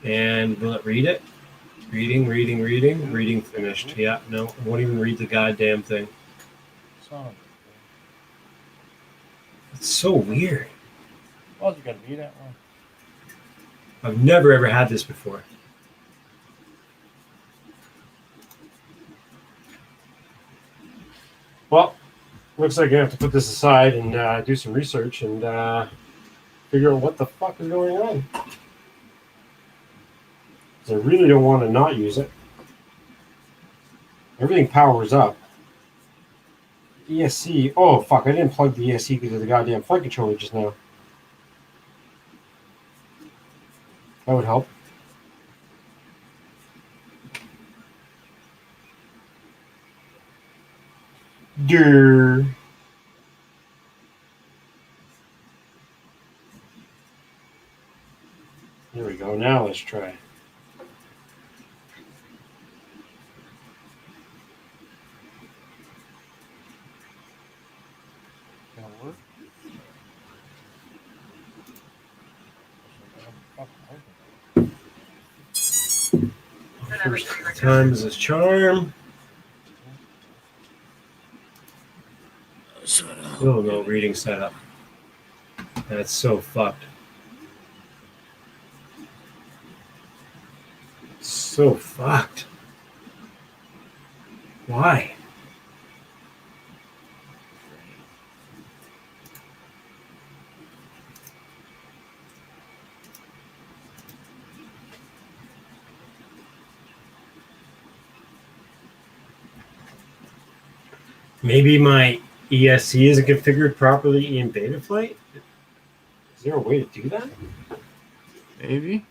And will it read it? Reading. Reading finished. Yeah, no, it won't even read the goddamn thing. Son of a- It's so weird. Why's it gotta be that way? I've never ever had this before. Well, looks like I have to put this aside and do some research and figure out what the fuck is going on. 'Cause I really don't want to not use it. Everything powers up. ESC. Oh, fuck. I didn't plug the ESC to the goddamn flight controller just now. That would help. Durr. There we go. Now let's try. Gonna work? First time is his charm. Still no reading setup. That's so fucked. So fucked. Why? Maybe my ESC isn't configured properly in Betaflight? Is there a way to do that? Maybe.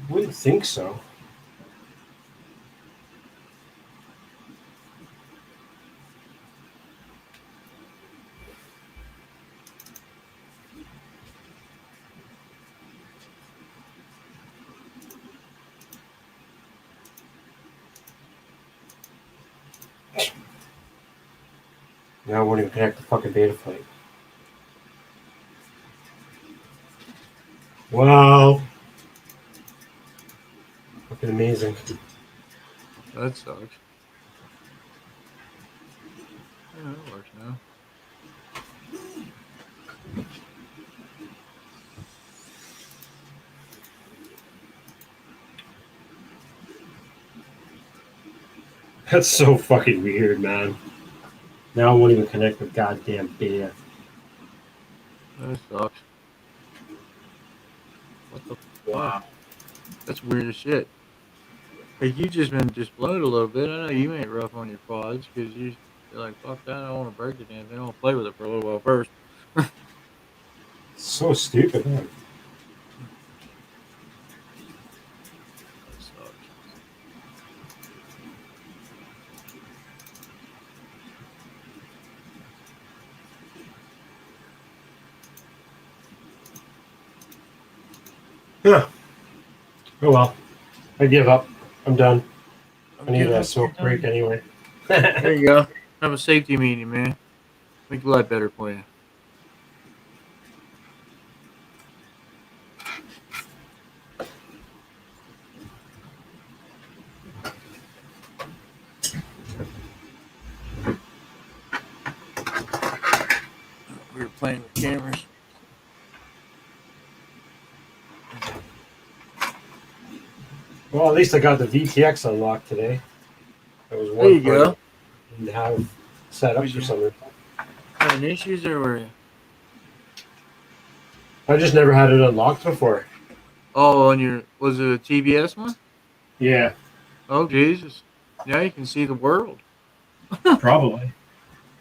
Wouldn't think so. Now I won't even connect the fucking Betaflight. Wow. Fucking amazing. That sucks. Yeah, that works now. That's so fucking weird, man. Now I won't even connect the goddamn beta. That sucks. What the Wow. fuck? That's weird as shit. Hey, you just been just blown a little bit. I know you ain't rough on your quads because you're like, fuck that. I don't want to break the damn thing. I want to play with it for a little while first. So stupid, man. That sucks. Yeah. Oh well. I give up. I'm done. I need Okay, a that's smoke done. break anyway. There you go. Have a safety meeting, man. Make your life better for you. We were playing with cameras. Well, at least I got the VTX unlocked today. That was There one you part go. I didn't have set up Was for you- something. Having issues or were you? I just never had it unlocked before. Oh, on your was it a TBS one? Yeah, Oh Jesus! Now you can see the world. probably.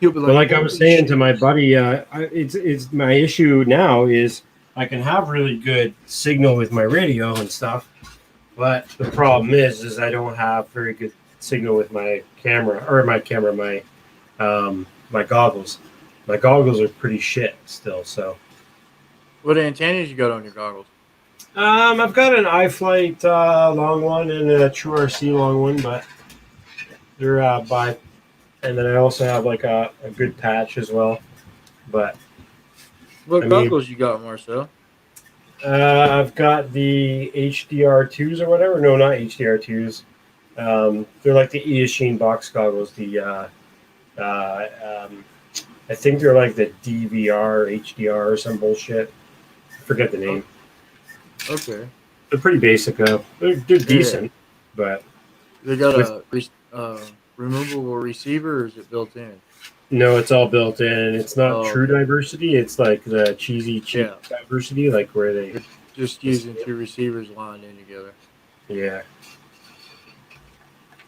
You'll be like, But like I was "Holy saying shit." to my buddy, it's my issue now is I can have really good signal with my radio and stuff, but the problem is I don't have very good signal with my camera my goggles. My goggles are pretty shit still. So What antennas you got on your goggles? I've got an iFlight long one and a True RC long one, but they're by. And then I also have like a good patch as well, but. What I mean- goggles you got, Marcel? I've got the HDR2s or whatever. No, not HDR2s. They're like the Eachine box goggles. I think they're like the DVR, HDR, or some bullshit. I forget the name. Okay. They're pretty basic though. They're decent, but They got With- a removable receiver, or is it built in? no, it's all built in. It's not Oh, true okay. diversity. It's like the cheesy cheap Yeah. diversity, like where they. Just using two receivers lined in together. Yeah.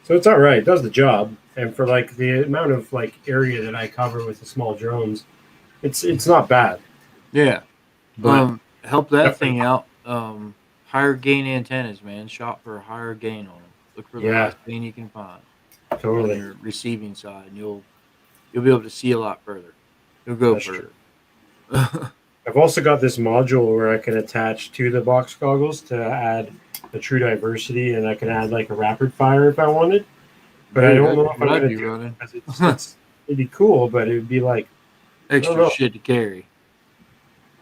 So it's all right. It does the job, and for like the amount of like area that I cover with the small drones, it's not bad. Yeah. But Help that Definitely. thing out. Higher gain antennas, man. Shop for a higher gain on them. Look for the Yeah. highest gain you can find on totally, your receiving side, and you'll be able to see a lot further. You'll go That's further. I've also got this module where I can attach to the box goggles to add the true diversity, and I can add like a rapid fire if I wanted. But I don't know if I'm What I'd gonna be do it running. because it'd be cool, but it would be like, Extra know. shit to carry.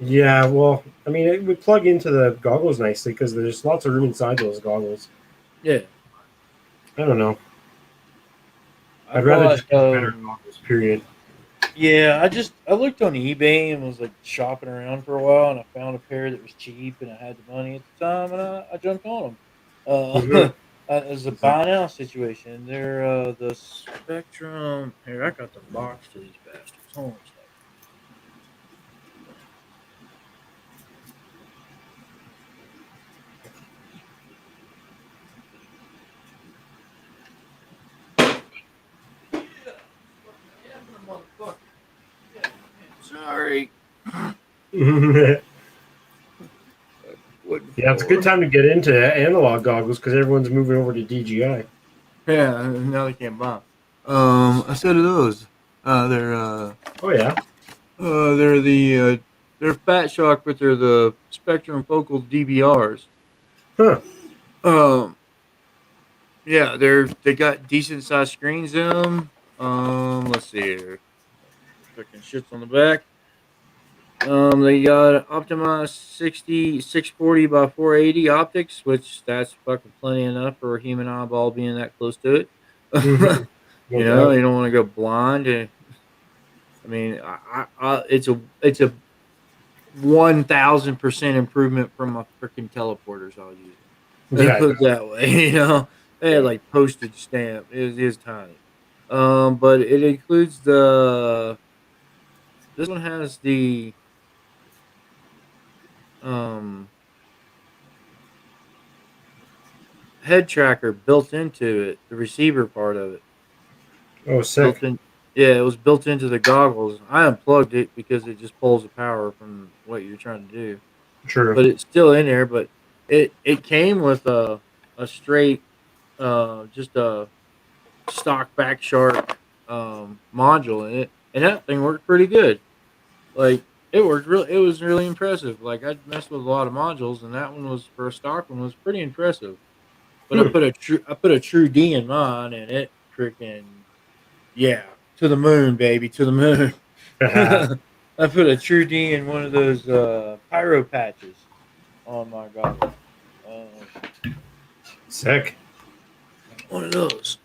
yeah, well, I mean, it would plug into the goggles nicely because there's lots of room inside those goggles. Yeah. I don't know. I I'd rather bought, just get better goggles. Period. yeah, I looked on eBay and was like shopping around for a while, and I found a pair that was cheap, and I had the money at the time, and I jumped on them. Mhm. It was a buy now situation. They're the Spectrum. Here, I got the box to these bastards. Hold on a second. Sorry. yeah, Wooden it's a good floor. time to get into analog goggles because everyone's moving over to DJI. Yeah, now they can't buy 'em. A set of those. Oh yeah. They're they're Fat Shock, but they're the Spectrum Focal DVRs. Huh. Um, yeah, they got decent sized screens in them. Let's see here. Freaking shits on the back. They got optimized 640 by 480 optics, which that's fucking plenty enough for a human eyeball being that close to it. hmm No You know, doubt. you don't want to go blind. I mean, it's a 1,000% improvement from my freaking teleporters I was using. Let's Yeah. put it that way. You know, they had Yeah. like postage stamp. It is tiny. But it includes the. This one has the um head tracker built into it, the receiver part of it. Oh, Built sick. in. Yeah, it was built into the goggles. I unplugged it because it just pulls the power from what you're trying to do. True. But it's still in there. But it came with a straight just a stock back shark module in it, and that thing worked pretty good. Like it was really impressive. Like I messed with a lot of modules, and that one was for a stock one was pretty impressive. But Hmm. I put a true D in mine, and it freaking yeah to the moon, baby, to the moon. I put a true D in one of those pyro patches on my goggles. Sick. One of those.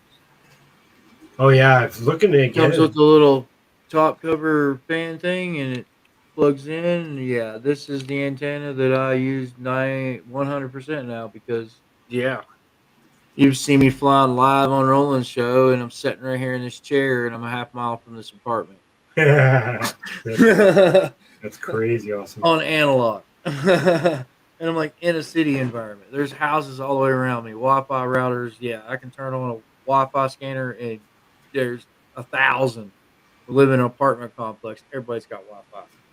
Oh yeah, I was looking to get Comes it. with a little top cover fan thing, and it plugs in. Yeah, this is the antenna that I use 100% now because yeah, you've seen me flying live on Roland's show, and I'm sitting right here in this chair, and I'm a half mile from this apartment that's, on that's crazy awesome. analog. And I'm like in a city environment. There's houses all the way around me, Wi-Fi routers. Yeah, I can turn on a Wi-Fi scanner, and there's 1,000. Live in an apartment complex. Everybody's got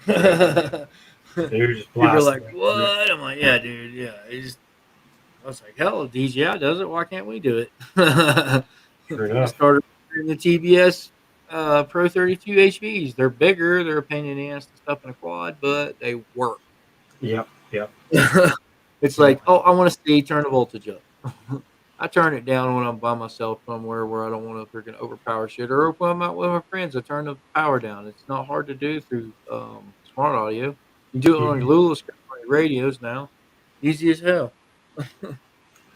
Yeah. Wi-Fi. And you're just People are blasting like, it. "What?" I'm like, "Yeah, dude. Yeah." I was like, "Hell, DJI does it. Why can't we do it?" Sure I enough. started in the TBS Pro 32 HVs. They're bigger. They're a pain in the ass to stuff in a quad, but they work. Yep. Yep. It's No. like, oh, I want to see turn the voltage up. I turn it down when I'm by myself somewhere where I don't want to freaking overpower shit, or if I'm out with my friends, I turn the power down. It's not hard to do through smart audio. You do it on your Mhm. Lulu, on your radios now. Easy as hell.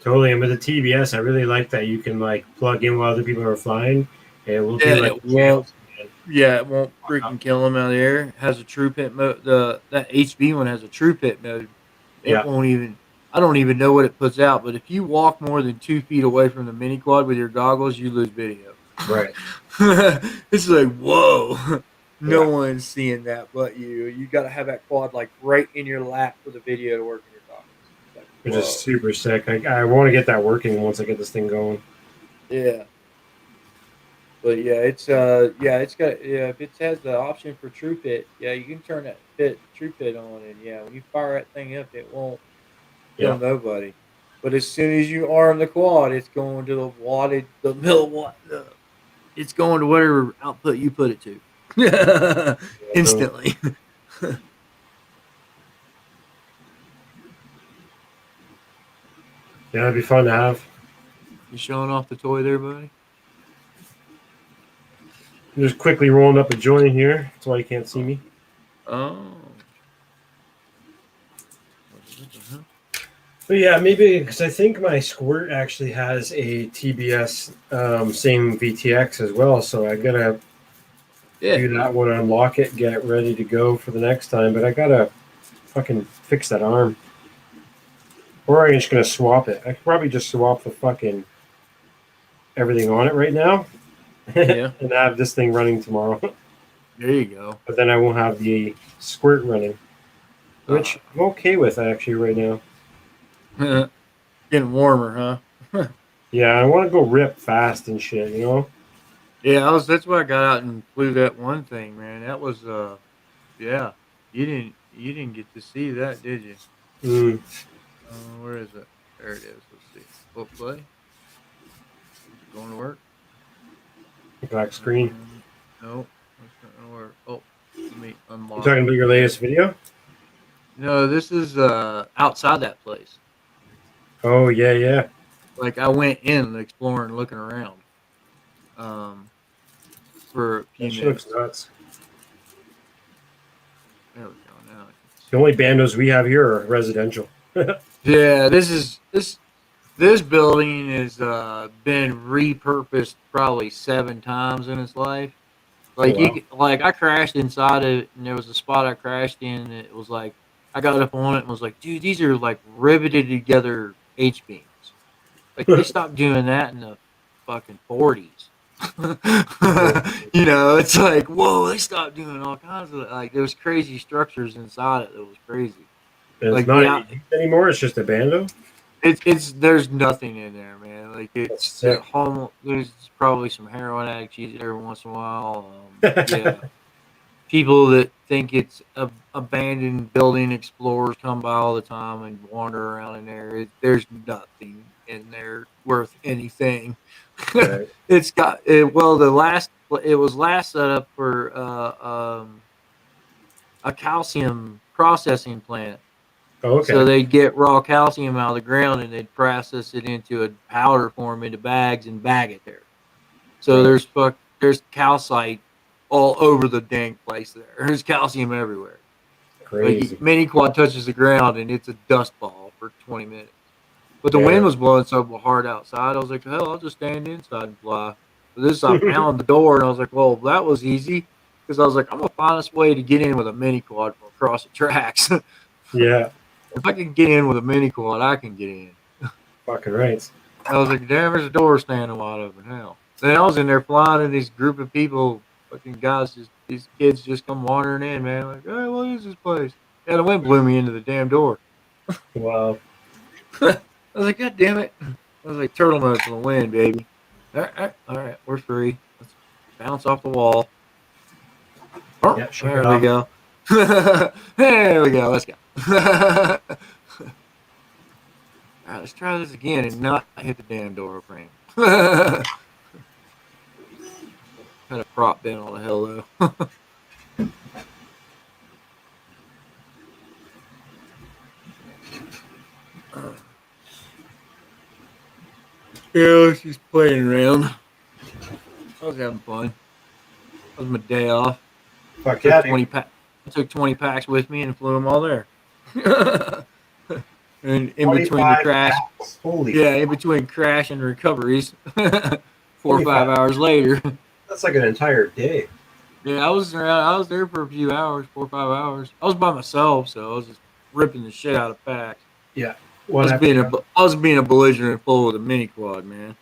Totally. And with the TBS, I really like that you can like plug in while other people are flying, and it will Yeah, do and like it the won't. channels. Man. Yeah, it won't freaking kill them out there. It has a true pit mode. That HB one has a true pit mode. It Yeah. won't even. I don't even know what it puts out. But if you walk more than 2 feet away from the mini quad with your goggles, you lose video. Right. It's like whoa. No Yeah. one's seeing that but you. You got to have that quad like right in your lap for the video to work in your goggles. It's like Which whoa. is super sick. I want to get that working once I get this thing going. Yeah. But it's got if it has the option for True Pit, yeah, you can turn that True Pit on, and yeah, when you fire that thing up, it won't kill Yeah. nobody. But as soon as you arm the quad, it's going to the milliwatt, it's going to whatever output you put it to, So, instantly. yeah, it'd be fun to have. You showing off the toy there, buddy? I'm just quickly rolling up a joint here. That's why you can't see me. Oh. What the hell? But yeah, maybe because I think my Squirt actually has a TBS same VTX as well, so I gotta do that one, unlock it, get it ready to go for the next time. But I gotta fucking fix that arm, or I'm just gonna swap it. I could probably just swap the fucking everything on it right now, Yeah. and have this thing running tomorrow. There you go. But then I won't have the Squirt running, which I'm okay with actually right now. Getting warmer, huh? Yeah, I want to go rip fast and shit, you know. Yeah, that's why I got out and flew that one thing, man. That was yeah. You didn't get to see that, did you? Mm, Where is it? There it is. Let's see. Full play. Is it going to work? black screen. No, that's not gonna work. Oh, let me You unlock. talking about your latest video? No, this is outside that place. Oh yeah, yeah. Like I went in exploring, looking around, um, for a few That shit looks minutes. nuts. There we go. Now I can The only bandos we have here are residential. Yeah, this building has been repurposed probably 7 times in its life. Oh Like wow. like I crashed inside it, and there was a spot I crashed in. And it was like I got up on it and was like, dude, these are like riveted together H beams. Like they stopped doing that in the fucking 40s. It's like whoa, they stopped doing all kinds of like there was crazy structures inside it that was crazy. And it's Like not the any use anymore. It's just a bando. It's there's nothing in there, man. Like That's it's the sick. home. There's probably some heroin addicts use it every once in a while. Yeah, people that think it's a abandoned building. Explorers come by all the time and wander around in there. There's nothing in there worth anything. Right. It's got it. Well, it was last set up for a calcium processing plant. Oh, So okay. they'd get raw calcium out of the ground and they'd process it into a powder form into bags and bag it there. So Right. there's calcite all over the dang place there. There's calcium everywhere. Like Crazy. mini quad touches the ground and it's a dust ball for 20 minutes. But the wind Yeah. was blowing so hard outside, I was like, hell, I'll just stand inside and fly. But this I pounded the door and I was like, well, that was easy. Because I was like, I'm gonna find this way to get in with a mini quad from across the tracks. Yeah. If I can get in with a mini quad, I can get in. Fucking right. I was like, damn, there's a door standing wide open. Hell. Then I was in there flying, and these group of people, fucking guys, these kids just come wandering in, man. Like, hey, what is this place? Yeah, the wind blew me into the damn door. Wow. I was like, God damn it. I was like, turtle mode for the wind, baby. All right, we're free. Let's bounce off the wall. Oh, Yeah. Shake it there we off. go. There we go. Let's go. All right, let's try this again and not hit the damn door frame. Kind of prop bent all the hell though. Yeah, let's just playing around. I was having fun. That was my day off. Fuck Took yeah. 20 I took 20 packs with me and flew them all there. And in between the 25 crash, packs. Holy. yeah, in between crash and recoveries, 4 or 5 25. hours later. That's like an entire day. Yeah, I was around. I was there for a few hours, 4 or 5 hours. I was by myself, so I was just ripping the shit out of packs. Yeah. I One was after being another. I was being a belligerent fool with a mini quad, man.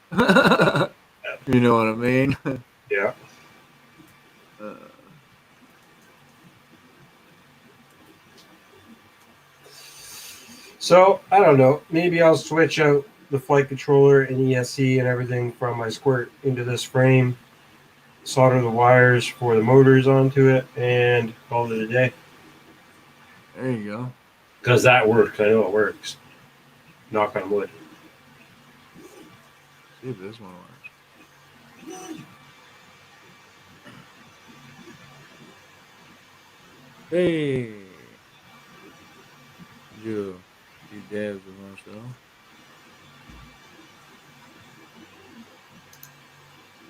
You know what I mean? Yeah. Uh, So I don't know. Maybe I'll switch out the flight controller and ESC and everything from my Squirt into this frame, solder the wires for the motors onto it, and call it a day. there you go. Because that works. I know it works. Knock on wood. See if this one works. Hey, you dabs of myself.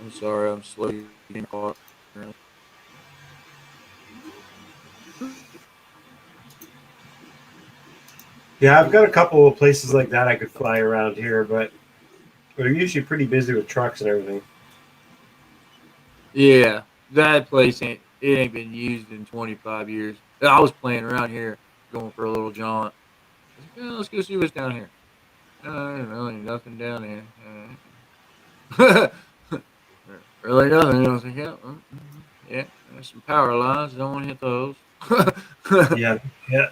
I'm sorry, I'm slowly getting caught. Yeah, I've got a couple of places like that I could fly around here, but they're usually pretty busy with trucks and everything. Yeah, that place ain't been used in 25 years. I was playing around here, going for a little jaunt. I was like, let's go see what's down here. Really nothing down here. Really nothing. I was like, yeah, yeah. There's some power lines. Don't want to hit those. Yeah, yeah.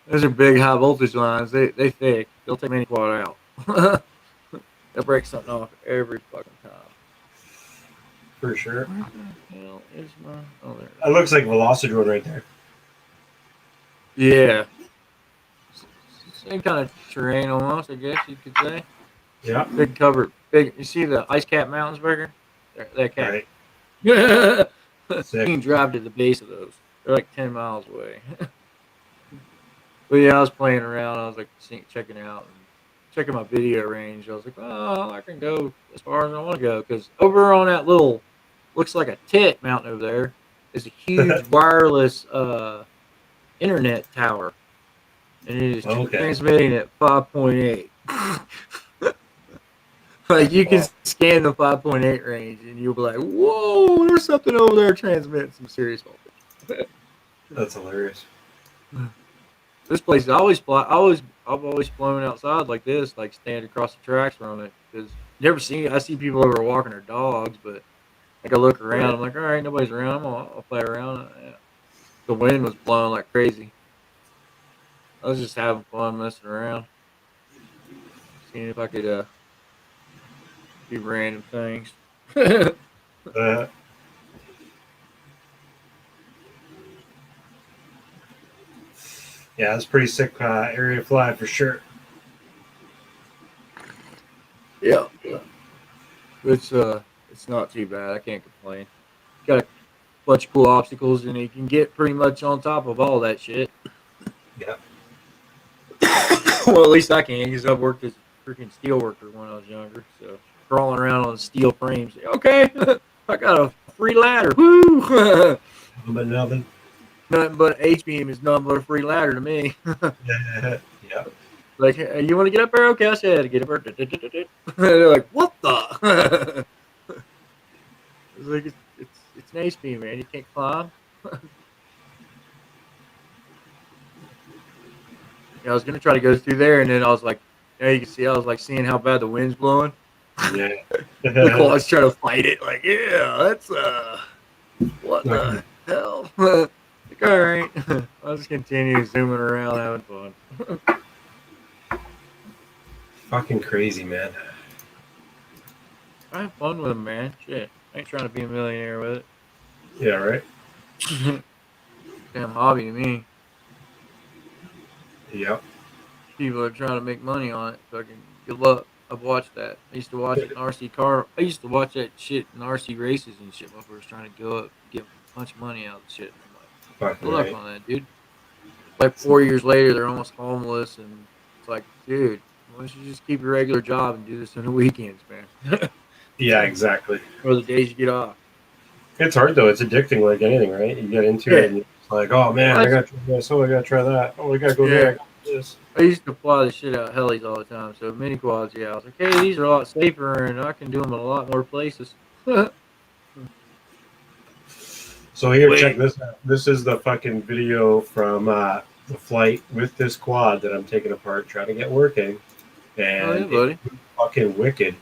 Those are big high voltage lines. They thick. They'll take any quad out. They'll break something off every fucking time. For sure. Where the hell is my? Oh, there. That looks like Velocidrone right there. Yeah. Same kind of terrain almost, I guess you could say. Yeah. Big cover. Big. You see the Ice Cap Mountains, Burger? That cap. Right. You Sick. can drive to the base of those. They're like 10 miles away. But yeah, I was playing around. I was like checking out and checking my video range. I was like, oh, I can go as far as I want to go. Because over on that little, looks like a tit mountain over there, is a huge wireless internet tower. And it is Okay. transmitting at 5.8. Like you can scan the 5.8 range and you'll be like, whoa, there's something over there transmitting some serious voltage. That's hilarious. This place, I've always flown outside like this, like stand across the tracks from it. Because I see people over walking their dogs, but like I look around, I'm like, all right, nobody's around. I'll play around. The wind was blowing like crazy. I was just having fun messing around, seeing if I could do random things. Uh, yeah, it's pretty sick area to fly for sure. Yeah. It's not too bad. I can't complain. Got a bunch of cool obstacles, and you can get pretty much on top of all that shit. Yeah. Well, at least I can, because I've worked as a freaking steel worker when I was younger. So crawling around on steel frames. Okay, I got a free ladder. Woo! But nothing. Nothing but H-beam is nothing but a free ladder to me. Yeah. Like, hey, you want to get up there? Okay, I said get up there. They're like, what the? It's like it's an H-beam, man. You can't climb. Yeah, I was gonna try to go through there, and then I was like, yeah, you can see, I was like seeing how bad the wind's blowing. Yeah. The claws trying to fight it, like, yeah, that's what the hell? Like, all right, I'll just continue zooming around, having fun. Fucking crazy, man. I have fun with them, man. Shit, I ain't trying to be a millionaire with it. Yeah, right? Damn hobby to me. Yep. People are trying to make money on it. Fucking good luck. I've watched that. I used to watch it in RC car. I used to watch that shit in RC races and shit. My first trying to go up, get a bunch of money out of the shit. I'm like, Fucking good luck right. on that, dude. Like 4 years later, they're almost homeless, and it's like, dude, why don't you just keep your regular job and do this on the weekends, man? Yeah, exactly. Or the days you get off. It's hard though. It's addicting like anything, right? You get into it and it's like, oh man, I gotta try this. Oh, I gotta try that. Oh, I gotta go there. I gotta do this. I used to fly the shit out of helis all the time. So mini quads, yeah. I was like, hey, these are a lot safer, and I can do them in a lot more places. So here, Wait. check this out. This is the fucking video from the flight with this quad that I'm taking apart, trying to get working, and Oh, yeah, buddy. it's fucking wicked.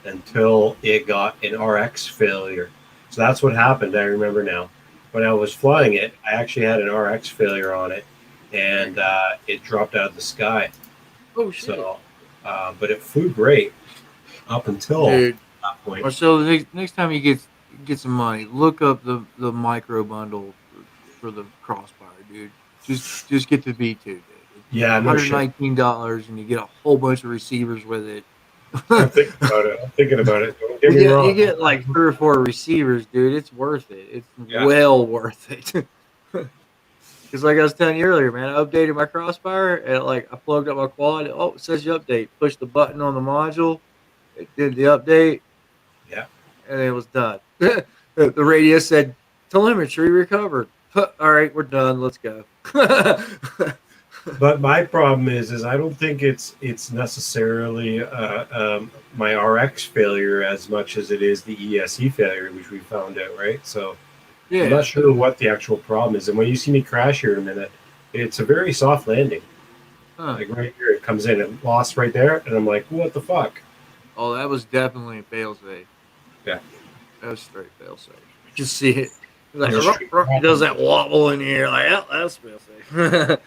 Until it got an RX failure. So that's what happened. I remember now. When I was flying it, I actually had an RX failure on it, and it dropped out of the sky. Oh shit! So, but it flew great up until Dude, that point. Marcelo, next time you get some money, look up the micro bundle for the Crossfire, dude. Just get the V2, dude. Yeah, no shit. $119, and you get a whole bunch of receivers with it. I'm thinking about it. Don't get me wrong. You get like 3 or 4 receivers, dude. It's worth it. It's well worth it. Because like I was telling you earlier, man, I updated my Crossfire, and like I plugged up my quad. Oh, it says you update. Push the button on the module. It did the update. Yeah. And it was done. The radio said telemetry recovered. All right, we're done. Let's go. But my problem is I don't think it's necessarily my RX failure as much as it is the ESC failure, which we found out, right? So I'm Yeah. not sure what the actual problem is. And when you see me crash here in a minute, it's a very soft landing. Huh. Like right here, it comes in, it lost right there, and I'm like, what the fuck? Oh, that was definitely a failsafe. Yeah. That was straight failsafe. You can see it. Like, It was straight it does that wobble in here. Like, oh, that's failsafe.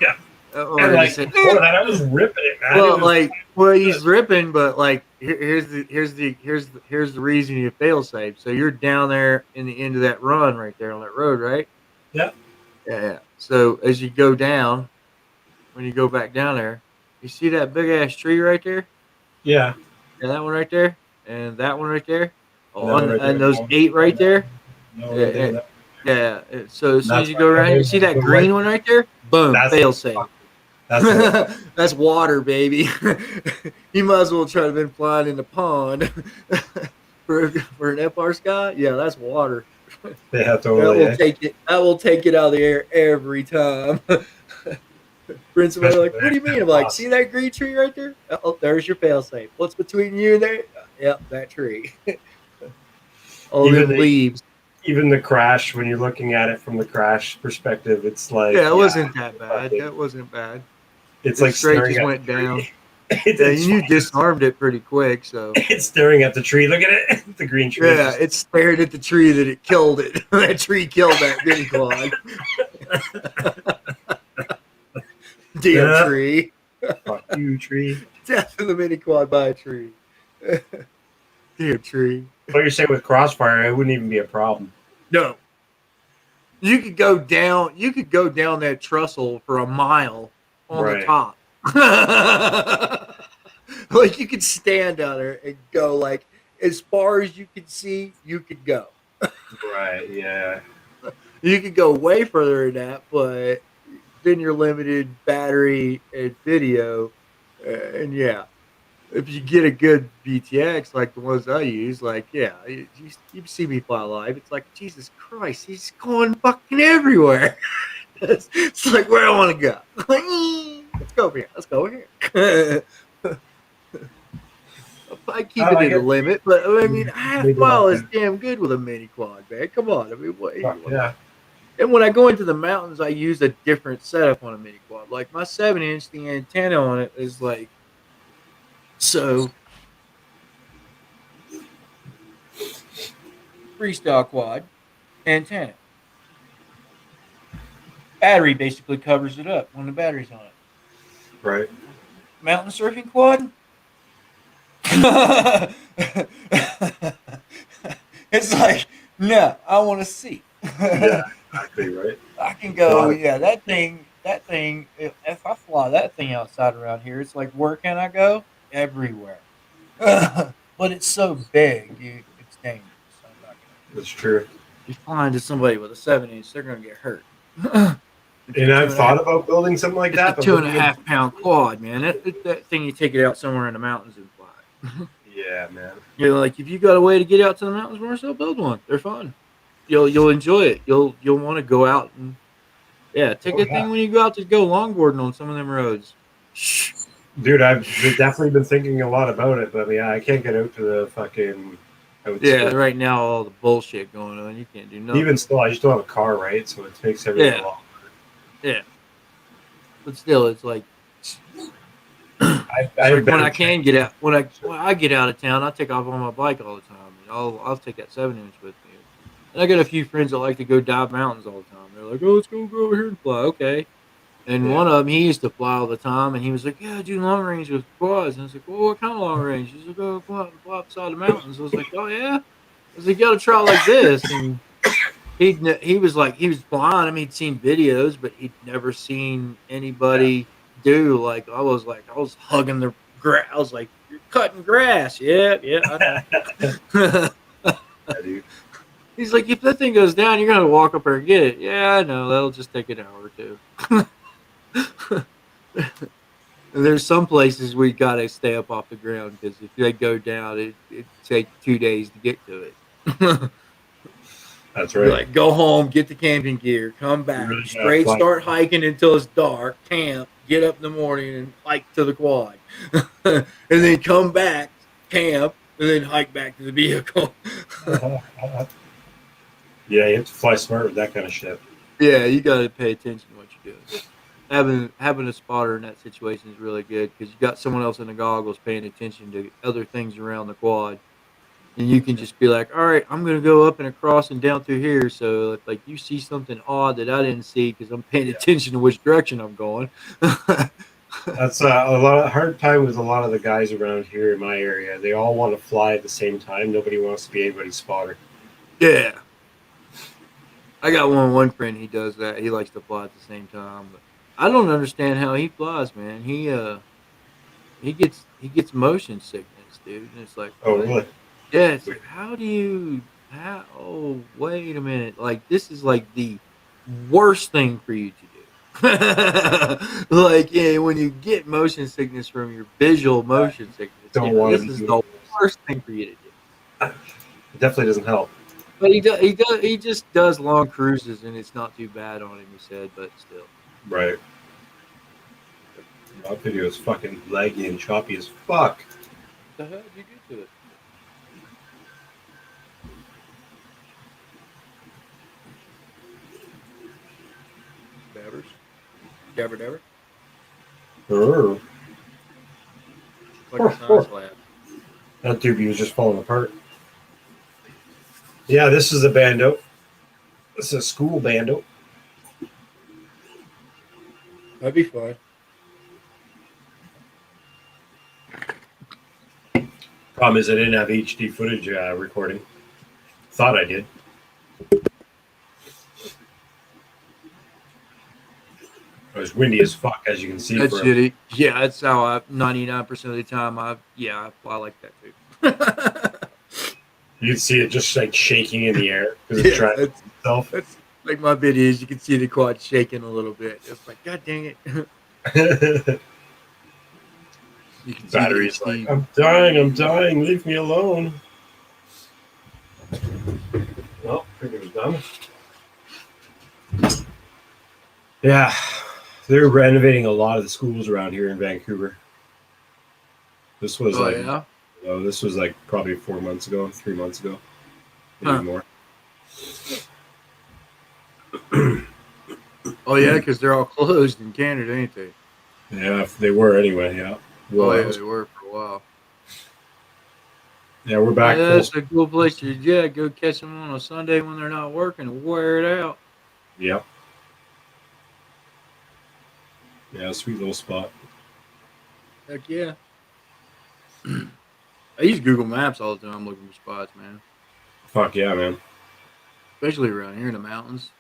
Yeah. Or And you like say, before that, I was ripping it, man. well, It was, like, well, he's ripping, but like, here's the reason you fail safe. So you're down there in the end of that run right there on that road, right? yeah, Yeah. So as you go down, when you go back down there, you see that big ass tree right there? yeah. Yeah, that one right there, and that one right there. Oh, No, right there. and those No, 8 right there. no, Yeah, right there. That, So as soon as that's you why go I around, gotta you see that go green right. one right there. Boom, That's fail the safe. fuck. That's the, That's water, baby. You might as well try to been flying in the pond for an FR Sky. Yeah, that's water. yeah, That totally. will take it. That will take it out of the air every time. Friends of mine are like, "What do you mean?" I'm like, "See that green tree right there? Oh, there's your fail safe. What's between you and there? Yep, that tree. All Even them the leaves. even the crash, when you're looking at it from the crash perspective, it's like Yeah, it wasn't that bad. fucking- That wasn't bad. it's It like straight staring just at went the tree. down. It's, Yeah, it's you funny. disarmed it pretty quick, so It's staring at the tree. Look at it, the green tree. yeah, it stared at the tree that it killed it. That tree killed that mini quad. Damn Yeah. tree. Fuck you, tree. Death of the mini quad by a tree. Damn tree. What you're saying with Crossfire, it wouldn't even be a problem. No. You could go down that trestle for a mile on the Right. top. Like you could stand down there and go like as far as you could see, you could go. Right. Yeah. You could go way further than that, but then you're limited battery and video. And yeah, if you get a good BTX like the ones I use, like, yeah, you see me fly live. It's like, Jesus Christ, he's going fucking everywhere. It's like, where I want to go. Let's go over here. Let's go over here. I keep I it like at a it. lim but I mean, half Maybe mile not is damn good with a mini quad, man. Come on. I mean, what? Fuck yeah. And when I go into the mountains, I use a different setup on a mini quad. Like my 7-inch, the antenna on it is like so. Freestyle quad antenna. Battery basically covers it up when the battery's on it. Right. Mountain surfing quad. It's like, no, I want to see. Yeah. Exactly. Right. I can go, yeah, that thing, if I fly that thing outside around here, it's like, where can I go? Everywhere. But it's so big, it's dangerous. I'm not gonna. That's true. You're flying to somebody with a 7-inch, they're going to get hurt. And I've thought about building something like that. It's a 2.5 pound quad, man. That thing you take it out somewhere in the mountains and fly. Yeah, man. You know, like if you got a way to get out to the mountains, Marcel, build one. They're fun. You'll enjoy it. You'll want to go out and take a thing when you go out to go longboarding on some of them roads. Dude, I've definitely been thinking a lot about it, but yeah, I can't get out to the fucking. Yeah, right now all the bullshit going on, you can't do nothing. Even still, I just don't have a car, right? So it makes everything a lot. Yeah, but still, it's like I when I can get out, when I get out of town, I take off on my bike all the time. And I'll take that 7-inch with me. And I got a few friends that like to go dive mountains all the time. They're like, "Oh, let's go over here and fly." Okay. And one of them, he used to fly all the time, and he was like, "Yeah, I do long range with quads." And I was like, "Well, what kind of long range?" He's like, "Oh, fly upside the mountains." I was like, "Oh yeah." I was like, "You got to try like this." And he was like, he was flying. I mean, he'd seen videos, but he'd never seen anybody do like. I was hugging the grass. I was like, "You're cutting grass." Yeah. I know. Yeah, dude. He's like, if that thing goes down, you're gonna walk up there and get it. Yeah, I know. That'll just take an hour or two. And there's some places we gotta stay up off the ground because if they go down, it take 2 days to get to it. That's Be right. like, go home, get the camping gear, come back, Really gotta straight fly. start hiking until it's dark, camp, get up in the morning and hike to the quad. And then come back, camp, and then hike back to the vehicle. Yeah, you have to fly smart with that kind of shit. Yeah, you got to pay attention to what you're doing. Having a spotter in that situation is really good because you got someone else in the goggles paying attention to other things around the quad, and you can just be like, "All right, I'm gonna go up and across and down through here." So if like you see something odd that I didn't see because I'm paying attention to which direction I'm going. That's a lot of hard time with a lot of the guys around here in my area. They all want to fly at the same time. Nobody wants to be anybody's spotter. Yeah, I got one friend. He does that. He likes to fly at the same time, but I don't understand how he flies, man. He gets motion sickness, dude, and it's like Oh, what? really? Yeah, it's like how do you how oh wait a minute. Like this is like the worst thing for you to do. Like yeah, when you get motion sickness from your visual motion sickness, Don't yeah, want to this be is doing the this. worst thing for you to do. It definitely doesn't help. But he just does long cruises and it's not too bad on him, he said, but still. Right. That video is fucking laggy and choppy as fuck. What the hell did you do to it? Dabbers? Dabber dabber? Urgh. Like a science lab. That doobie was just falling apart. Yeah, this is a bando. This is a school bando. That'd be fun. Problem is, I didn't have HD footage recording. Thought I did. It was windy as fuck, as you can see. That's shitty. Yeah, that's how 99% of the time I fly like that too. You can see it just like shaking in the air because it's trying itself. That's like my videos. You can see the quad shaking a little bit. It's like, God dang it. You can see Battery's the like, I'm dying, leave me alone. Well, I think it was done. Yeah, they're renovating a lot of the schools around here in Vancouver. This was this was like probably 3 months ago, maybe more. Oh yeah, because they're all closed in Canada, ain't they? Yeah, if they were anyway. Yeah. Well, yeah, they were for a while. Yeah, we're back. Yeah, that's a cool place to go catch them on a Sunday when they're not working and wear it out. Yep. Yeah, sweet little spot. Heck yeah. I use Google Maps all the time looking for spots, man. Fuck yeah, man. Especially around here in the mountains.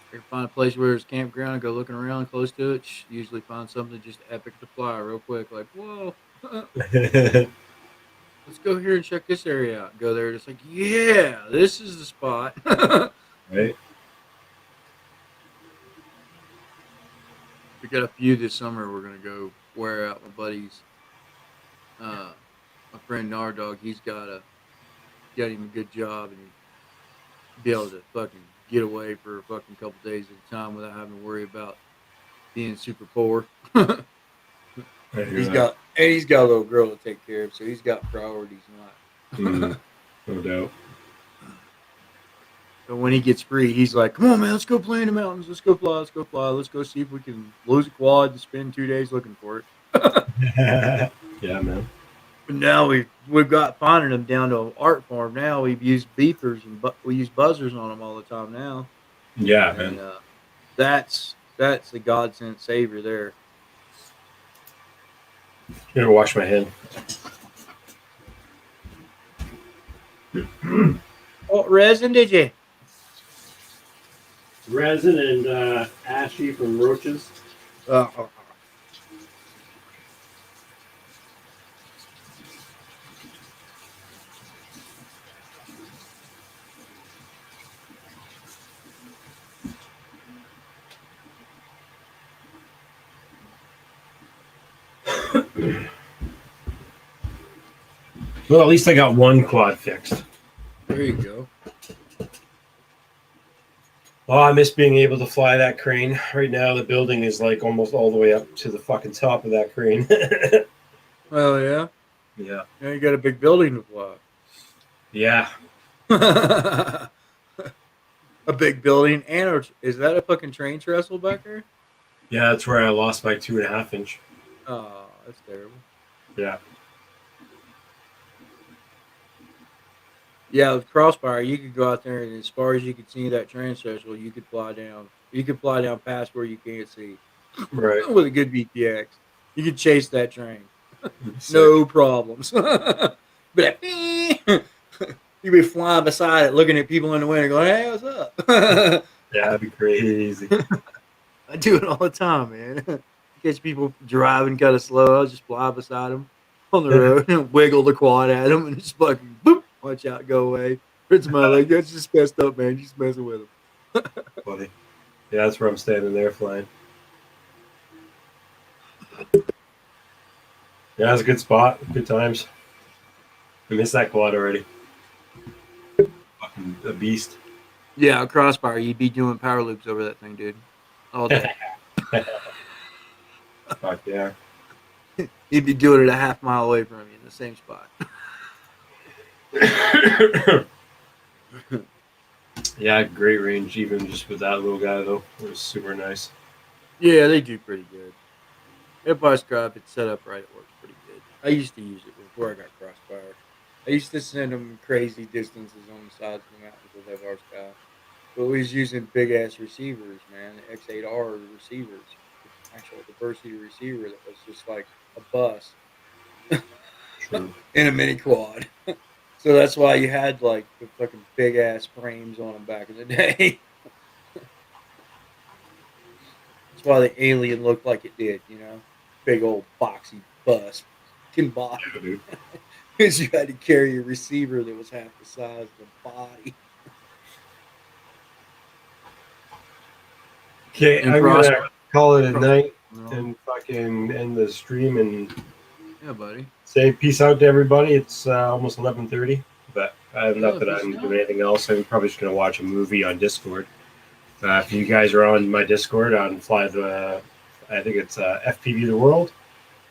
I can find a place where there's a campground and go looking around close to it. Usually find something just epic to fly real quick. Like, whoa, let's go here and check this area out. Go there, just like, yeah, this is the spot. Right. We got a few this summer. We're gonna go wear out my buddies. My friend Nardog, he's got him a good job and he'd be able to fucking get away for a fucking couple days at a time without having to worry about being super poor. He's got a little girl to take care of, so he's got priorities in life. No doubt. So when he gets free, he's like, "Come on, man, let's go play in the mountains. Let's go fly. Let's go see if we can lose a quad and spend 2 days looking for it." Yeah, man. But now we've got finding them down to an art farm. Now we've used beepers and we use buzzers on them all the time now. Yeah, And man. that's the God sent savior there. Gonna wash my hand. What resin did you? Resin and ashy from roaches. Well, at least I got one quad fixed. There you go. Oh, I miss being able to fly that crane. Right now, the building is like almost all the way up to the fucking top of that crane. Well, yeah. Yeah. Now you got a big building to fly. Yeah. A big building, and is that a fucking train trestle back there? Yeah, that's where I lost my 2.5 inch. Oh, that's terrible. Yeah. Yeah, with Crossfire, you could go out there, and as far as you could see that train trestle, you could fly down. You could fly down past where you can't see Right. with a good VTX. You could chase that train, Sick. no problems. But you'd be flying beside it, looking at people in the window, going, "Hey, what's up?" Yeah, that'd be crazy. I do it all the time, man. Catch people driving kind of slow. I'll just fly beside them on the road and wiggle the quad at them and just fucking boop, watch out, go away. It's my leg. That's just messed up, man. Just messing with them. Funny. Yeah, that's where I'm standing there flying. Yeah, it's a good spot. Good times. I miss that quad already. Fucking a beast. Yeah, Crossfire, you'd be doing power loops over that thing, dude. All day. Fuck yeah. You'd be doing it a half mile away from you in the same spot. Yeah, great range, even just with that little guy, though. It was super nice. Yeah, they do pretty good. If I scrap it set up right, it works pretty good. I used to use it before I got Crossfire. I used to send them crazy distances on the sides of the mountains with FR Sky. But we was using big ass receivers, man. The X8R receivers. Actual diversity receiver that was just like a bus True. in a mini quad. So that's why you had like the fucking big ass frames on them back in the day. That's why the Alien looked like it did, you know? Big old boxy bus. Fucking body. Yeah, dude. Because you had to carry a receiver that was half the size of the body. Okay, And I'm Cross- gonna call it a night No. and fucking end the stream and Yeah, buddy. say peace out to everybody. It's almost 11:30, but not Yeah, that peace I'm out. doing anything else. I'm probably just gonna watch a movie on Discord. If you guys are on my Discord on I think it's FPV the World.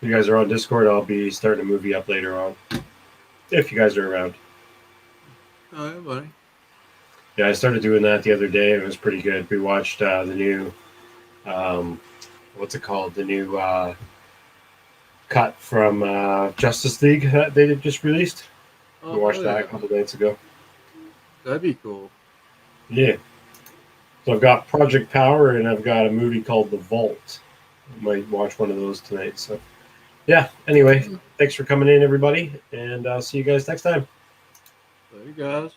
If you guys are on Discord, I'll be starting a movie up later on. If you guys are around. Oh, yeah, buddy. Yeah, I started doing that the other day. It was pretty good. We watched the new, what's it called? The new cut from Justice League that they just released. Oh, We watched yeah. that a couple nights ago. That'd be cool. Yeah. So I've got Project Power and I've got a movie called The Vault. I might watch one of those tonight. So, yeah. Anyway, thanks for coming in, everybody, and I'll see you guys next time. There you guys.